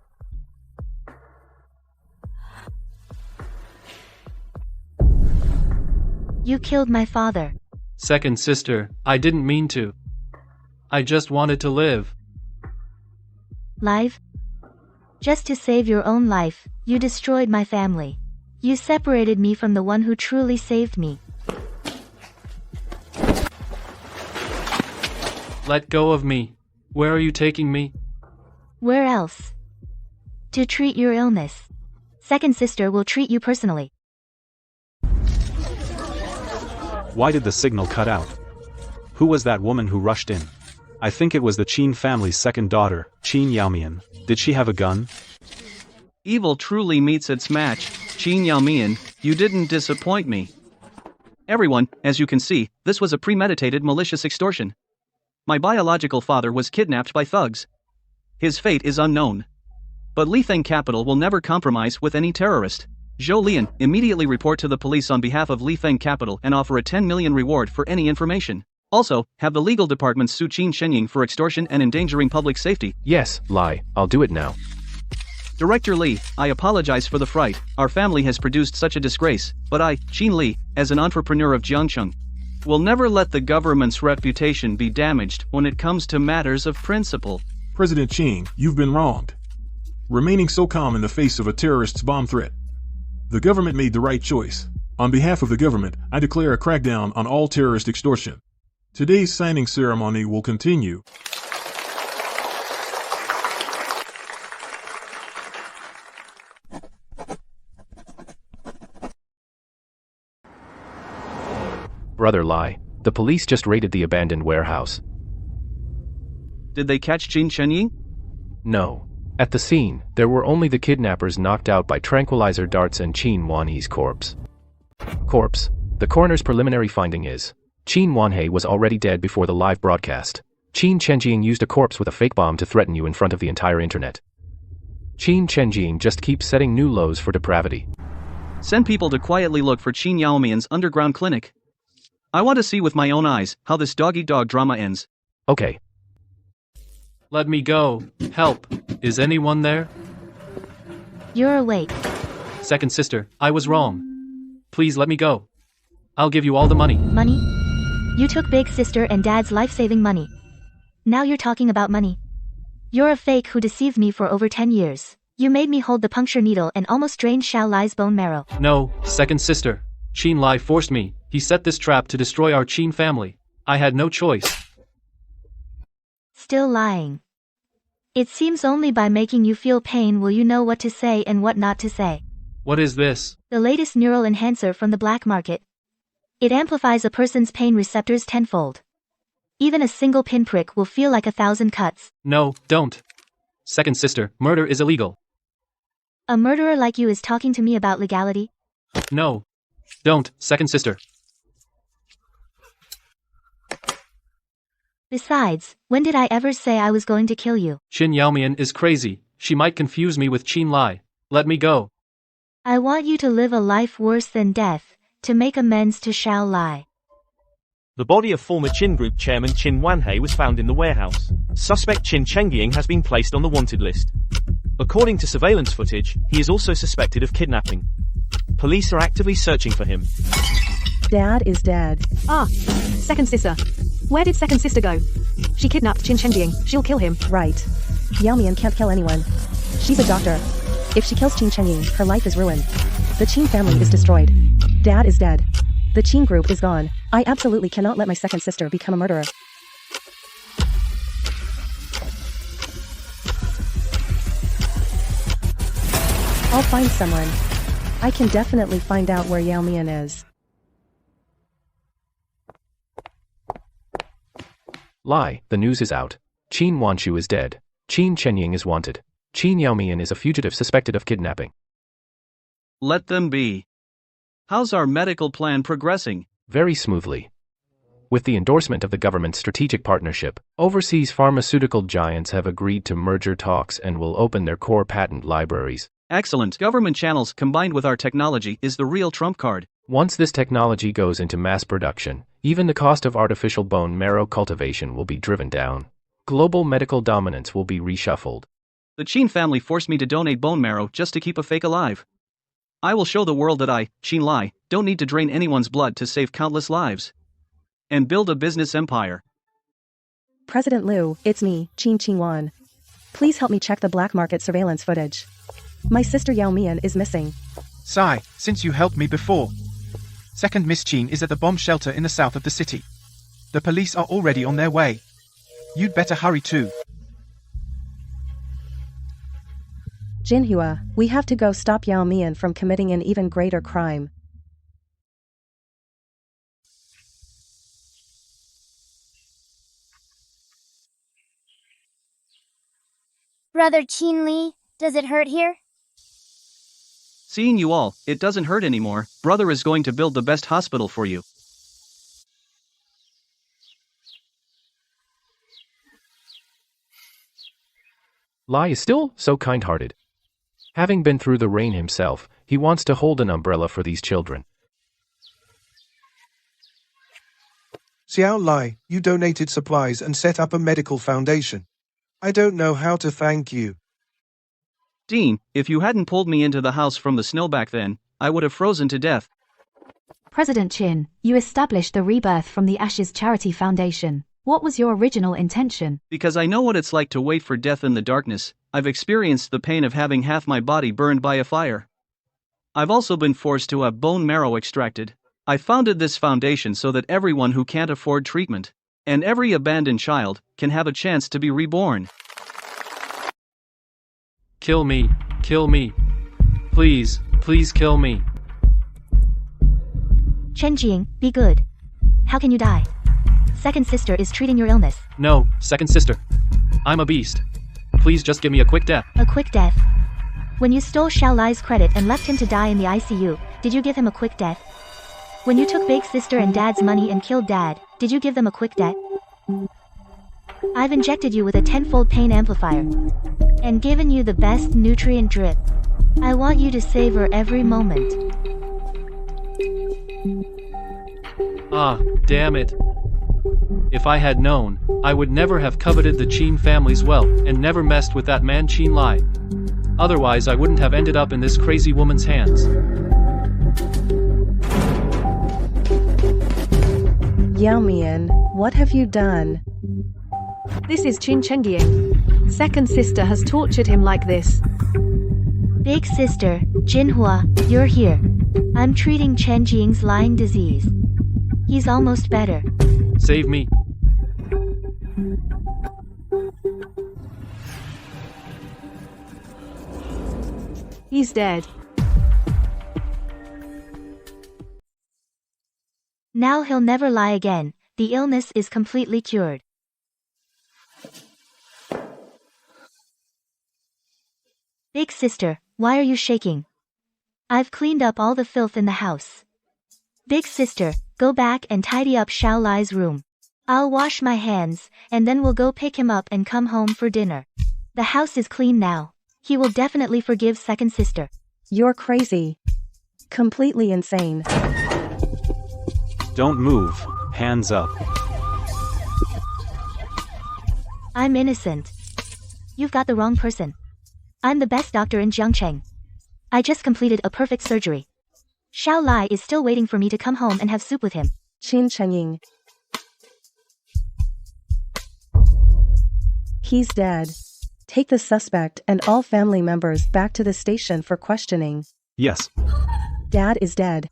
You killed my father. Second sister, I didn't mean to. I just wanted to live. Live? Just to save your own life, you destroyed my family. You separated me from the one who truly saved me. Let go of me. Where are you taking me? Where else? To treat your illness. Second sister will treat you personally. Why did the signal cut out? Who was that woman who rushed in? I think it was the Qin family's second daughter, Qin Yaomian. Did she have a gun? Evil truly meets its match. Qin Yaomian, you didn't disappoint me. Everyone, as you can see, this was a premeditated malicious extortion. My biological father was kidnapped by thugs. His fate is unknown. But Li Feng Capital will never compromise with any terrorist. Zhou Lian, immediately report to the police on behalf of Li Feng Capital and offer a 10 million reward for any information. Also, have the legal department sue Qin Shenying for extortion and endangering public safety. Yes, Lie, I'll do it now. Director Li, I apologize for the fright. Our family has produced such a disgrace, but I, Qin Lie, as an entrepreneur of Jiangcheng, will never let the government's reputation be damaged when it comes to matters of principle. President Qin, you've been wronged. Remaining so calm in the face of a terrorist's bomb threat. The government made the right choice. On behalf of the government, I declare a crackdown on all terrorist extortion. Today's signing ceremony will continue. Brother Lie, the police just raided the abandoned warehouse. Did they catch Qin Shenying? No. At the scene, there were only the kidnappers knocked out by tranquilizer darts and Qin Wanhe's corpse. The coroner's preliminary finding is, Qin Wanhei was already dead before the live broadcast. Qin Chenjing used a corpse with a fake bomb to threaten you in front of the entire internet. Qin Chenjing just keeps setting new lows for depravity. Send people to quietly look for Qin Yaomian's underground clinic. I want to see with my own eyes how this dog-eat-dog drama ends. Okay. Let me go. Help. Is anyone there? You're awake. Second sister, I was wrong. Please let me go. I'll give you all the money. Money? You took big sister and dad's life-saving money. Now you're talking about money. You're a fake who deceived me for over 10 years. You made me hold the puncture needle and almost drained Xiao Lie's bone marrow. No, second sister. Qin Lie forced me. He set this trap to destroy our Qin family. I had no choice. Still lying. It seems only by making you feel pain will you know what to say and what not to say. What is this? The latest neural enhancer from the black market. It amplifies a person's pain receptors tenfold. Even a single pinprick will feel like 1,000 cuts. No, don't. Second sister, murder is illegal. A murderer like you is talking to me about legality? No. Don't, second sister. Besides, when did I ever say I was going to kill you? Qin Yaomian is crazy. She might confuse me with Qin Lie. Let me go. I want you to live a life worse than death, to make amends to Xiao Lie. The body of former Qin Group chairman Qin Wanhei was found in the warehouse. Suspect Qin Chengying has been placed on the wanted list. According to surveillance footage, he is also suspected of kidnapping. Police are actively searching for him. Dad is dead. Ah, second sister. Where did second sister go? She kidnapped Qin Chenjing. She'll kill him. Right. Yao Mian can't kill anyone. She's a doctor. If she kills Qin Chengying, her life is ruined. The Qin family is destroyed. Dad is dead. The Qin group is gone. I absolutely cannot let my second sister become a murderer. I'll find someone. I can definitely find out where Yao Mian is. Lie, the news is out. Qin Wanshu is dead. Qin Chenjing is wanted. Qin Yaomian is a fugitive suspected of kidnapping. Let them be. How's our medical plan progressing? Very smoothly. With the endorsement of the government's strategic partnership, overseas pharmaceutical giants have agreed to merger talks and will open their core patent libraries. Excellent. Government channels combined with our technology is the real trump card. Once this technology goes into mass production, even the cost of artificial bone marrow cultivation will be driven down. Global medical dominance will be reshuffled. The Qin family forced me to donate bone marrow just to keep a fake alive. I will show the world that I, Qin Lie, don't need to drain anyone's blood to save countless lives. And build a business empire. President Liu, it's me, Qin Qingwan. Please help me check the black market surveillance footage. My sister Yao Mian is missing. Sai, since you helped me before. Second Miss Qin is at the bomb shelter in the south of the city. The police are already on their way. You'd better hurry too. Jinhua, we have to go stop Yao Mian from committing an even greater crime. Brother Qin Lie, does it hurt here? Seeing you all, it doesn't hurt anymore. Brother is going to build the best hospital for you. Lie is still so kind-hearted. Having been through the rain himself, he wants to hold an umbrella for these children. Xiao Lie, you donated supplies and set up a medical foundation. I don't know how to thank you. Dean, if you hadn't pulled me into the house from the snow back then, I would have frozen to death. President Qin, you established the Rebirth from the Ashes Charity Foundation. What was your original intention? Because I know what it's like to wait for death in the darkness. I've experienced the pain of having half my body burned by a fire. I've also been forced to have bone marrow extracted. I founded this foundation so that everyone who can't afford treatment, and every abandoned child, can have a chance to be reborn. Kill me. Kill me. Please, please kill me. Chenjing, be good. How can you die? Second sister is treating your illness. No, second sister. I'm a beast. Please just give me a quick death. A quick death? When you stole Xiao Lie's credit and left him to die in the ICU, did you give him a quick death? When you took big sister and dad's money and killed dad, did you give them a quick debt? I've injected you with a 10-fold pain amplifier. And given you the best nutrient drip. I want you to savor every moment. Ah, damn it. If I had known, I would never have coveted the Qin family's wealth and never messed with that man Qin Lie. Otherwise I wouldn't have ended up in this crazy woman's hands. Yao Mian, what have you done? This is Qin Chengying. Second sister has tortured him like this. Big sister, Jinhua, you're here. I'm treating Chen Jing's lying disease. He's almost better. Save me. He's dead. Now he'll never lie again. The illness is completely cured. Big sister, why are you shaking? I've cleaned up all the filth in the house. Big sister, go back and tidy up Xiao Lie's room. I'll wash my hands, and then we'll go pick him up and come home for dinner. The house is clean now. He will definitely forgive second sister. You're crazy. Completely insane. Don't move. Hands up. I'm innocent. You've got the wrong person. I'm the best doctor in Jiangcheng. I just completed a perfect surgery. Xiao Lie is still waiting for me to come home and have soup with him. Qin Chengying. He's dead. Take the suspect and all family members back to the station for questioning. Yes. Dad is dead.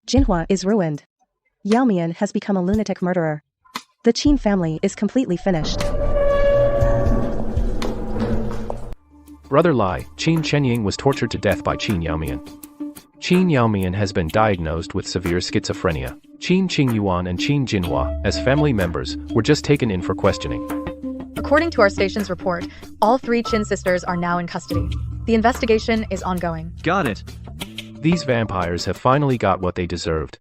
Jinhua is ruined. Yao Mian has become a lunatic murderer. The Qin family is completely finished. Brother Lie, Qin Chengying was tortured to death by Qin Yaomian. Qin Yaomian has been diagnosed with severe schizophrenia. Qin Qingyuan and Qin Jinhua, as family members, were just taken in for questioning. According to our station's report, all 3 Qin sisters are now in custody. The investigation is ongoing. Got it. These vampires have finally got what they deserved.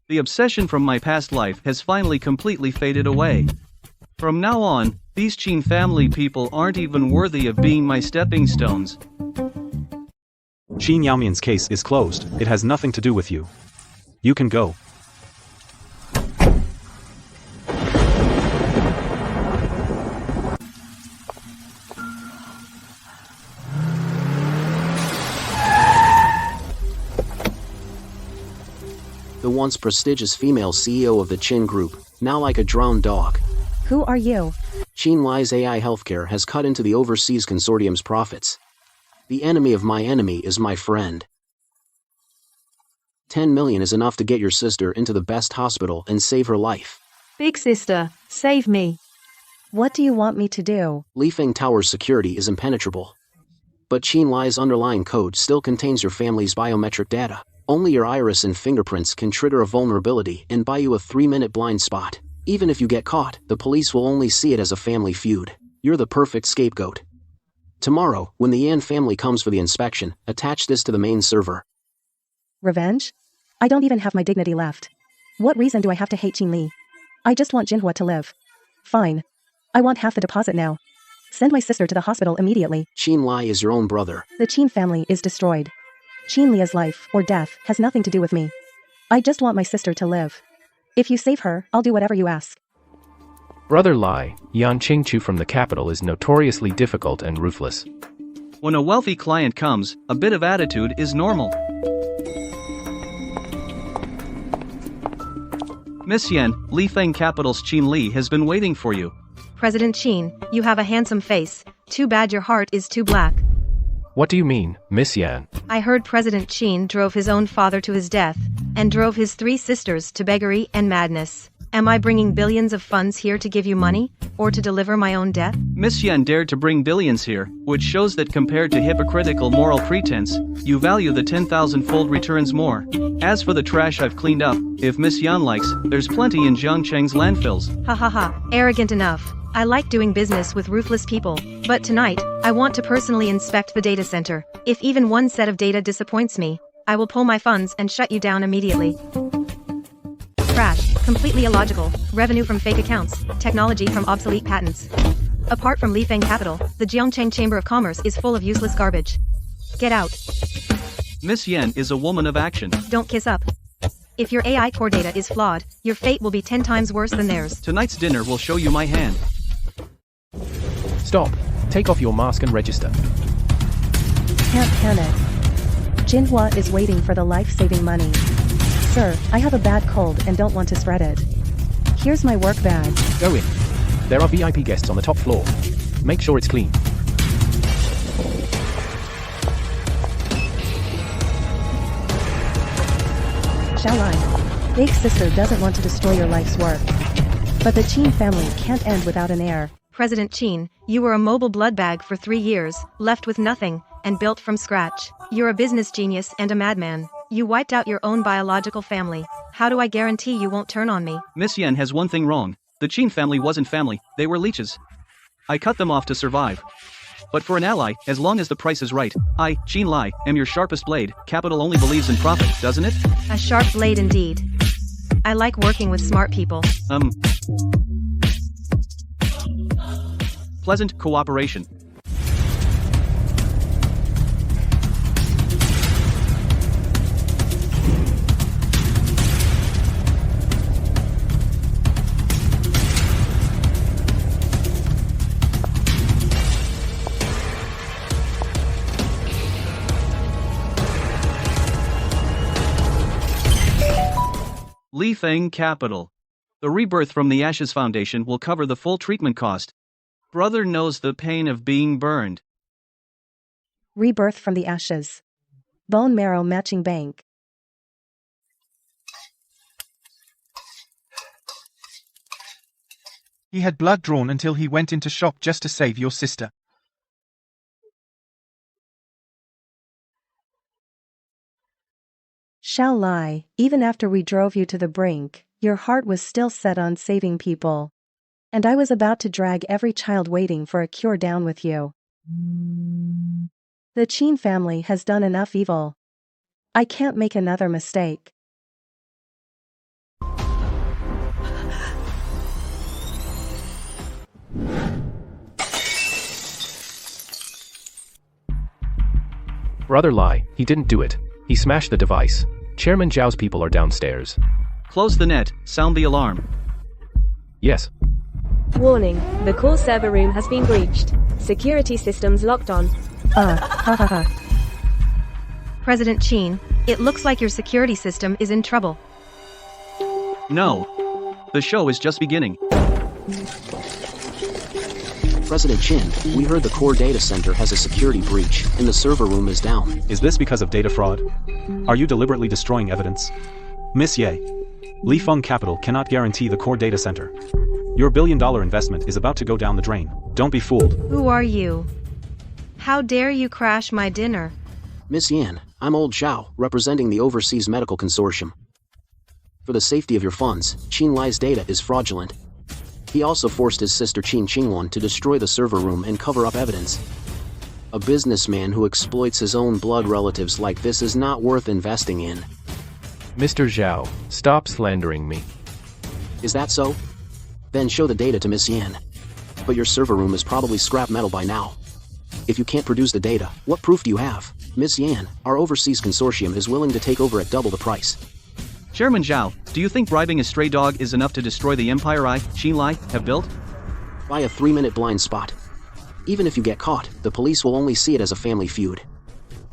The obsession from my past life has finally completely faded away. From now on, these Qin family people aren't even worthy of being my stepping stones. Qin Yaomian's case is closed. It has nothing to do with you. You can go. The once prestigious female CEO of the Qin Group, now like a drowned dog. Who are you? Qin Lie's AI healthcare has cut into the overseas consortium's profits. The enemy of my enemy is my friend. 10 million is enough to get your sister into the best hospital and save her life. Big sister, save me. What do you want me to do? Lifeng Tower's security is impenetrable. But Qin Lie's underlying code still contains your family's biometric data. Only your iris and fingerprints can trigger a vulnerability and buy you a 3-minute blind spot. Even if you get caught, the police will only see it as a family feud. You're the perfect scapegoat. Tomorrow, when the Yan family comes for the inspection, attach this to the main server. Revenge? I don't even have my dignity left. What reason do I have to hate Qin Lie? I just want Jinhua to live. Fine. I want half the deposit now. Send my sister to the hospital immediately. Qin Lie is your own brother. The Qin family is destroyed. Qin Lie's life or death has nothing to do with me. I just want my sister to live. If you save her, I'll do whatever you ask. Brother Lie, Yan Qingchu from the capital is notoriously difficult and ruthless. When a wealthy client comes, a bit of attitude is normal. Miss Yan, Lifeng Capital's Qin Lie has been waiting for you. President Qin, you have a handsome face. Too bad your heart is too black. What do you mean, Miss Yan? I heard President Qin drove his own father to his death, and drove his 3 sisters to beggary and madness. Am I bringing billions of funds here to give you money, or to deliver my own death? Miss Yan dared to bring billions here, which shows that compared to hypocritical moral pretense, you value the 10,000-fold returns more. As for the trash I've cleaned up, if Miss Yan likes, there's plenty in Jiangcheng's landfills. Ha ha ha, arrogant enough. I like doing business with ruthless people, but tonight, I want to personally inspect the data center. If even one set of data disappoints me, I will pull my funds and shut you down immediately. Crash, completely illogical, revenue from fake accounts, technology from obsolete patents. Apart from Li Feng Capital, the Jiangcheng Chamber of Commerce is full of useless garbage. Get out. Miss Yen is a woman of action. Don't kiss up. If your AI core data is flawed, your fate will be 10 times worse than theirs. Tonight's dinner will show you my hand. Stop. Take off your mask and register. Can't panic. Jinhua is waiting for the life-saving money. Sir, I have a bad cold and don't want to spread it. Here's my work bag. Go in. There are VIP guests on the top floor. Make sure it's clean. Xiao Lai, big sister doesn't want to destroy your life's work. But the Qin family can't end without an heir. President Qin, you were a mobile blood bag for 3 years, left with nothing, and built from scratch. You're a business genius and a madman. You wiped out your own biological family. How do I guarantee you won't turn on me? Miss Yen has one thing wrong. The Qin family wasn't family, they were leeches. I cut them off to survive. But for an ally, as long as the price is right, I, Qin Lie, am your sharpest blade. Capital only believes in profit, doesn't it? A sharp blade indeed. I like working with smart people. Pleasant cooperation. Li Feng Capital. The Rebirth from the Ashes Foundation will cover the full treatment cost. Brother knows the pain of being burned. Rebirth from the ashes. Bone marrow matching bank. He had blood drawn until he went into shock just to save your sister. Xiao Lai, even after we drove you to the brink, your heart was still set on saving people. And I was about to drag every child waiting for a cure down with you. The Qin family has done enough evil. I can't make another mistake. Brother Lie, he didn't do it. He smashed the device. Chairman Zhao's people are downstairs. Close the net, sound the alarm. Yes. Warning, the core server room has been breached. Security systems locked on. President Qin, it looks like your security system is in trouble. No. The show is just beginning. President Qin, we heard the core data center has a security breach, and the server room is down. Is this because of data fraud? Are you deliberately destroying evidence? Miss Ye, Li Feng Capital cannot guarantee the core data center. Your billion-dollar investment is about to go down the drain. Don't be fooled. Who are you? How dare you crash my dinner? Miss Yan, I'm Old Zhao, representing the Overseas Medical Consortium. For the safety of your funds, Qin Lie's data is fraudulent. He also forced his sister Qin Qingwan to destroy the server room and cover up evidence. A businessman who exploits his own blood relatives like this is not worth investing in. Mr. Zhao, stop slandering me. Is that so? Then show the data to Miss Yan. But your server room is probably scrap metal by now. If you can't produce the data, what proof do you have? Miss Yan, our overseas consortium is willing to take over at double the price. Chairman Zhao, do you think bribing a stray dog is enough to destroy the empire I, Qin Lie, have built? Buy a 3-minute blind spot. Even if you get caught, the police will only see it as a family feud.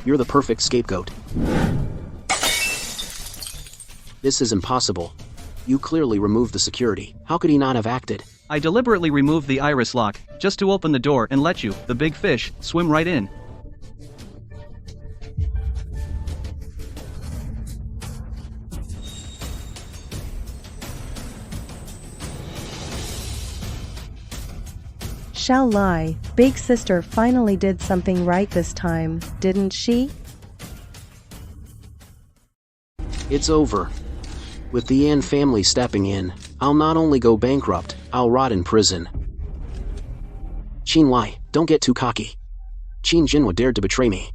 You're the perfect scapegoat. This is impossible. You clearly removed the security. How could he not have acted? I deliberately removed the iris lock, just to open the door and let you, the big fish, swim right in. Xiao Lai, big sister finally did something right this time, didn't she? It's over. With the Yan family stepping in, I'll not only go bankrupt, I'll rot in prison. Qin Lie, don't get too cocky. Qin Jinhua dared to betray me.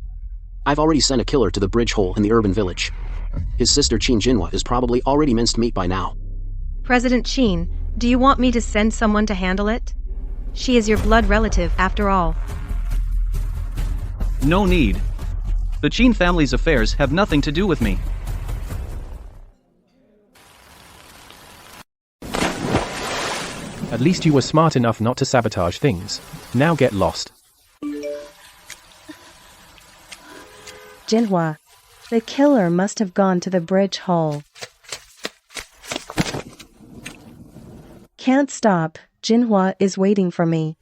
I've already sent a killer to the bridge hole in the urban village. His sister Qin Jinhua is probably already minced meat by now. President Qin, do you want me to send someone to handle it? She is your blood relative, after all. No need. The Qin family's affairs have nothing to do with me. At least you were smart enough not to sabotage things. Now get lost. Jinhua. The killer must have gone to the bridge hole. Can't stop. Jinhua is waiting for me.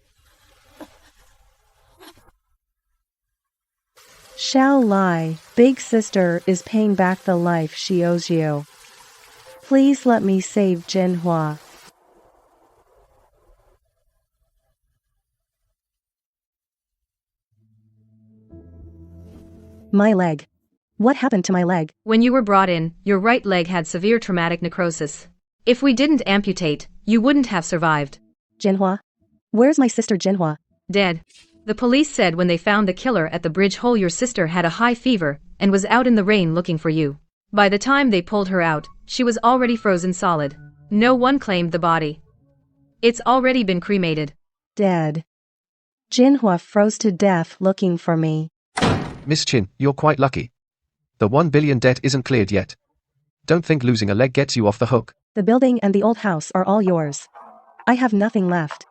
Xiao Lie, big sister is paying back the life she owes you. Please let me save Jinhua. My leg. What happened to my leg? When you were brought in, your right leg had severe traumatic necrosis. If we didn't amputate, you wouldn't have survived. Jinhua? Where's my sister Jinhua? Dead. The police said when they found the killer at the bridge hole your sister had a high fever and was out in the rain looking for you. By the time they pulled her out, she was already frozen solid. No one claimed the body. It's already been cremated. Dead. Jinhua froze to death looking for me. Miss Qin, you're quite lucky. The 1 billion debt isn't cleared yet. Don't think losing a leg gets you off the hook. The building and the old house are all yours. I have nothing left.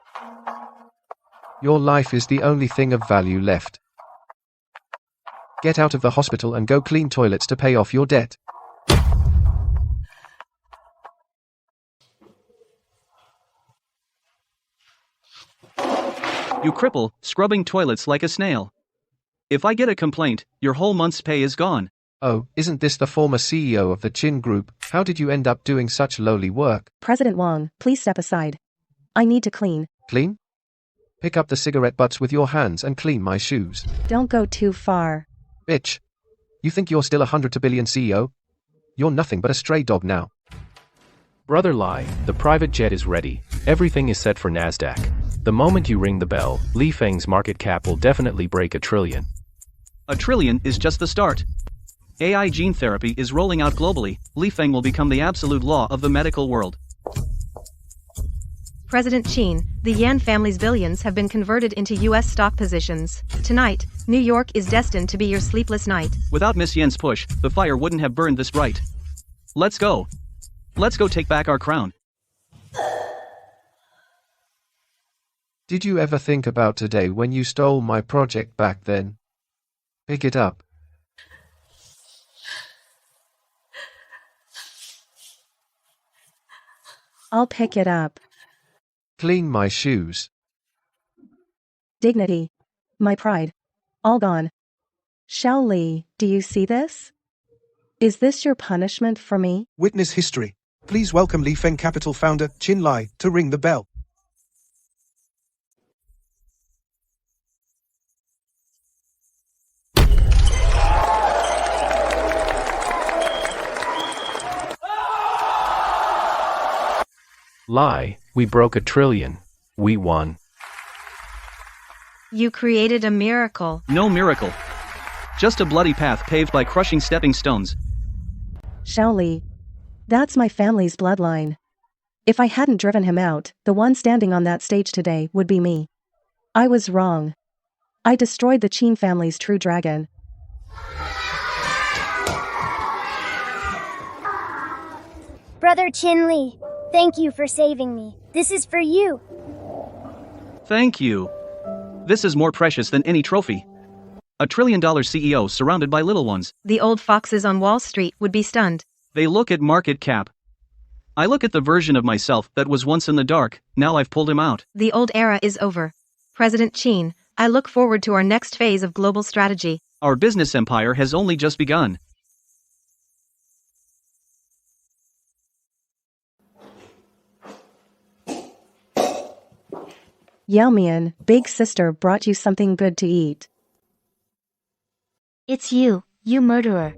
Your life is the only thing of value left. Get out of the hospital and go clean toilets to pay off your debt. You cripple, scrubbing toilets like a snail. If I get a complaint, your whole month's pay is gone. Oh, isn't this the former CEO of the Qin Group? How did you end up doing such lowly work? President Wang, please step aside. I need to clean. Clean? Pick up the cigarette butts with your hands and clean my shoes. Don't go too far. Bitch. You think you're still 100 to billion CEO? You're nothing but a stray dog now. Brother Lie, the private jet is ready. Everything is set for NASDAQ. The moment you ring the bell, Li Feng's market cap will definitely break $1 trillion. $1 trillion is just the start. AI gene therapy is rolling out globally. Li Feng will become the absolute law of the medical world. President Qin, the Yan family's billions have been converted into U.S. stock positions. Tonight, New York is destined to be your sleepless night. Without Miss Yen's push, the fire wouldn't have burned this bright. Let's go. Let's go take back our crown. Did you ever think about today when you stole my project back then? Pick it up. I'll pick it up. Clean my shoes. Dignity. My pride. All gone. Xiao Li, do you see this? Is this your punishment for me? Witness history. Please welcome Li Feng Capital founder Qin Lie to ring the bell. Lie, we broke $1 trillion. We won. You created a miracle. No miracle. Just a bloody path paved by crushing stepping stones. Xiao Li. That's my family's bloodline. If I hadn't driven him out, the one standing on that stage today would be me. I was wrong. I destroyed the Qin family's true dragon. Brother Qin Lie, thank you for saving me. This is for you. Thank you. This is more precious than any trophy. $1 trillion CEO surrounded by little ones. The old foxes on Wall Street would be stunned. They look at market cap. I look at the version of myself that was once in the dark, now I've pulled him out. The old era is over. President Qin, I look forward to our next phase of global strategy. Our business empire has only just begun. Yao Mian, big sister brought you something good to eat. It's you, you murderer.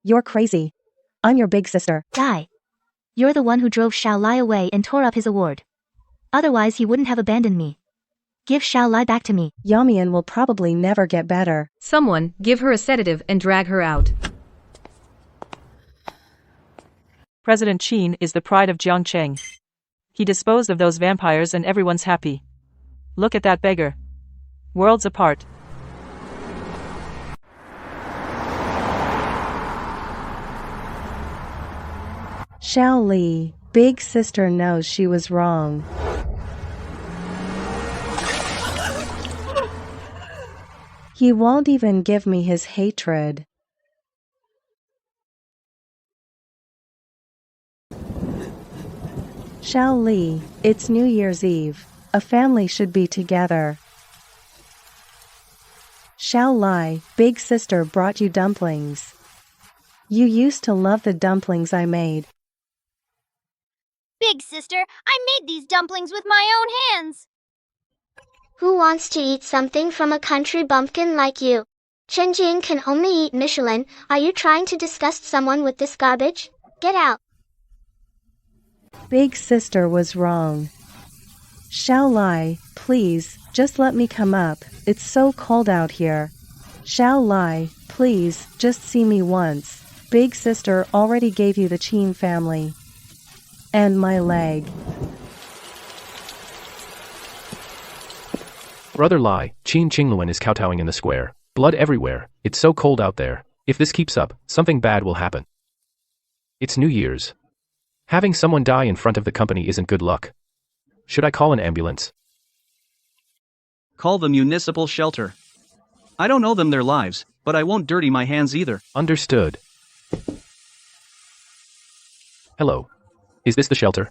You're crazy. I'm your big sister. Die. You're the one who drove Xiao Lie away and tore up his award. Otherwise he wouldn't have abandoned me. Give Xiao Lai back to me. Yamian will probably never get better. Someone, give her a sedative and drag her out. President Qin is the pride of Jiangcheng. He disposed of those vampires and everyone's happy. Look at that beggar. Worlds apart. Xiao Li, big sister knows she was wrong. He won't even give me his hatred. Xiao Li, it's New Year's Eve. A family should be together. Xiao Lai, big sister brought you dumplings. You used to love the dumplings I made. Big sister, I made these dumplings with my own hands. Who wants to eat something from a country bumpkin like you? Chenjing can only eat Michelin. Are you trying to disgust someone with this garbage? Get out. Big sister was wrong. Xiao Lai, please, just let me come up. It's so cold out here. Xiao Lai, please, just see me once. Big sister already gave you the Qin family. And my leg. Brother Lie, Qin Qingluan is kowtowing in the square. Blood everywhere. It's so cold out there. If this keeps up, something bad will happen. It's New Year's. Having someone die in front of the company isn't good luck. Should I call an ambulance? Call the municipal shelter. I don't owe them their lives, but I won't dirty my hands either. Understood. Hello. Is this the shelter?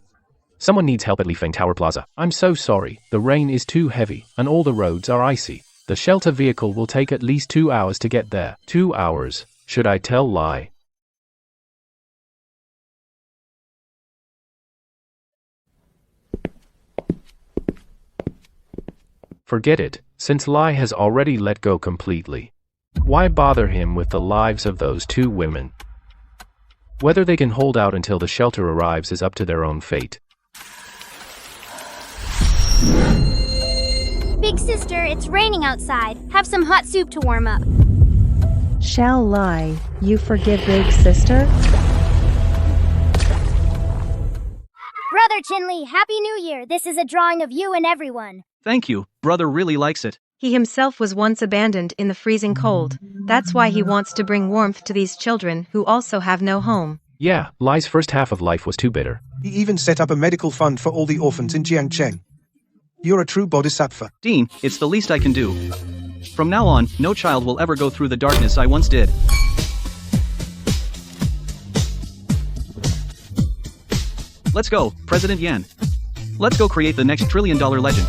Someone needs help at Lifeng Tower Plaza. I'm so sorry, the rain is too heavy, and all the roads are icy. The shelter vehicle will take at least 2 hours to get there. 2 hours. Should I tell Lie? Forget it, since Lie has already let go completely. Why bother him with the lives of those 2 women? Whether they can hold out until the shelter arrives is up to their own fate. Big sister, it's raining outside. Have some hot soup to warm up. Xiao Lai, you forgive big sister? Brother Qin Lie, Happy New Year. This is a drawing of you and everyone. Thank you, brother really likes it. He himself was once abandoned in the freezing cold. That's why he wants to bring warmth to these children who also have no home. Yeah, Lie's first half of life was too bitter. He even set up a medical fund for all the orphans in Jiangcheng. You're a true bodhisattva. Dean, it's the least I can do. From now on, no child will ever go through the darkness I once did. Let's go, President Yan. Let's go create the next $1 trillion legend.